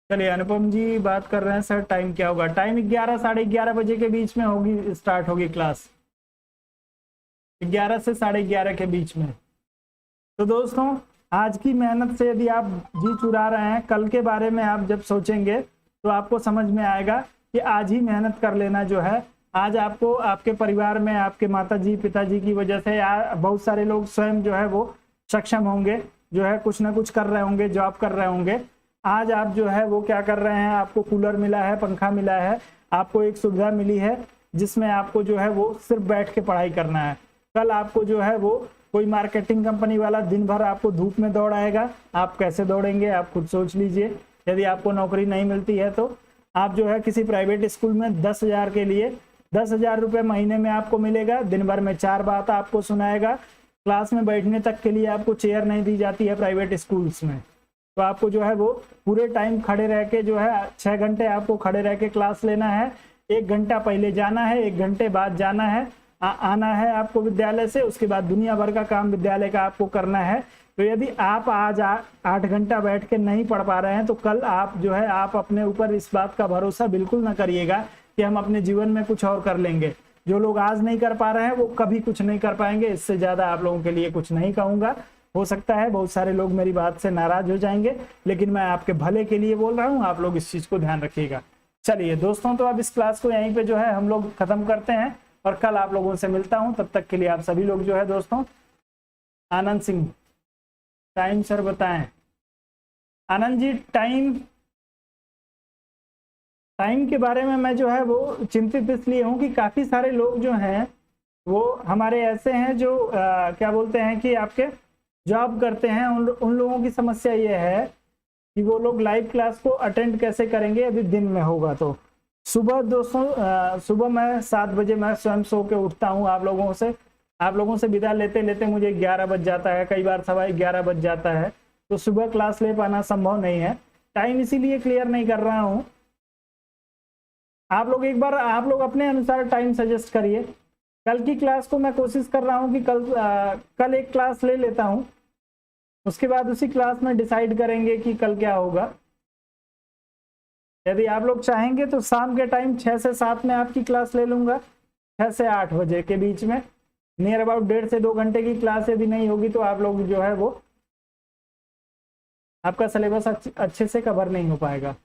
चलिए अनुपम जी बात कर रहे हैं सर टाइम क्या होगा? टाइम 11 साढ़े 11 बजे के बीच में होगी, स्टार्ट होगी क्लास 11 से साढ़े 11 के बीच में। तो दोस्तों आज की मेहनत से यदि आप जी चुरा रहे हैं, कल के बारे में आप जब सोचेंगे तो आपको समझ में आएगा कि आज ही मेहनत कर लेना जो है। आज आपको आपके परिवार में आपके माताजी पिताजी की वजह से बहुत सारे लोग स्वयं जो है वो सक्षम होंगे, जो है कुछ ना कुछ कर रहे होंगे, जॉब कर रहे होंगे। आज आप जो है वो क्या कर रहे हैं, आपको कूलर मिला है, पंखा मिला है, आपको एक सुविधा मिली है जिसमें आपको जो है वो सिर्फ बैठ के पढ़ाई करना है। कल आपको जो है वो कोई मार्केटिंग कंपनी वाला दिन भर आपको धूप में दौड़ाएगा, आप कैसे दौड़ेंगे? आप खुद सोच लीजिए। यदि आपको नौकरी नहीं मिलती है तो आप जो है किसी प्राइवेट स्कूल में 10,000 के लिए 10,000 रुपये महीने में आपको मिलेगा, दिन भर में 4 बात आपको सुनाएगा, क्लास में बैठने तक के लिए आपको चेयर नहीं दी जाती है प्राइवेट स्कूल्स में, तो आपको जो है वो पूरे टाइम खड़े रह के जो है 6 घंटे आपको खड़े रह के क्लास लेना है। 1 घंटा पहले जाना है, 1 घंटे बाद जाना है, आना है आपको विद्यालय से, उसके बाद दुनिया भर का काम विद्यालय का आपको करना है। तो यदि आप आज 8 घंटा बैठ के नहीं पढ़ पा रहे हैं तो कल आप जो है आप अपने ऊपर इस बात का भरोसा बिल्कुल ना करिएगा कि हम अपने जीवन में कुछ और कर लेंगे। जो लोग आज नहीं कर पा रहे हैं वो कभी कुछ नहीं कर पाएंगे। इससे ज्यादा आप लोगों के लिए कुछ नहीं कहूंगा। हो सकता है बहुत सारे लोग मेरी बात से नाराज हो जाएंगे, लेकिन मैं आपके भले के लिए बोल रहा हूँ, आप लोग इस चीज को ध्यान रखिएगा। चलिए दोस्तों, तो अब इस क्लास को यहीं पे जो है हम लोग खत्म करते हैं और कल आप लोगों से मिलता हूं। तब तक के लिए आप सभी लोग जो है दोस्तों, आनंद सिंह टाइम सर बताएं। आनंद जी टाइम के बारे में मैं जो है वो चिंतित इसलिए हूं कि काफी सारे लोग जो हैं वो हमारे ऐसे हैं जो क्या बोलते हैं कि आपके जॉब करते हैं। उन लोगों की समस्या ये है कि वो लोग लाइव क्लास को अटेंड कैसे करेंगे यदि दिन में होगा तो। सुबह दोस्तों सुबह मैं 7 बजे मैं स्वयं सो के उठता हूँ। आप लोगों से विदा लेते लेते मुझे 11 बज जाता है, कई बार 11:15 बज जाता है, तो सुबह क्लास ले पाना संभव नहीं है। टाइम इसीलिए क्लियर नहीं कर रहा हूँ। आप लोग अपने अनुसार टाइम सजेस्ट करिए। कल की क्लास को मैं कोशिश कर रहा हूँ कि कल एक क्लास ले लेता हूँ, उसके बाद उसी क्लास में डिसाइड करेंगे कि कल क्या होगा। यदि आप लोग चाहेंगे तो शाम के टाइम 6 से 7 में आपकी क्लास ले लूंगा, 6 से 8 बजे के बीच में। नियर अबाउट 1.5 से 2 घंटे की क्लास यदि नहीं होगी तो आप लोग जो है वो आपका सिलेबस अच्छे से कवर नहीं हो पाएगा।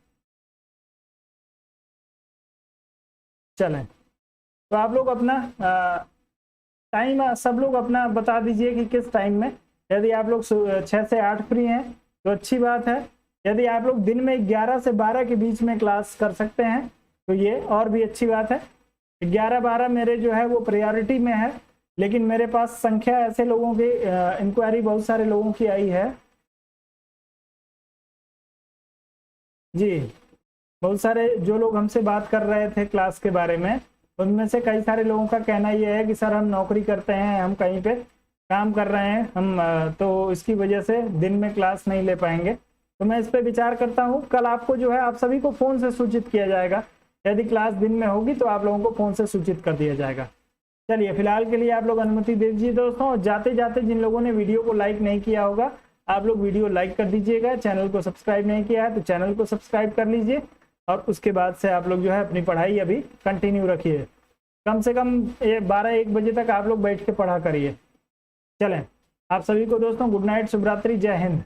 चलें, तो आप लोग अपना टाइम सब लोग अपना बता दीजिए कि किस टाइम में। यदि आप लोग 6 से 8 फ्री हैं तो अच्छी बात है। यदि आप लोग दिन में 11 से 12 के बीच में क्लास कर सकते हैं तो ये और भी अच्छी बात है। 11-12 मेरे जो है वो प्रायोरिटी में है, लेकिन मेरे पास संख्या ऐसे लोगों की इंक्वायरी बहुत सारे लोगों की आई है जी। बहुत सारे जो लोग हमसे बात कर रहे थे क्लास के बारे में, उनमें से कई सारे लोगों का कहना यह है कि सर हम नौकरी करते हैं, हम कहीं पे काम कर रहे हैं, हम तो इसकी वजह से दिन में क्लास नहीं ले पाएंगे। तो मैं इस पर विचार करता हूँ। कल आपको जो है आप सभी को फ़ोन से सूचित किया जाएगा। यदि क्लास दिन में होगी तो आप लोगों को फ़ोन से सूचित कर दिया जाएगा। चलिए फिलहाल के लिए आप लोग अनुमति दे दीजिए दोस्तों। जाते जाते जिन लोगों ने वीडियो को लाइक नहीं किया होगा, आप लोग वीडियो लाइक कर दीजिएगा। चैनल को सब्सक्राइब नहीं किया है तो चैनल को सब्सक्राइब कर लीजिए, और उसके बाद से आप लोग जो है अपनी पढ़ाई अभी कंटिन्यू रखिए। कम से कम 12-1 बजे तक आप लोग बैठ के पढ़ा करिए। चलें, आप सभी को दोस्तों गुड नाइट, शुभ रात्रि, जय हिंद।